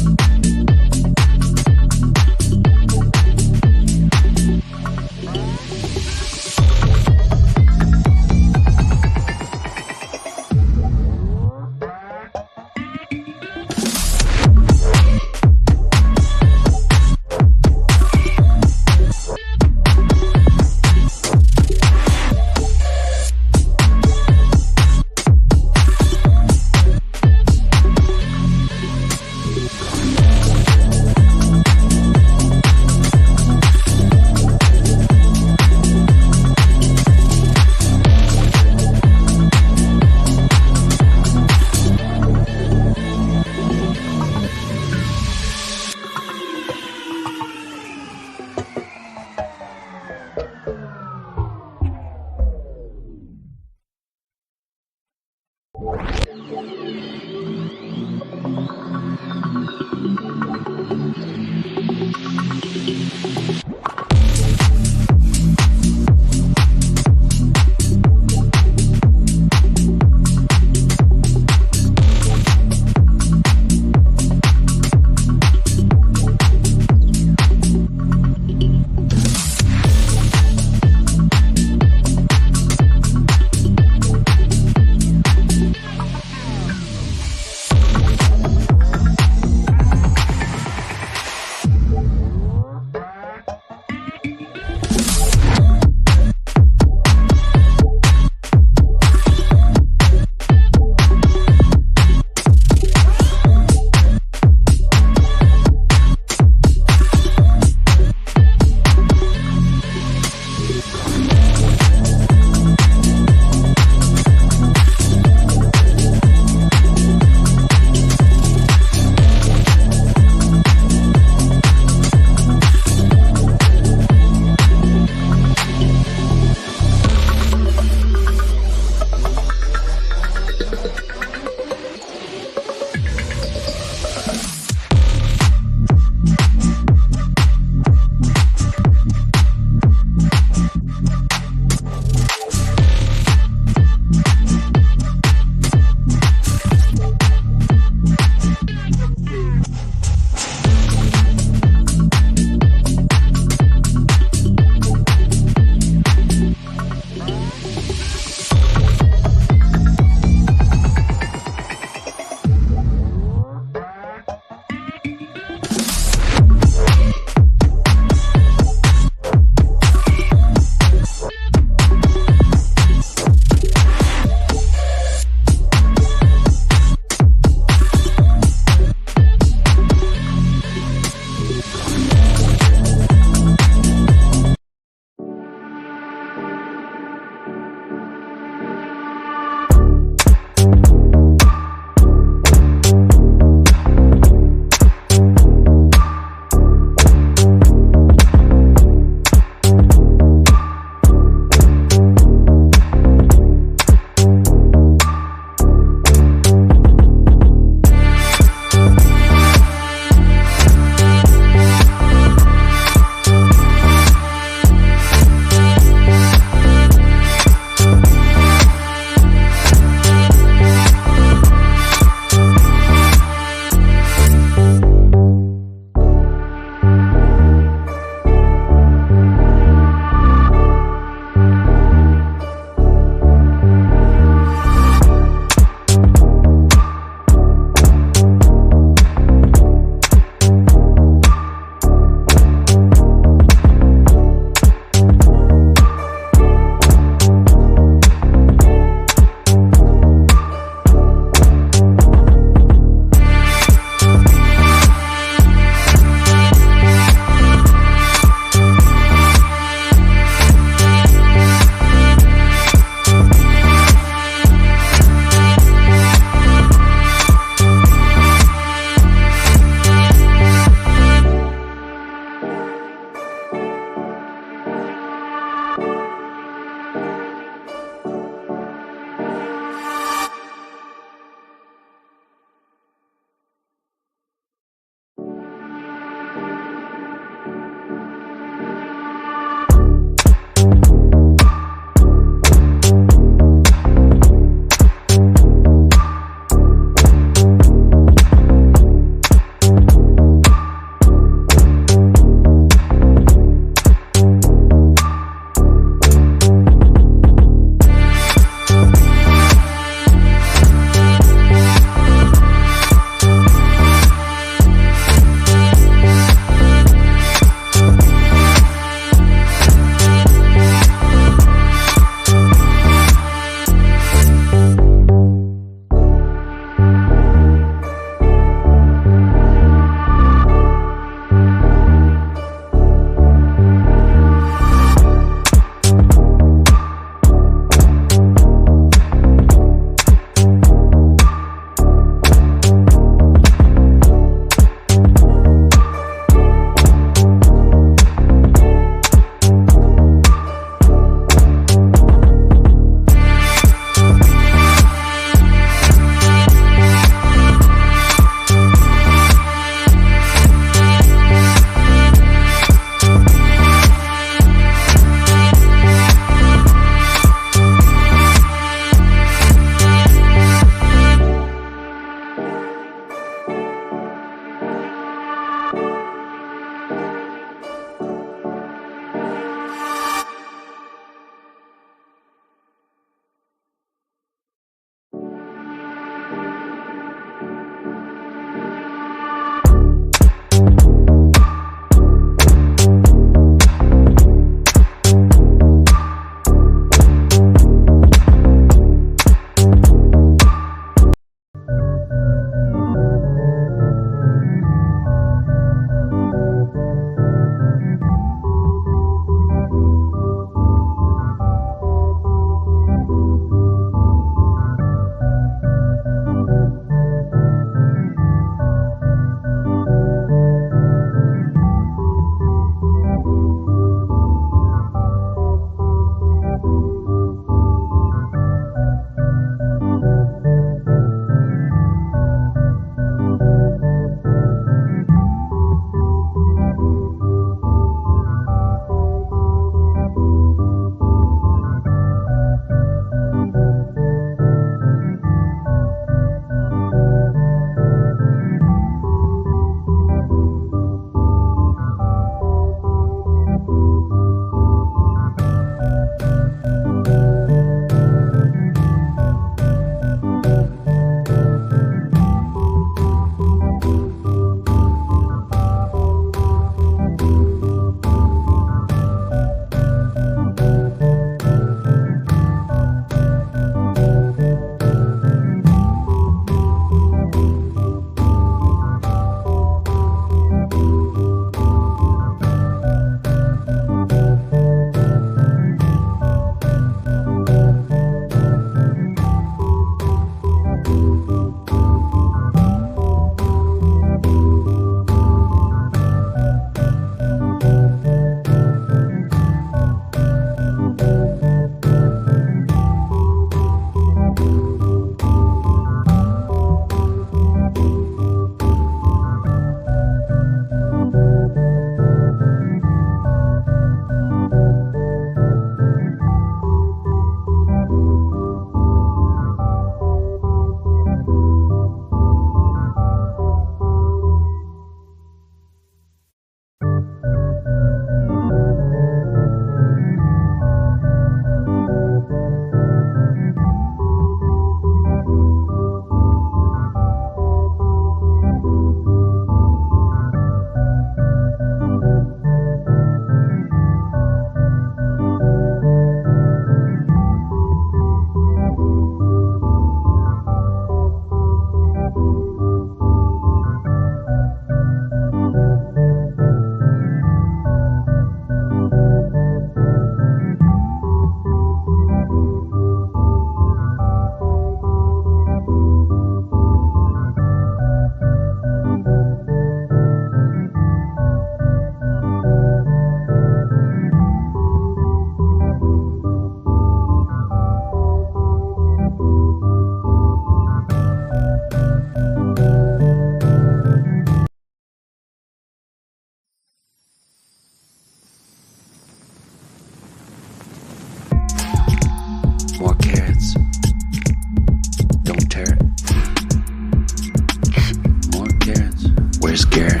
Where's Garrett?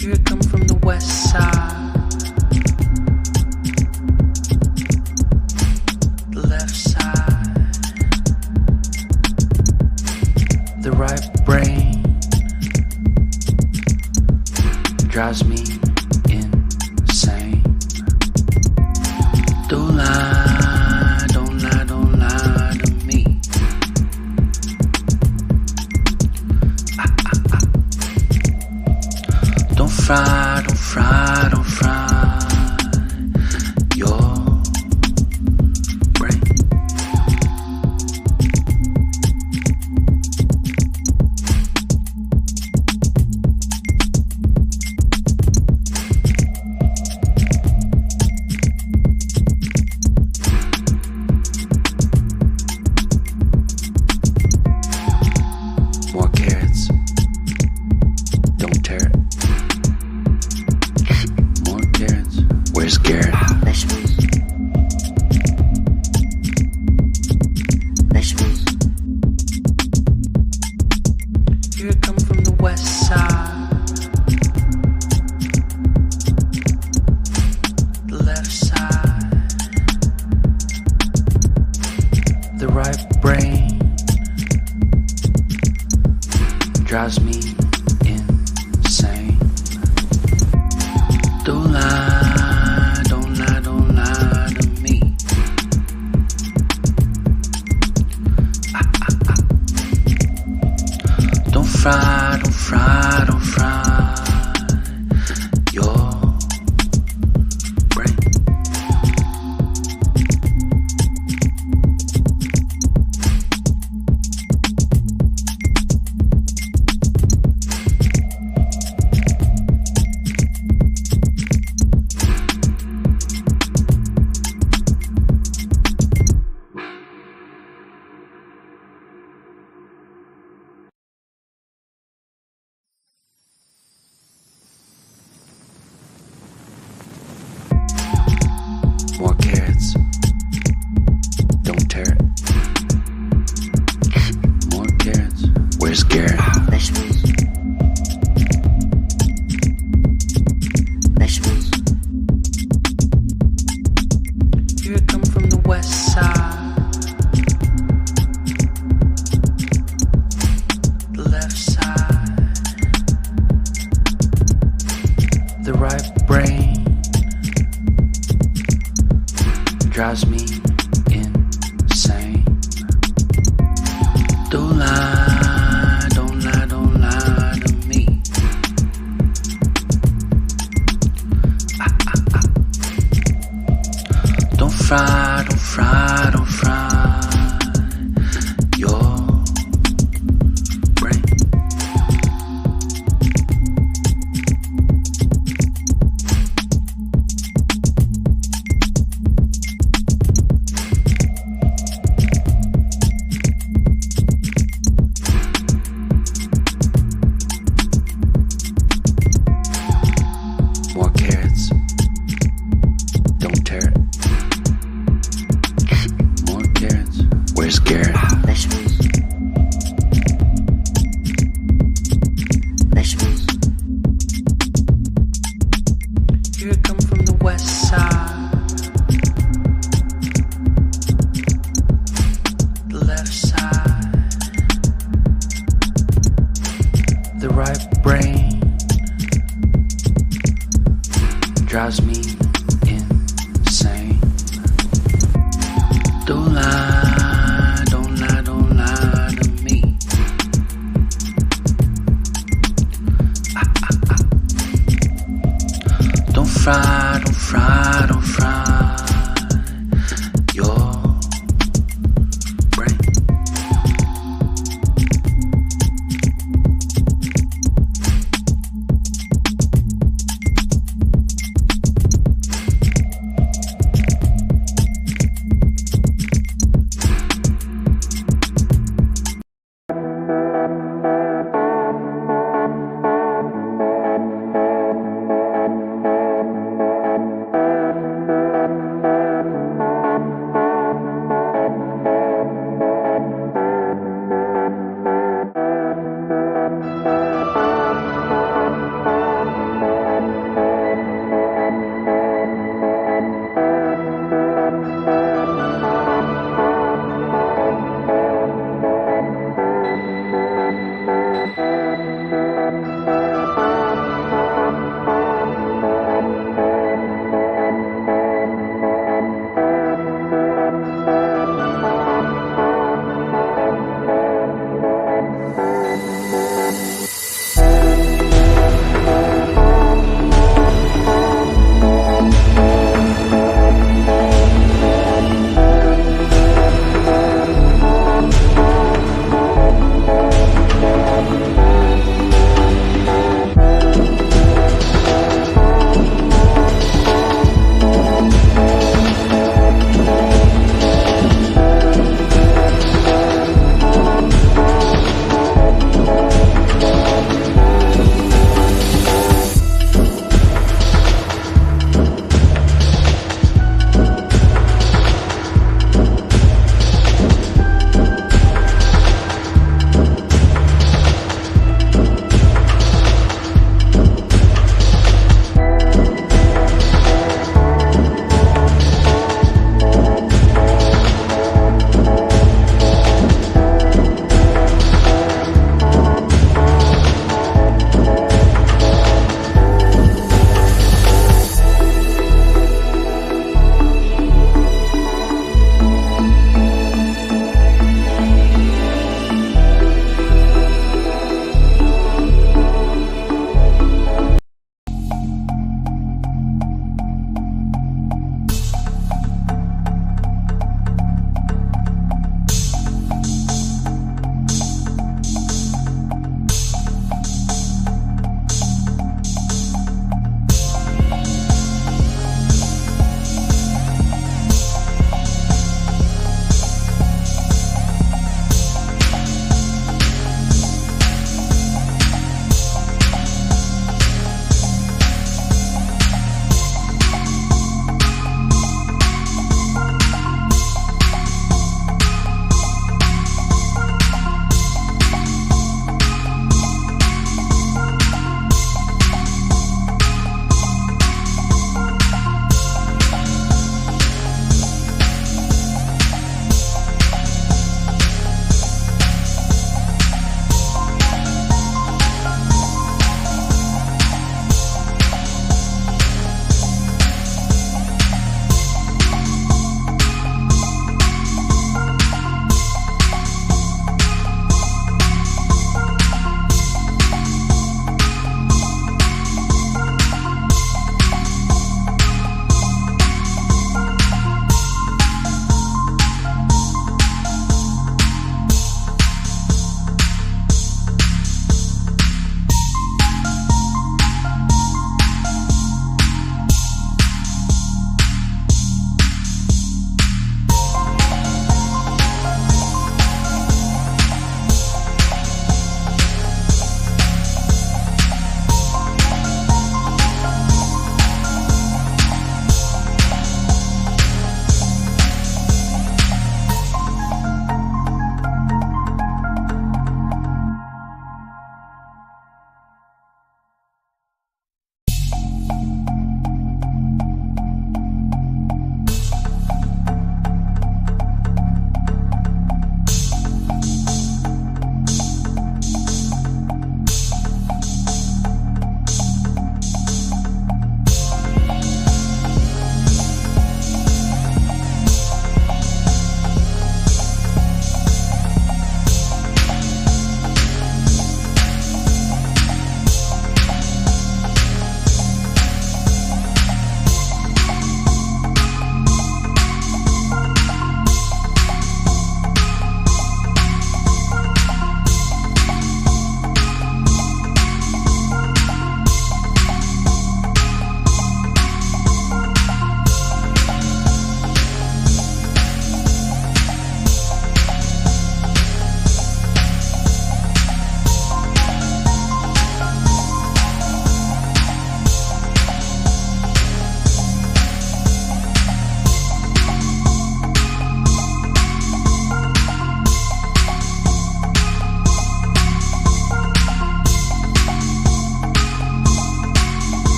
Here I come from the west side, the left side, the right brain drives me insane. Don't lie, don't lie, don't lie to me. Don't fry, don't fry, don't fry your brain. More carrots. Don't tear it. More carrots. Where's Garrett? Here I come from the west side, the left side, the right brain drives me insane. Don't lie, don't lie, don't lie to me. Don't fry, don't fry, don't fry your brain. More carrots. Don't tear it. More carrots. Where's Garrett? Here I come from the west side, the left side, the right brain drives me insane. Don't lie, don't lie, don't lie to me. Don't fry, don't fry, don't fry your brain. More carrots. Don't tear it. More carrots. Where's Garrett? Here I come from the west side, the left side, the right brain drives me insane. Don't lie, don't lie, don't lie to me. Don't fry, don't fry, don't fry your brain.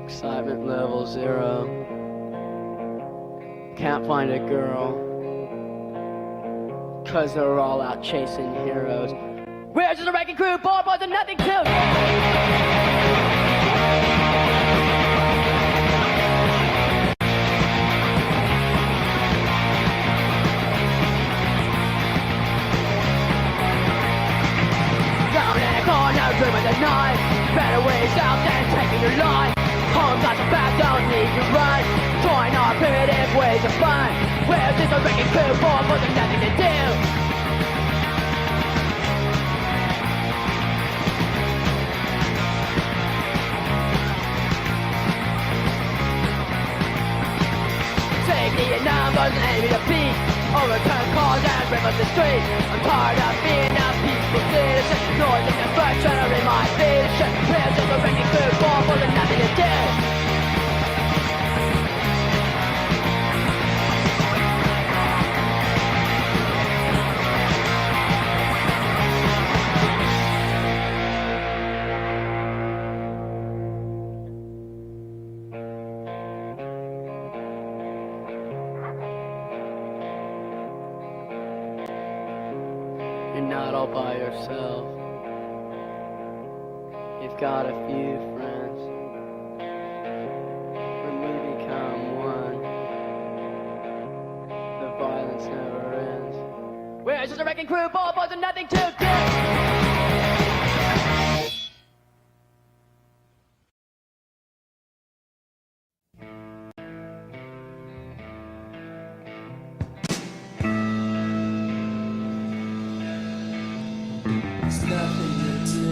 Excitement level 0. Can't find a girl, 'cause they're all out chasing heroes. We're just a wrecking crew, bored boys and nothing to. Down in a corner, dreaming the night. Better ways out than taking your life. Home got the back, don't need to run. Join our primitive ways of fun. We're just a wrecking crew, bored boys and nothing to do. Taking numbers and aiming to beat. Overturn cars and rip up the street. I'm tired of being a peaceful citizen. Noise and destruction are in my vision. We're just a wrecking crew, bored boys and nothing to do. You're not all by yourself. You've got a few friends. When we become one, the violence never ends. We're just a wrecking crew, bored boys and nothing to do. There's nothing to do.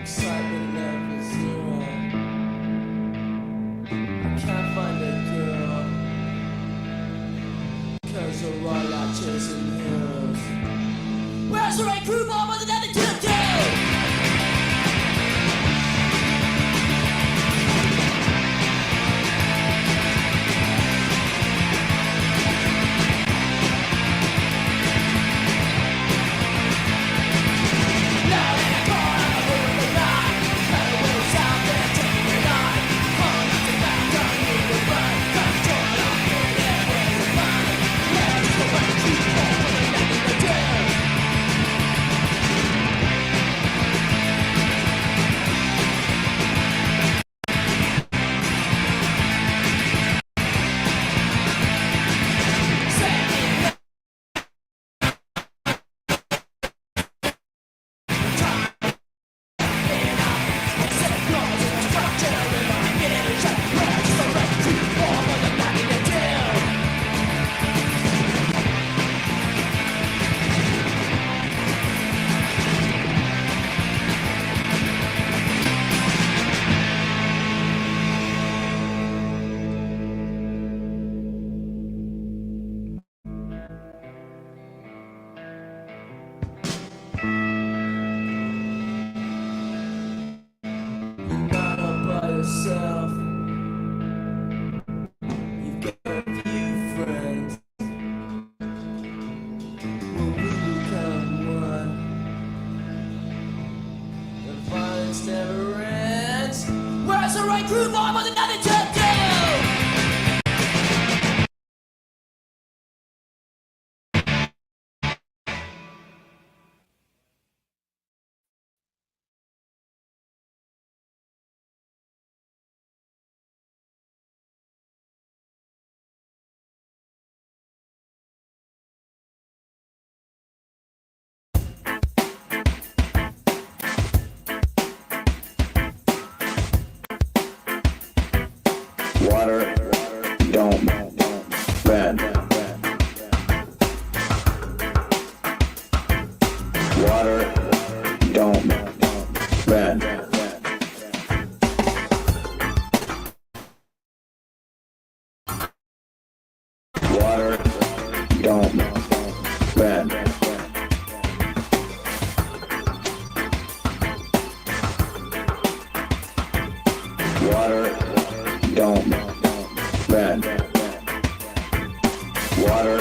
Excitement level 0. I can't find a girl, 'cause we're all out chasing heroes. Where's the right crew, boy, with nothing to do? Yourself. You've got a few friends. When we become one, the violence never ends. Where's the right crew, boy, with nothing to do? Water don't bend. Water don't bend. Water don't bend. Water don't bend. Water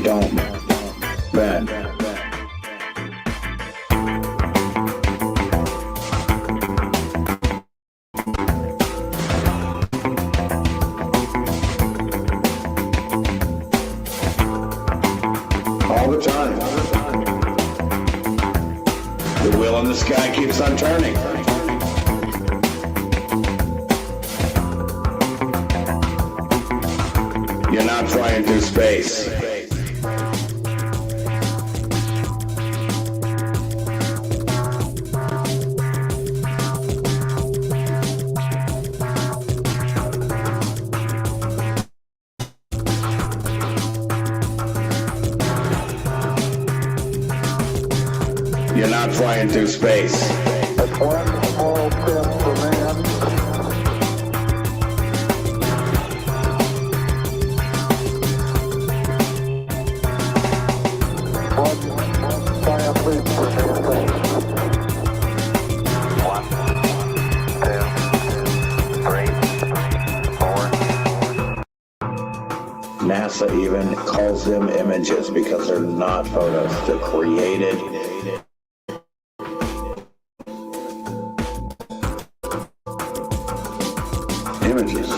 don't bend. on turning. You're not flying through space. You're not flying through space. That's one small step for man. One giant leap for mankind. 1, 2, 3, 4. NASA even calls them images because they're not photos. They're created. Images.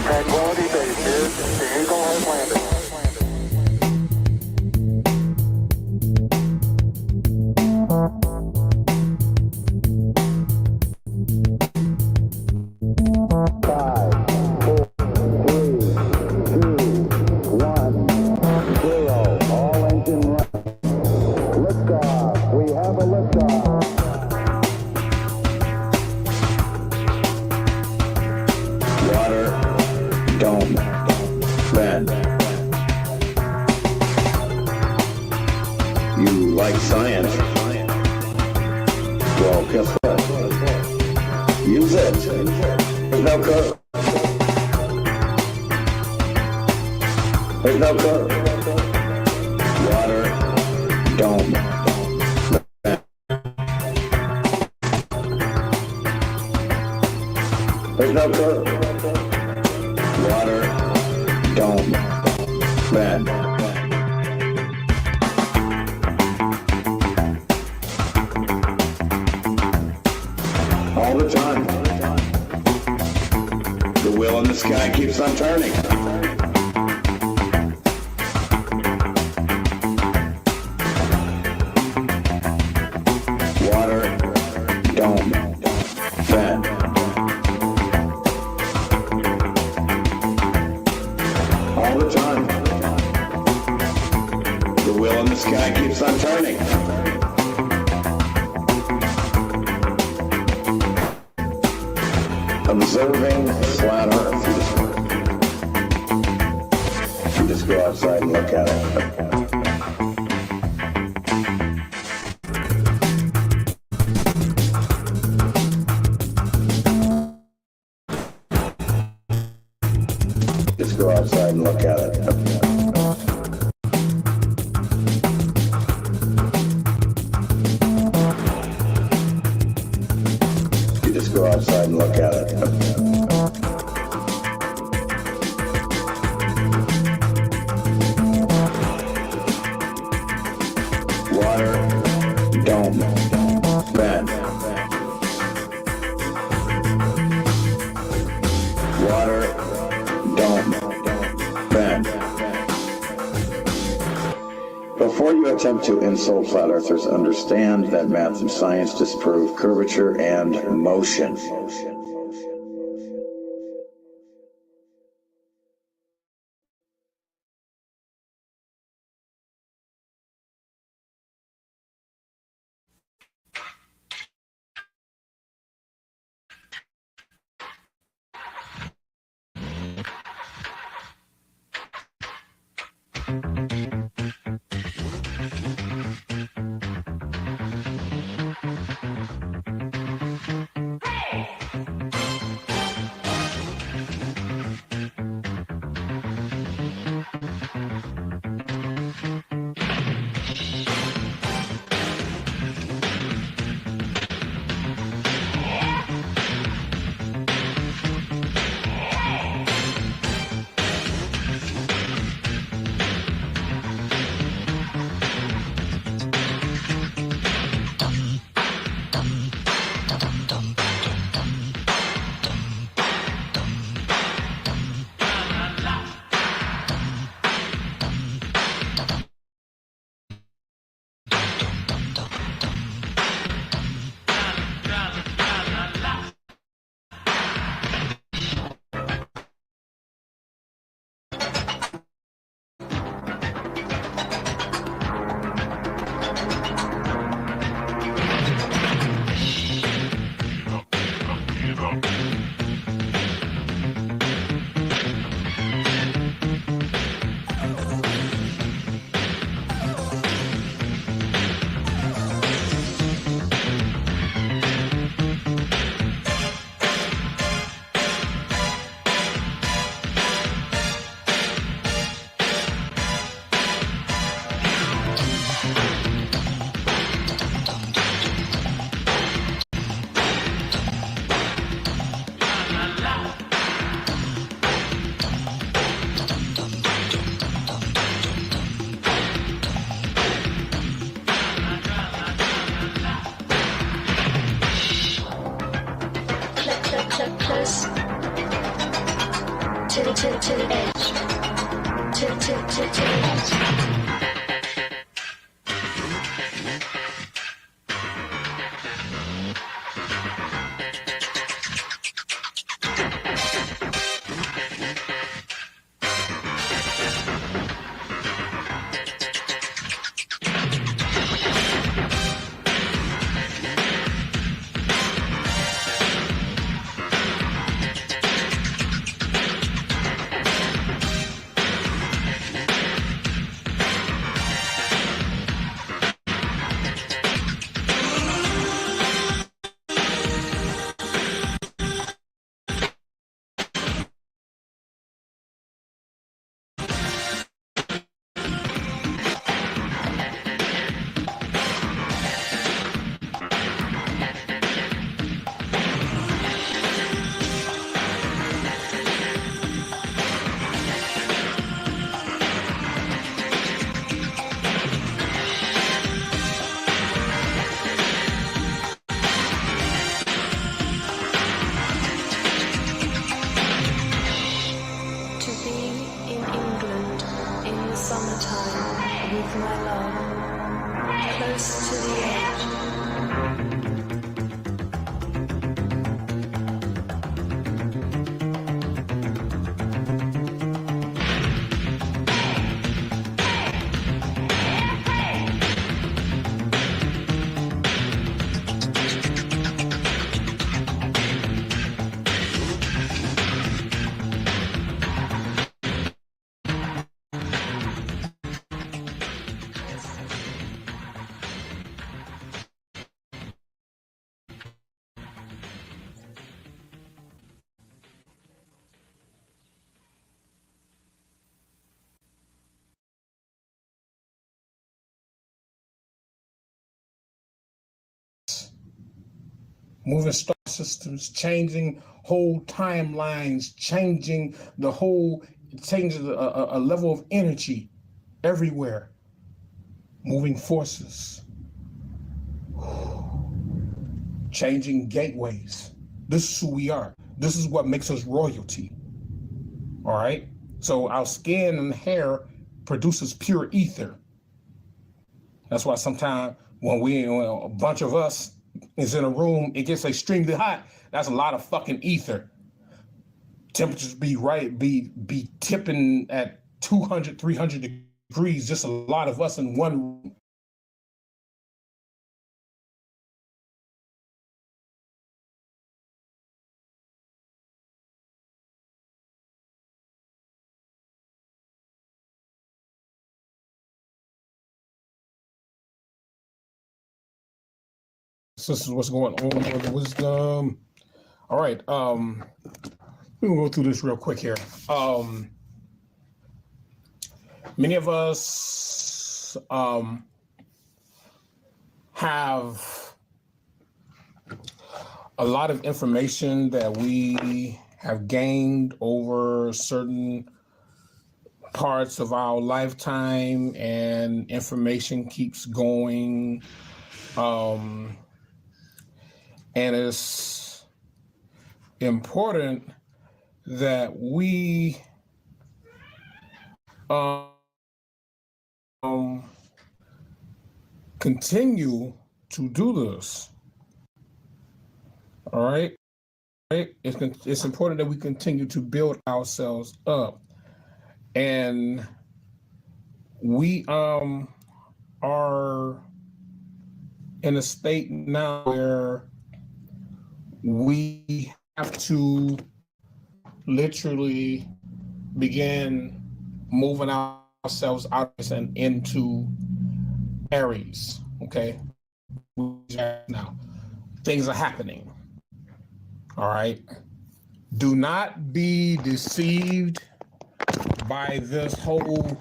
Tranquility Base here. The Eagle has landed. Dome. Bend. You like science? Well, guess what? Use it. There's no curve. There's no curve. Water. Dome. Bend. There's no curve. Water, dome, bend. All the time. The wheel in the sky keeps on turning. Water, dome, bend. All the time. The wheel in the sky keeps on turning. Observing flat Earth. You just go outside and look at it. Just go outside and look at it. You just go outside and look at it. Water, dome, bend. Water, dome, bend. Before you attempt to insult flat earthers, understand that math and science disprove curvature and motion. to the edge. To the edge. Summertime with my love, close to the edge. Moving star systems, changing whole timelines, changing the whole, changing a level of energy everywhere. Moving forces, changing gateways. This is who we are. This is what makes us royalty. All right. So our skin and hair produces pure ether. That's why sometimes when a bunch of us is in a room, it gets extremely hot. That's a lot of fucking ether. Temperatures be tipping at 200, 300 degrees. Just a lot of us in one room. This is what's going on with the wisdom. All right. We'll go through this real quick here. Many of us have a lot of information that we have gained over certain parts of our lifetime, and information keeps going. And it's important that we continue to do this. All right. It's important that we continue to build ourselves up. And we are in a state now where we have to literally begin moving ourselves out and into Aries. Okay. Now, things are happening. All right. Do not be deceived by this whole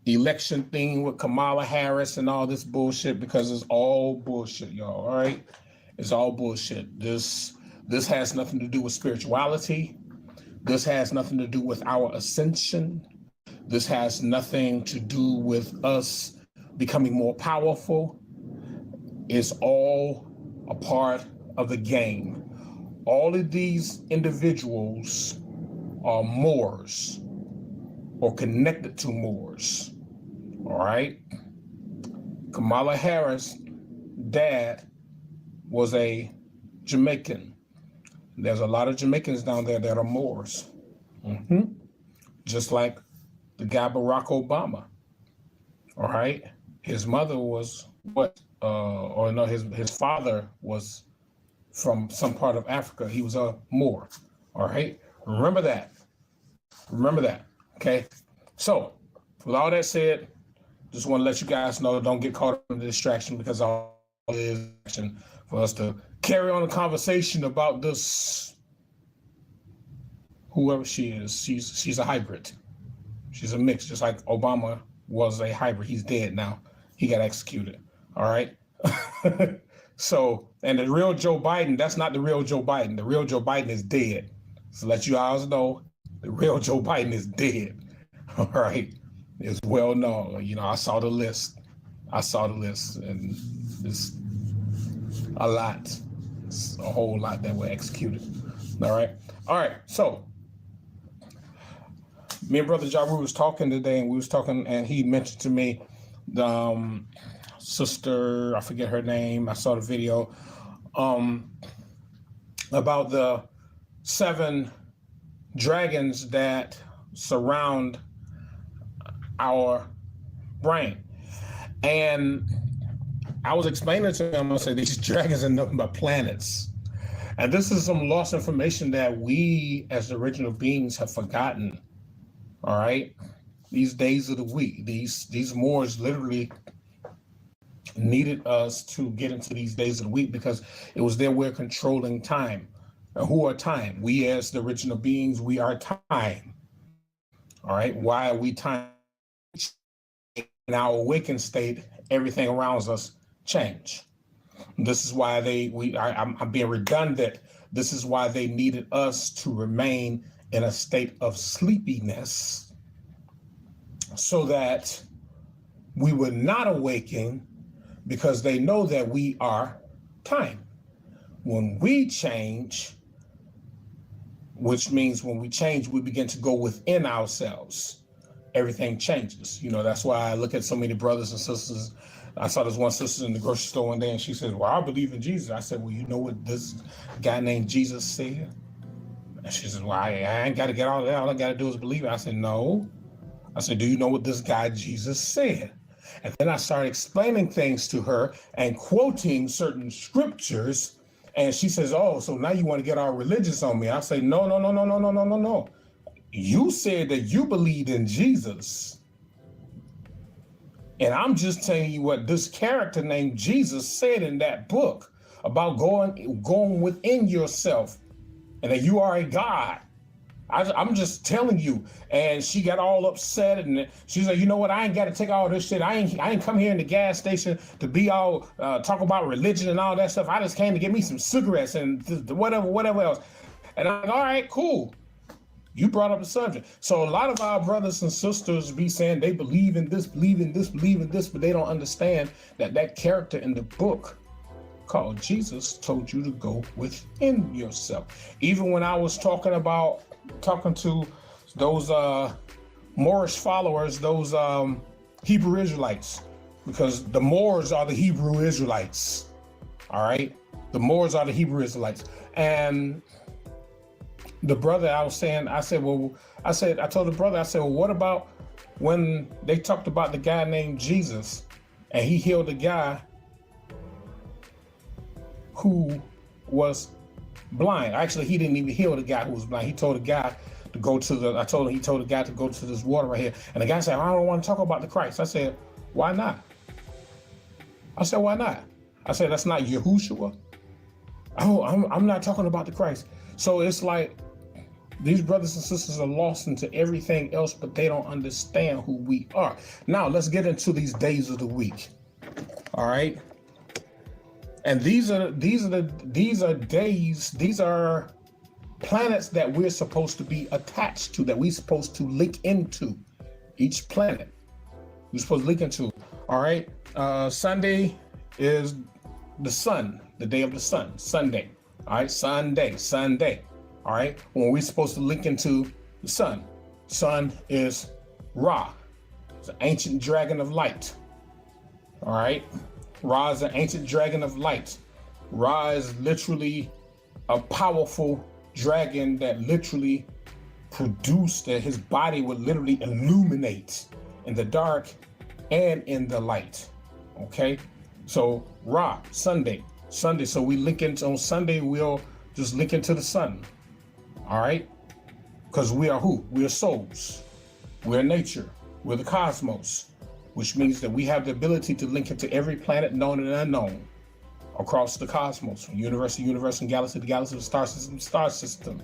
election thing with Kamala Harris and all this bullshit, because it's all bullshit, y'all. All right. It's all bullshit. This has nothing to do with spirituality. This has nothing to do with our ascension. This has nothing to do with us becoming more powerful. It's all a part of the game. All of these individuals are Moors or connected to Moors. All right. Kamala Harris' dad was a Jamaican. There's a lot of Jamaicans down there that are Moors. Just like the guy Barack Obama. All right. His mother was his father was from some part of Africa. He was a Moor. All right. Remember that. Okay. So with all that said, just want to let you guys know, don't get caught up in the distraction, because all it is for us to carry on a conversation about this. Whoever she is, she's a hybrid. She's a mix, just like Obama was a hybrid. He's dead now. He got executed. All right. So, and the real Joe Biden, that's not the real Joe Biden. The real Joe Biden is dead. So let you guys know, the real Joe Biden is dead. All right. It's well known. You know, I saw the list, and it's a lot. It's a whole lot that were executed. All right. So me and Brother Ja Rule was talking today, and he mentioned to me the sister, I forget her name, I saw the video, about the 7 dragons that surround our brain. And I was explaining to him, I said, these dragons are nothing but planets. And this is some lost information that we as the original beings have forgotten. All right. These days of the week, these Moors literally needed us to get into these days of the week because it was their way of controlling time. And who are time? We as the original beings, we are time. All right. Why are we time? In our awakened state, everything around us change. This is why I'm being redundant. This is why they needed us to remain in a state of sleepiness so that we would not awaken, because they know that we are time. When we change, which means when we change, we begin to go within ourselves. Everything changes. You know, that's why I look at so many brothers and sisters. I saw this one sister in the grocery store one day, and she said, well, I believe in Jesus. I said, well, you know what this guy named Jesus said? And she said, well, I ain't got to get all that. All I got to do is believe it. I said, no. I said, do you know what this guy Jesus said? And then I started explaining things to her and quoting certain scriptures. And she says, oh, so now you want to get all religious on me. I say, no. You said that you believed in Jesus. And I'm just telling you what this character named Jesus said in that book about going within yourself and that you are a God. I'm just telling you. And she got all upset, and she's like, you know what? I ain't got to take all this shit. I ain't come here in the gas station to be all talk about religion and all that stuff. I just came to get me some cigarettes and whatever else. And I'm like, all right, cool. You brought up the subject. So a lot of our brothers and sisters be saying they believe in this, but they don't understand that character in the book called Jesus told you to go within yourself. Even when I was talking to those Moorish followers, those Hebrew Israelites, because the Moors are the Hebrew Israelites. All right. The Moors are the Hebrew Israelites. And the brother, I told the brother, well, what about when they talked about the guy named Jesus and he healed the guy who was blind? Actually, he didn't even heal the guy who was blind. He told the guy to go to he told the guy to go to this water right here. And the guy said, I don't want to talk about the Christ. I said, why not? I said, why not? I said, that's not Yahushua. Oh, I'm not talking about the Christ. So it's like, these brothers and sisters are lost into everything else, but they don't understand who we are. Now let's get into these days of the week. All right. And these are days, these are planets that we're supposed to be attached to, that we're supposed to link into. Each planet we're supposed to link into. All right. Sunday is the sun, the day of the sun, Sunday. All right. Sunday. All right. When we're supposed to link into The sun. Sun is Ra. It's an ancient dragon of light. All right. Ra is an ancient dragon of light. Ra is literally a powerful dragon that literally produced that his body would literally illuminate in the dark and in the light. Okay. So Ra, Sunday. So we link into on Sunday, we'll just link into the sun. All right. Because we are who? We are souls. We're nature. We're the cosmos, which means that we have the ability to link into every planet known and unknown across the cosmos, from universe to universe, and galaxy to galaxy, star system to star system.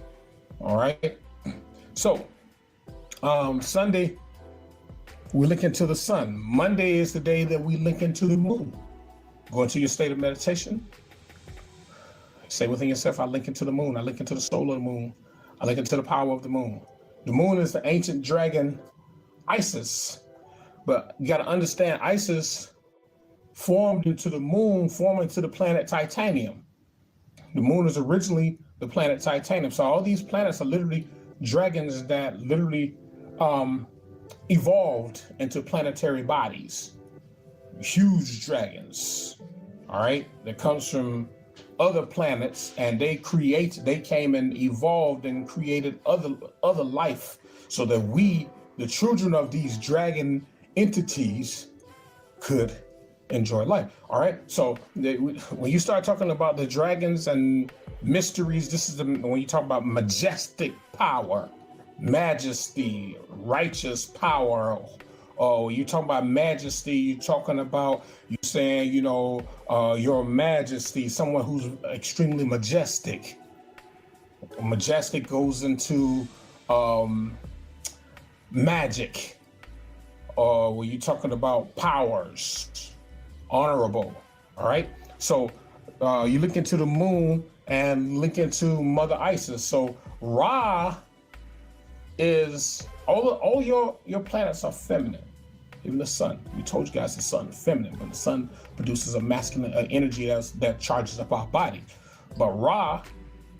All right. So Sunday, we link into the sun. Monday is the day that we link into the moon. Go into your state of meditation. Say within yourself, I link into the moon. I link into the soul of the moon. I link into the power of the moon. The moon is the ancient dragon, Isis. But you got to understand, Isis formed into the moon, formed into the planet Titanium. The moon is originally the planet Titanium. So all these planets are literally dragons that literally evolved into planetary bodies. Huge dragons, all right, that comes from other planets, and they came and evolved and created other life so that we, the children of these dragon entities, could enjoy life. All right. So when you start talking about the dragons and mysteries, this is when you talk about majestic power, majesty, righteous power. Oh, you talking about majesty, you're talking about, you saying, your majesty, someone who's extremely majestic. Majestic goes into magic. Or when you're talking about powers, honorable. All right. So you look into the moon and link into Mother Isis. So Ra is all your planets are feminine. Even the sun. We told you guys the sun is feminine, but the sun produces a masculine energy that charges up our body. But Ra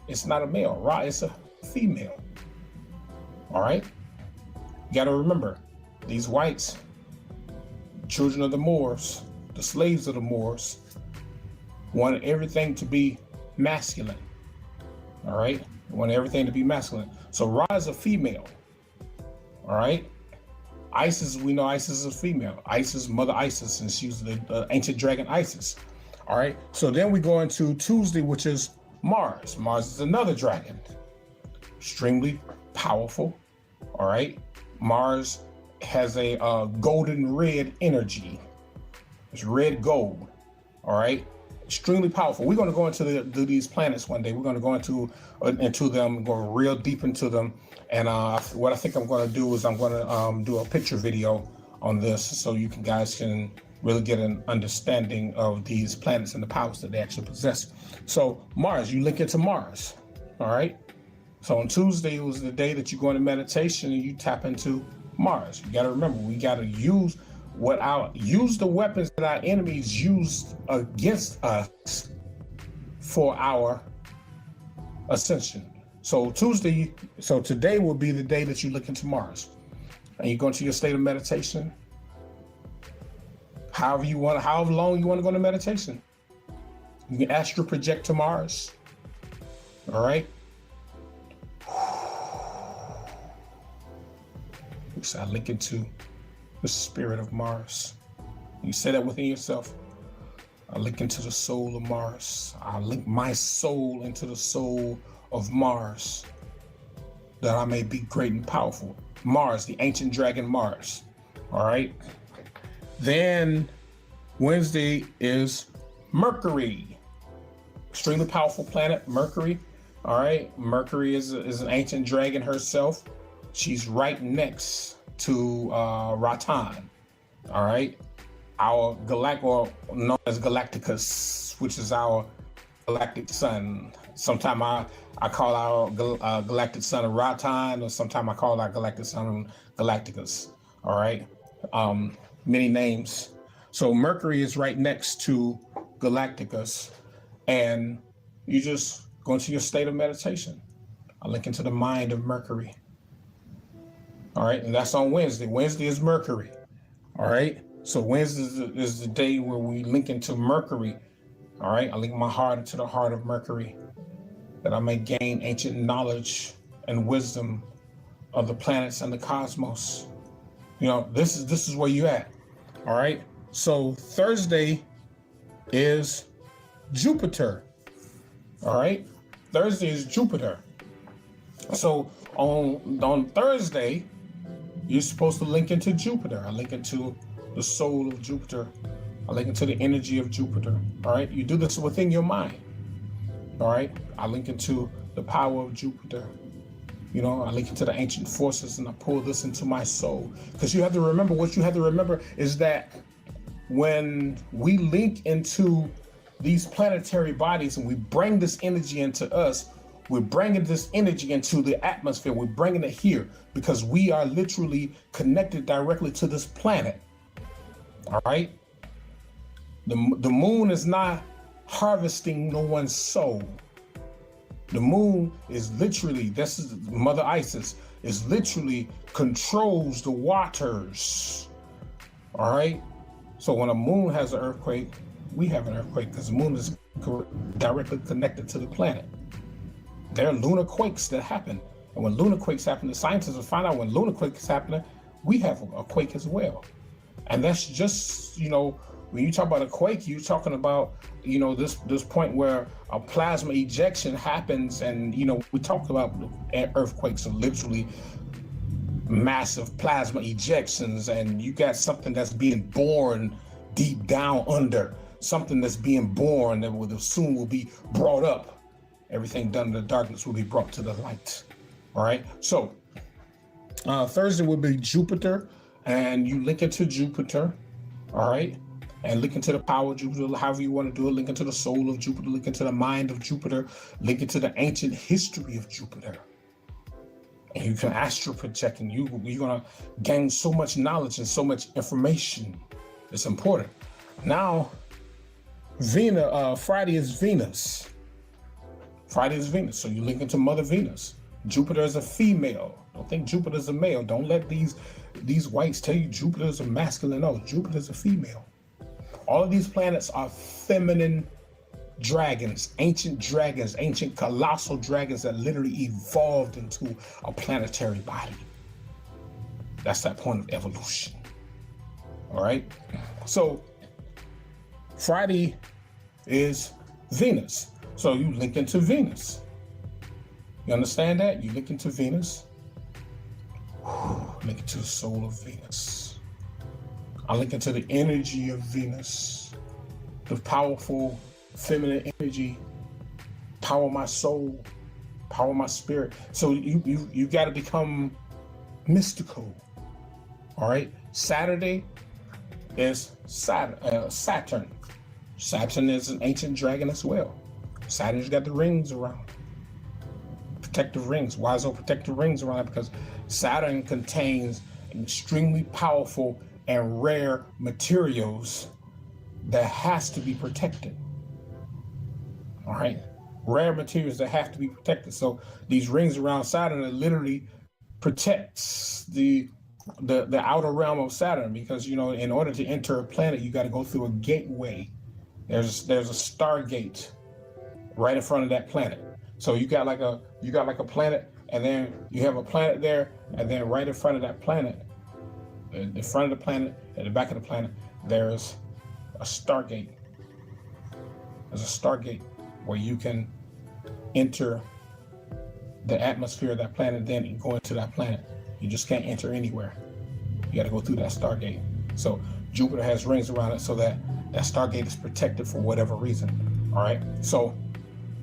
is not a male. Ra is a female. All right. You got to remember, these whites, children of the Moors, the slaves of the Moors, wanted everything to be masculine. All right. Wanted everything to be masculine. So Ra is a female. All right. Isis, we know Isis is a female. Isis, Mother Isis, and she's the ancient dragon Isis. All right. So then we go into Tuesday, which is Mars. Mars is another dragon, extremely powerful. All right. Mars has a golden red energy. It's red gold. All right. Extremely powerful. We're going to go into these planets one day. We're going to go into them, go real deep into them. And what I think I'm going to do is I'm going to do a picture video on this, so you guys can really get an understanding of these planets and the powers that they actually possess. So Mars, you link into Mars. All right. So on Tuesday was the day that you go into meditation and you tap into Mars. You got to remember, we got to use the weapons that our enemies used against us for our ascension. So today will be the day that you look into Mars, and you go into your state of meditation. However long you want to go into meditation. You can astral project to Mars. All right. So I link into the spirit of Mars. You say that within yourself. I link into the soul of Mars. I link my soul into the soul of Mars, that I may be great and powerful. Mars, the ancient dragon Mars. All right. Then Wednesday is Mercury, extremely powerful planet, Mercury. All right. Mercury is an ancient dragon herself. She's right next to Ratan. All right. Our known as Galacticus, which is our galactic sun. Sometimes I call our galactic sun Ratan, or sometimes I call our galactic sun Galacticus. All right. Many names. So Mercury is right next to Galacticus, and you just go into your state of meditation. I link into the mind of Mercury. All right, and that's on Wednesday. Wednesday is Mercury. All right, so Wednesday is the day where we link into Mercury. All right, I link my heart into the heart of Mercury, that I may gain ancient knowledge and wisdom of the planets and the cosmos. You know, this is where you at. All right, so Thursday is Jupiter. All right, Thursday is Jupiter. So on Thursday, you're supposed to link into Jupiter. I link into the soul of Jupiter. I link into the energy of Jupiter. All right, you do this within your mind. All right, I link into the power of Jupiter. You know, I link into the ancient forces and I pull this into my soul. Because you have to remember, what you have to remember is that when we link into these planetary bodies and we bring this energy into us, we're bringing this energy into the atmosphere. We're bringing it here because we are literally connected directly to this planet. All right. The moon is not harvesting no one's soul. The moon is literally, this is Mother Isis, is literally controls the waters. All right. So when a moon has an earthquake, we have an earthquake because the moon is directly connected to the planet. There are lunar quakes that happen. And when lunar quakes happen, the scientists will find out when lunar quakes happen, we have a quake as well. And that's just, you know, when you talk about a quake, you're talking about, you know, this point where a plasma ejection happens. And, you know, we talked about earthquakes are literally massive plasma ejections. And you got something that's being born deep down under, something that's being born that will soon will be brought up. Everything done in the darkness will be brought to the light. All right. So Thursday will be Jupiter, and you link into Jupiter. All right. And link into the power of Jupiter, however you want to do it. Link into the soul of Jupiter, link into the mind of Jupiter, link into the ancient history of Jupiter. And you can astral project, and you're going to gain so much knowledge and so much information. It's important. Now, Friday is Venus. Friday is Venus, so you link into Mother Venus. Jupiter is a female. Don't think Jupiter is a male. Don't let these whites tell you Jupiter is a masculine. No, Jupiter is a female. All of these planets are feminine dragons, ancient colossal dragons that literally evolved into a planetary body. That's that point of evolution. All right. So Friday is Venus. So you link into Venus. You understand that? You link into Venus. Link into the soul of Venus. I link into the energy of Venus. The powerful feminine energy. Power my soul. Power my spirit. So you got to become mystical. All right. Saturday is Saturn. Saturn is an ancient dragon as well. Saturn's got the rings around. Protective rings. Why is there protective rings around? Because Saturn contains extremely powerful and rare materials that has to be protected. All right. Rare materials that have to be protected. So these rings around Saturn are literally protects the outer realm of Saturn, because, you know, in order to enter a planet, you got to go through a gateway. There's a stargate right in front of that planet. So you got like a planet, and then you have a planet there, and then right in front of that planet, in front of the planet, at the back of the planet, there's a stargate. There's a stargate where you can enter the atmosphere of that planet, then go into that planet. You just can't enter anywhere. You got to go through that stargate. So Jupiter has rings around it so that stargate is protected for whatever reason. All right. So,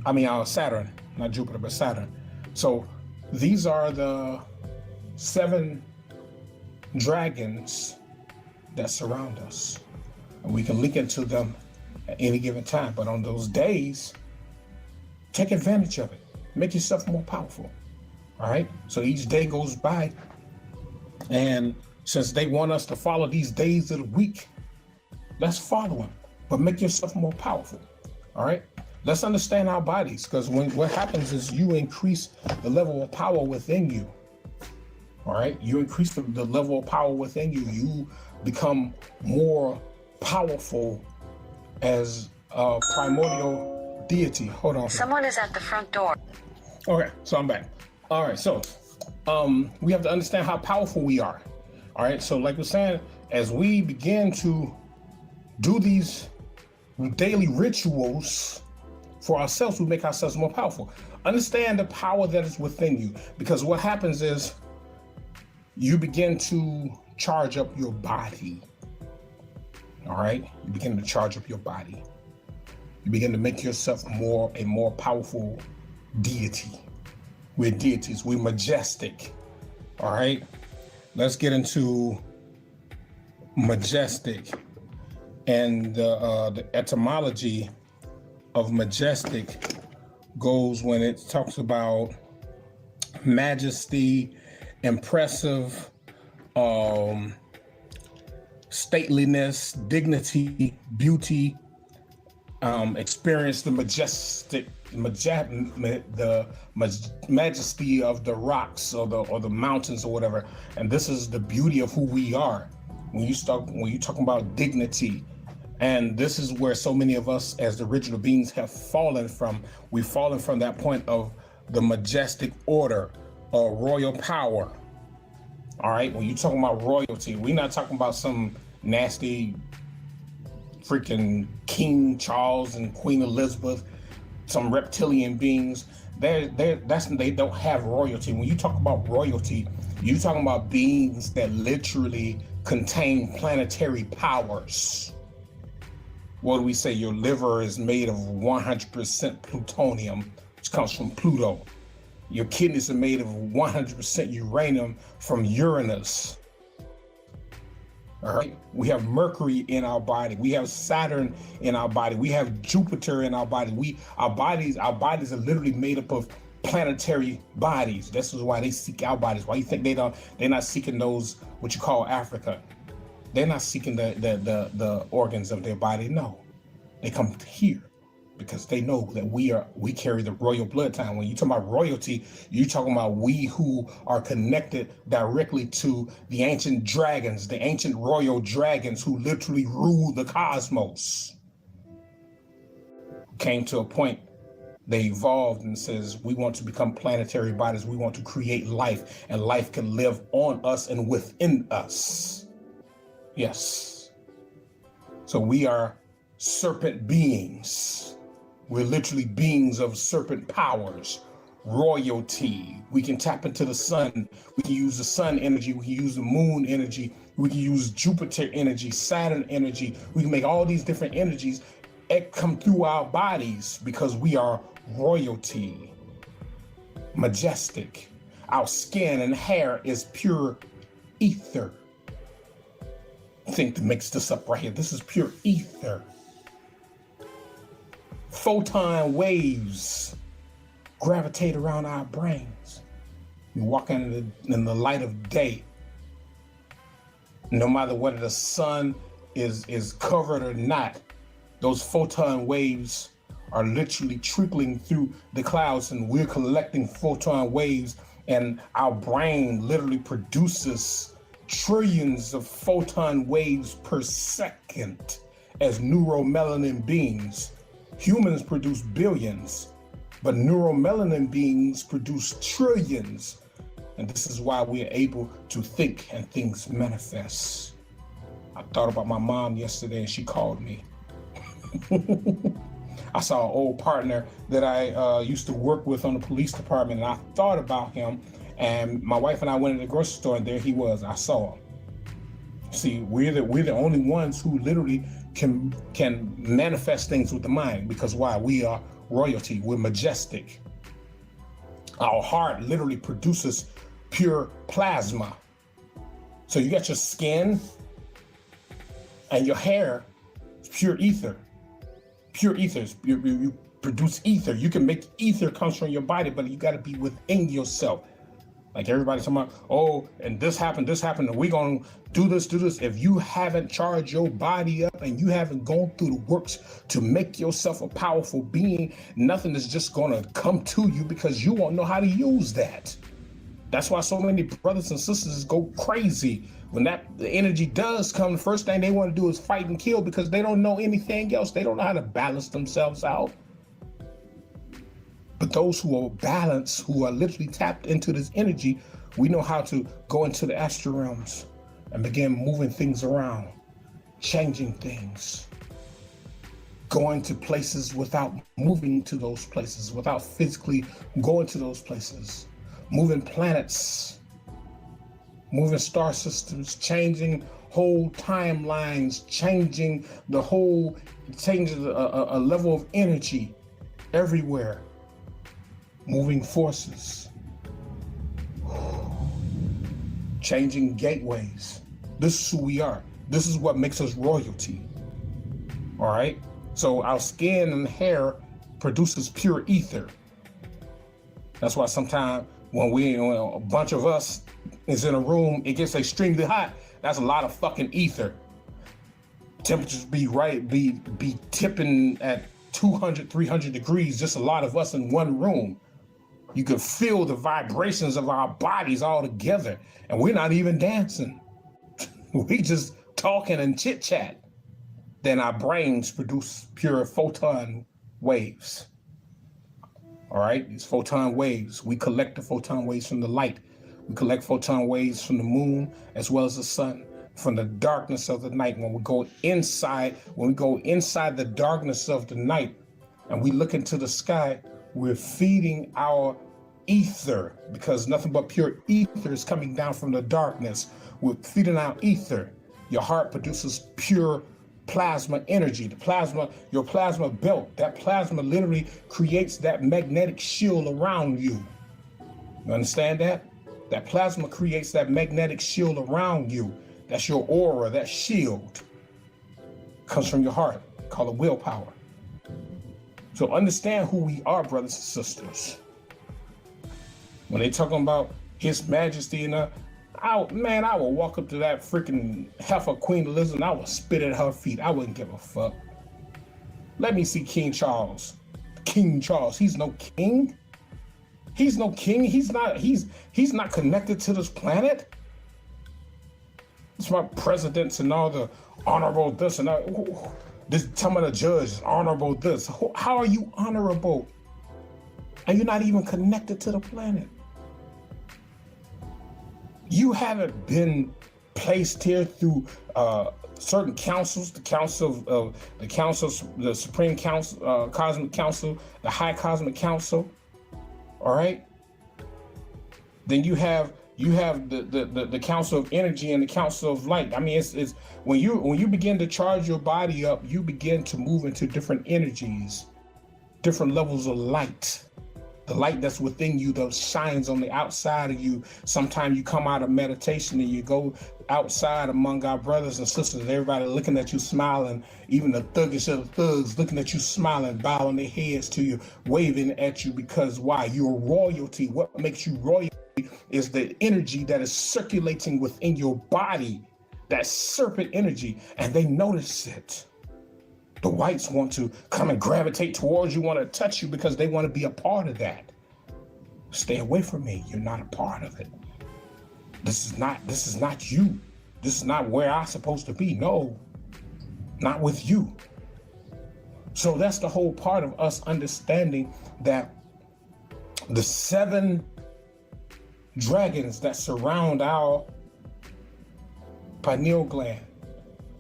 I mean, Saturn, not Jupiter, but Saturn. So these are the 7 dragons that surround us. And we can link into them at any given time. But on those days, take advantage of it. Make yourself more powerful. All right. So each day goes by. And since they want us to follow these days of the week, let's follow them. But make yourself more powerful. All right. Let's understand our bodies, because what happens is you increase the level of power within you. All right, you increase the level of power within you. You become more powerful as a primordial deity. Hold on. Someone is at the front door. Okay, so I'm back. All right, so we have to understand how powerful we are. All right, so like we're saying, as we begin to do these daily rituals for ourselves, we make ourselves more powerful. Understand the power that is within you, because what happens is you begin to charge up your body. All right, you begin to charge up your body. You begin to make yourself a more powerful deity. We're deities. We're majestic. All right, let's get into majestic. And the etymology of majestic goes when it talks about majesty, impressive, stateliness, dignity, beauty, experience the majesty of the rocks or the mountains or whatever. And this is the beauty of who we are. When you talking about dignity, and this is where so many of us as the original beings have fallen from. We've fallen from that point of the majestic order or royal power. All right, when you're talking about royalty, we're not talking about some nasty freaking King Charles and Queen Elizabeth, some reptilian beings. They don't have royalty. When you talk about royalty, you're talking about beings that literally contain planetary powers. What do we say? Your liver is made of 100% plutonium, which comes from Pluto. Your kidneys are made of 100% uranium from Uranus. All right. We have Mercury in our body. We have Saturn in our body. We have Jupiter in our body. Our bodies are literally made up of planetary bodies. This is why they seek our bodies. Why you think they're not seeking those what you call Africa? They're not seeking the organs of their body. No, they come here because they know that we carry the royal bloodline. When you talk about royalty, you're talking about we who are connected directly to the ancient dragons, the ancient royal dragons who literally rule the cosmos. Came to a point, they evolved and says, we want to become planetary bodies. We want to create life, and life can live on us and within us. Yes. So we are serpent beings. We're literally beings of serpent powers, royalty. We can tap into the sun. We can use the sun energy. We can use the moon energy. We can use Jupiter energy, Saturn energy. We can make all these different energies come through our bodies because we are royalty, majestic. Our skin and hair is pure ether. I think to mix this up right here. This is pure ether. Photon waves gravitate around our brains. We walk in the light of day. No matter whether the sun is covered or not, those photon waves are literally trickling through the clouds, and we're collecting photon waves, and our brain literally produces trillions of photon waves per second as neuromelanin beings. Humans produce billions, but neuromelanin beings produce trillions. And this is why we are able to think and things manifest. I thought about my mom yesterday and she called me. I saw an old partner that I used to work with on the police department, and I thought about him. And my wife and I went to the grocery store, and there he was. I saw him. See, we're the only ones who literally can manifest things with the mind, because why? We are royalty. We're majestic. Our heart literally produces pure plasma. So you got your skin and your hair, pure ether. Pure ether. You produce ether. You can make ether comes from your body, but you got to be within yourself. Like everybody's talking about, oh, and this happened, and we're going to do this. If you haven't charged your body up and you haven't gone through the works to make yourself a powerful being, nothing is just going to come to you because you won't know how to use that. That's why so many brothers and sisters go crazy. When the energy does come, the first thing they want to do is fight and kill because they don't know anything else. They don't know how to balance themselves out. But those who are balanced, who are literally tapped into this energy, we know how to go into the astral realms and begin moving things around, changing things, going to places without moving to those places, without physically going to those places, moving planets, moving star systems, changing whole timelines, changing a level of energy everywhere, moving forces, changing gateways. This is who we are. This is what makes us royalty. All right. So our skin and hair produces pure ether. That's why sometimes when a bunch of us is in a room, it gets extremely hot. That's a lot of fucking ether. Temperatures be tipping at 200, 300 degrees, just a lot of us in one room. You can feel the vibrations of our bodies all together, and we're not even dancing. We just talking and chit chat. Then our brains produce pure photon waves. All right, these photon waves, we collect the photon waves from the light. We collect photon waves from the moon as well as the sun, from the darkness of the night. When we go inside the darkness of the night and we look into the sky, we're feeding our ether, because nothing but pure ether is coming down from the darkness. We're feeding our ether. Your heart produces pure plasma energy. Your plasma belt, that plasma literally creates that magnetic shield around you. You understand that? That plasma creates that magnetic shield around you. That's your aura, that shield comes from your heart, called it willpower. So understand who we are, brothers and sisters. When they talking about His Majesty and I will walk up to that freaking heifer, Queen Elizabeth, and I will spit at her feet. I wouldn't give a fuck. Let me see King Charles. King Charles, he's no king. He's no king. He's not connected to this planet. It's my presidents and all the honorable this and that. This some of the judges, honorable this. How are you honorable? And you're not even connected to the planet. You haven't been placed here through certain councils, the Supreme Council, Cosmic Council, the High Cosmic Council. All right. Then you have the Council of Energy and the Council of Light. I mean, it's when you begin to charge your body up, you begin to move into different energies, different levels of light. The light that's within you that shines on the outside of you. Sometimes you come out of meditation and you go outside among our brothers and sisters, and everybody looking at you smiling, even the thuggish of the thugs looking at you smiling, bowing their heads to you, waving at you, because why? You're royalty. What makes you royalty is the energy that is circulating within your body, that serpent energy, and they notice it. The whites want to come and gravitate towards you, want to touch you because they want to be a part of that. Stay away from me. You're not a part of it. This is not you. This is not where I'm supposed to be. No, not with you. So that's the whole part of us understanding that the 7 dragons that surround our pineal gland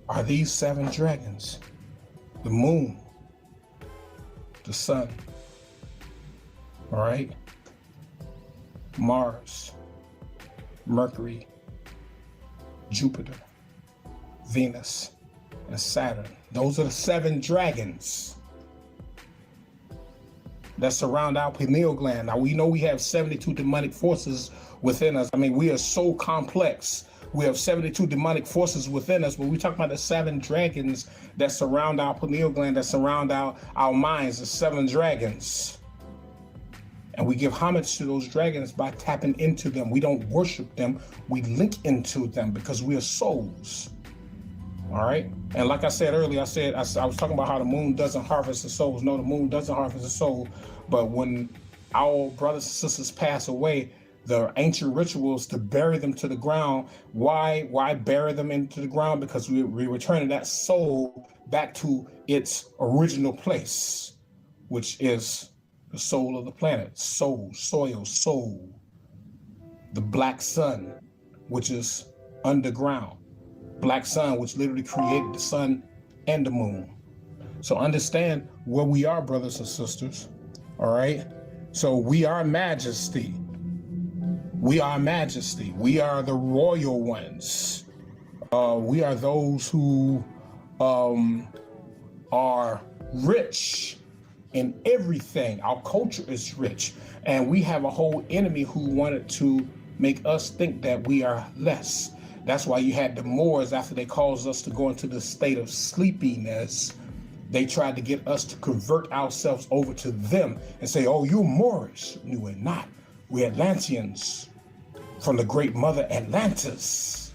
are these 7 dragons. The moon, the sun, all right? Mars, Mercury, Jupiter, Venus, and Saturn. Those are the 7 dragons that surround our pineal gland. Now, we know we have 72 demonic forces within us. I mean, we are so complex. We have 72 demonic forces within us, but we talk about the 7 dragons that surround our pineal gland, that surround our minds, the 7 dragons. And we give homage to those dragons by tapping into them. We don't worship them. We link into them because we are souls. All right. And like I said earlier, I was talking about how the moon doesn't harvest the souls. No, the moon doesn't harvest the soul. But when our brothers and sisters pass away, the ancient rituals to bury them to the ground. Why bury them into the ground? Because we're returning that soul back to its original place, which is the soul of the planet. Soul, the black sun, which is underground. Black sun, which literally created the sun and the moon. So understand where we are, brothers and sisters. All right. So we are majesty. We are majesty. We are the royal ones. We are those who are rich in everything. Our culture is rich. And we have a whole enemy who wanted to make us think that we are less. That's why you had the Moors, after they caused us to go into the state of sleepiness, they tried to get us to convert ourselves over to them and say, oh, you're Moorish. No, we're not. We're Atlanteans from the great mother Atlantis.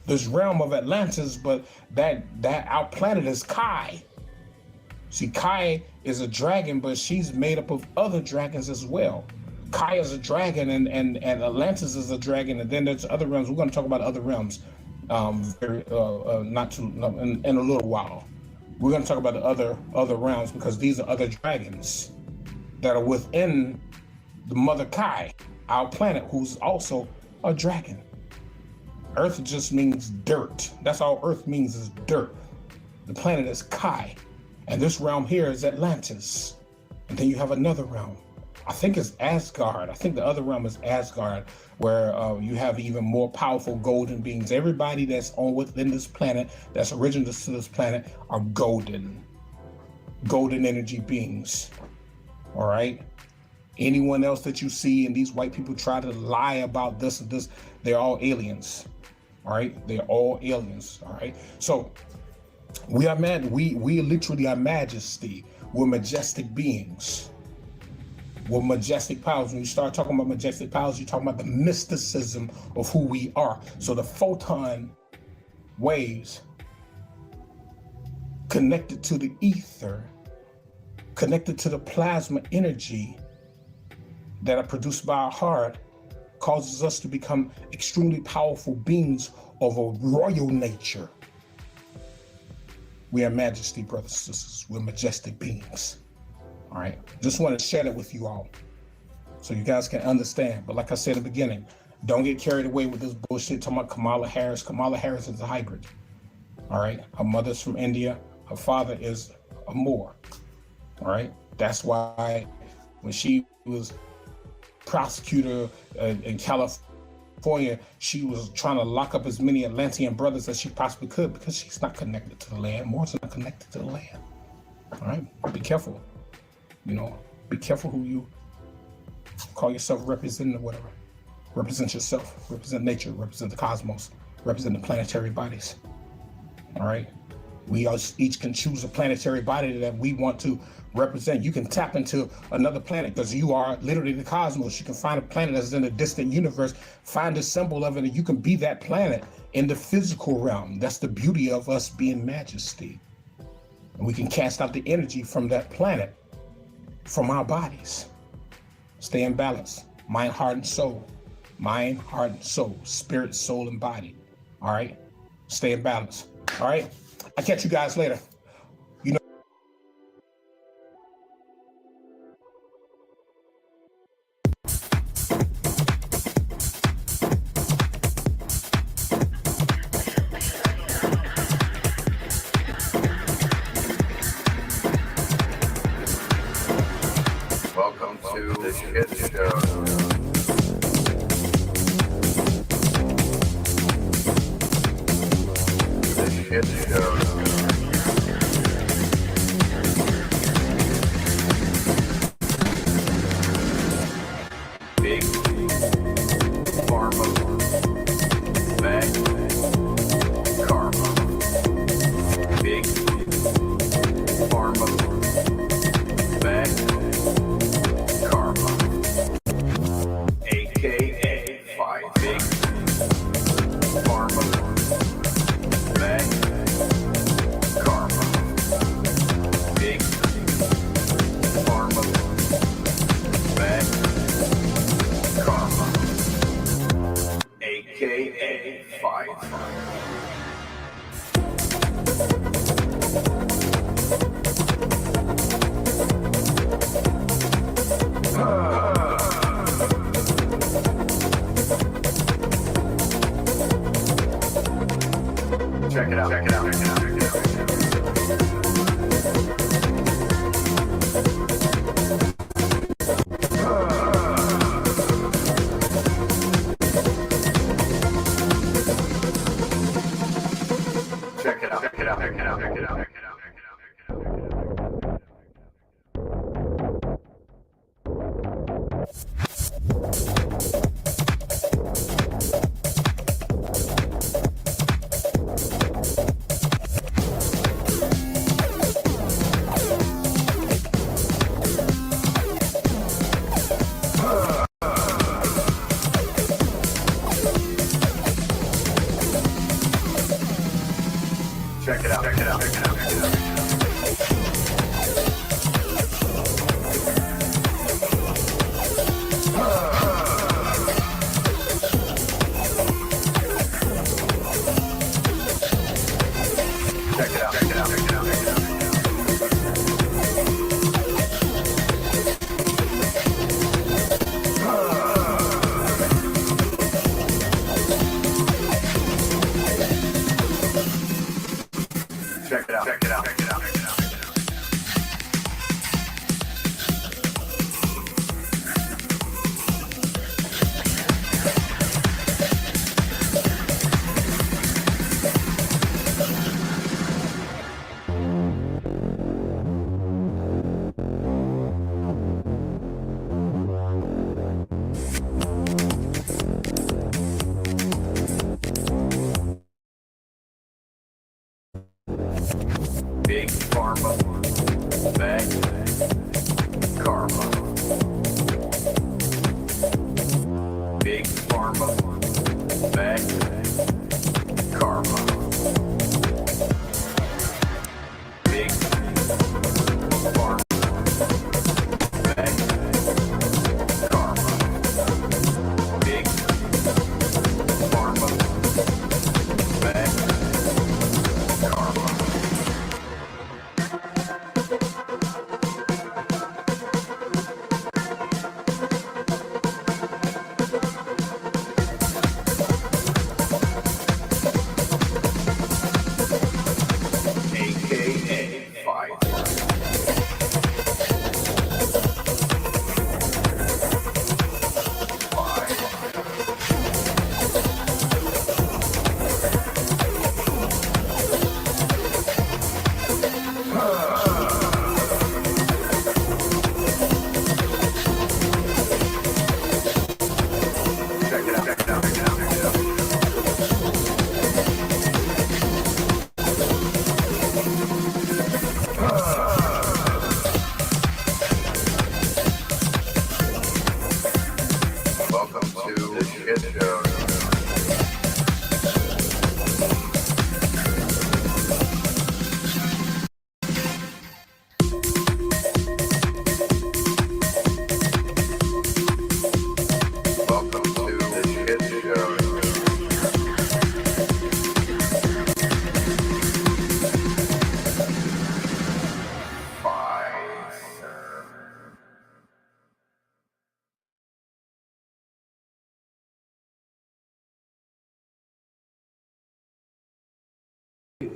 This realm of Atlantis, but that our planet is Kai. See, Kai is a dragon, but she's made up of other dragons as well. Kai is a dragon and Atlantis is a dragon, and then there's other realms. We're going to talk about other realms in a little while. We're going to talk about the other realms because these are other dragons that are within the Mother Kai, our planet, who's also a dragon. Earth just means dirt. That's all Earth means is dirt. The planet is Kai, and this realm here is Atlantis. And then you have another realm. I think it's Asgard. I think the other realm is Asgard, where you have even more powerful golden beings. Everybody that's within this planet, that's original to this planet, are golden energy beings. All right. Anyone else that you see and these white people try to lie about this and this, they're all aliens. All right. They're all aliens. All right. So we are we literally are majesty. We're majestic beings. With majestic powers. When you start talking about majestic powers, you're talking about the mysticism of who we are. So the photon waves connected to the ether, connected to the plasma energy that are produced by our heart, causes us to become extremely powerful beings of a royal nature. We are majesty, brothers and sisters. We're majestic beings. All right, just want to share that with you all so you guys can understand. But like I said in the beginning, don't get carried away with this bullshit talking about Kamala Harris. Kamala Harris is a hybrid. All right, her mother's from India. Her father is a Moor. All right, that's why when she was prosecutor in California, she was trying to lock up as many Atlantean brothers as she possibly could because she's not connected to the land. Moors are not connected to the land. All right, be careful. You know, be careful who you call yourself representative, whatever. Represent yourself, represent nature, represent the cosmos, represent the planetary bodies. All right. We each can choose a planetary body that we want to represent. You can tap into another planet because you are literally the cosmos. You can find a planet that's in a distant universe, find a symbol of it, and you can be that planet in the physical realm. That's the beauty of us being majesty. And we can cast out the energy from that planet, from our bodies. Stay in balance. Mind, heart, and soul. Mind, heart, and soul. Spirit, soul, and body. All right? Stay in balance. All right? I'll catch you guys later. You know. Welcome to the shit show. The shit show. Big pharma, bad karma. Big pharma, bad karma. AKA 5 big pharma, bad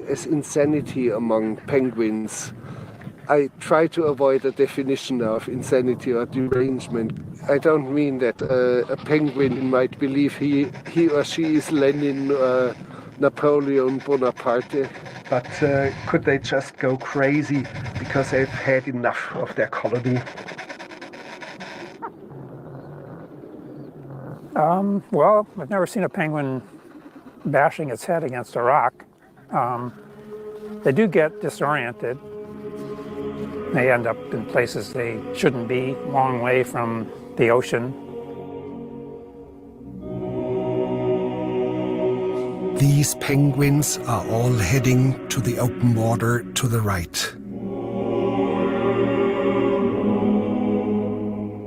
as insanity among penguins. I try to avoid a definition of insanity or derangement. I don't mean that a penguin might believe he or she is Lenin or Napoleon Bonaparte. But could they just go crazy because they've had enough of their colony? Well, I've never seen a penguin bashing its head against a rock. They do get disoriented. They end up in places they shouldn't be, long way from the ocean. These penguins are all heading to the open water to the right.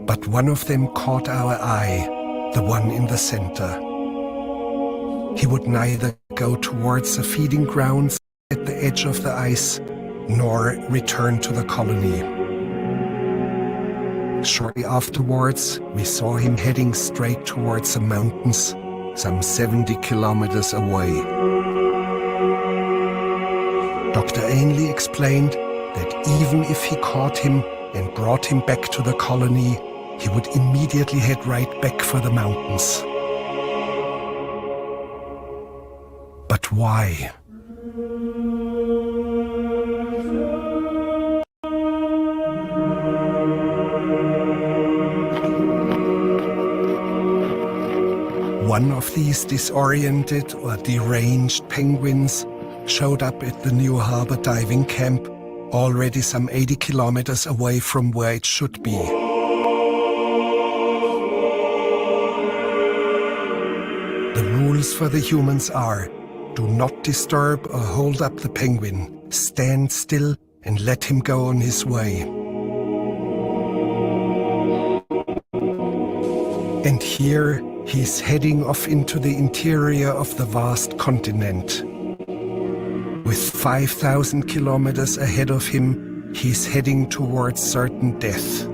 But one of them caught our eye, the one in the center. He would neither go towards the feeding grounds at the edge of the ice, nor return to the colony. Shortly afterwards, we saw him heading straight towards the mountains, some 70 kilometers away. Dr. Ainley explained that even if he caught him and brought him back to the colony, he would immediately head right back for the mountains. But why? One of these disoriented or deranged penguins showed up at the New Harbor diving camp, already some 80 kilometers away from where it should be. The rules for the humans are: do not disturb or hold up the penguin, stand still and let him go on his way. And here he's heading off into the interior of the vast continent. With 5,000 kilometers ahead of him, he's heading towards certain death.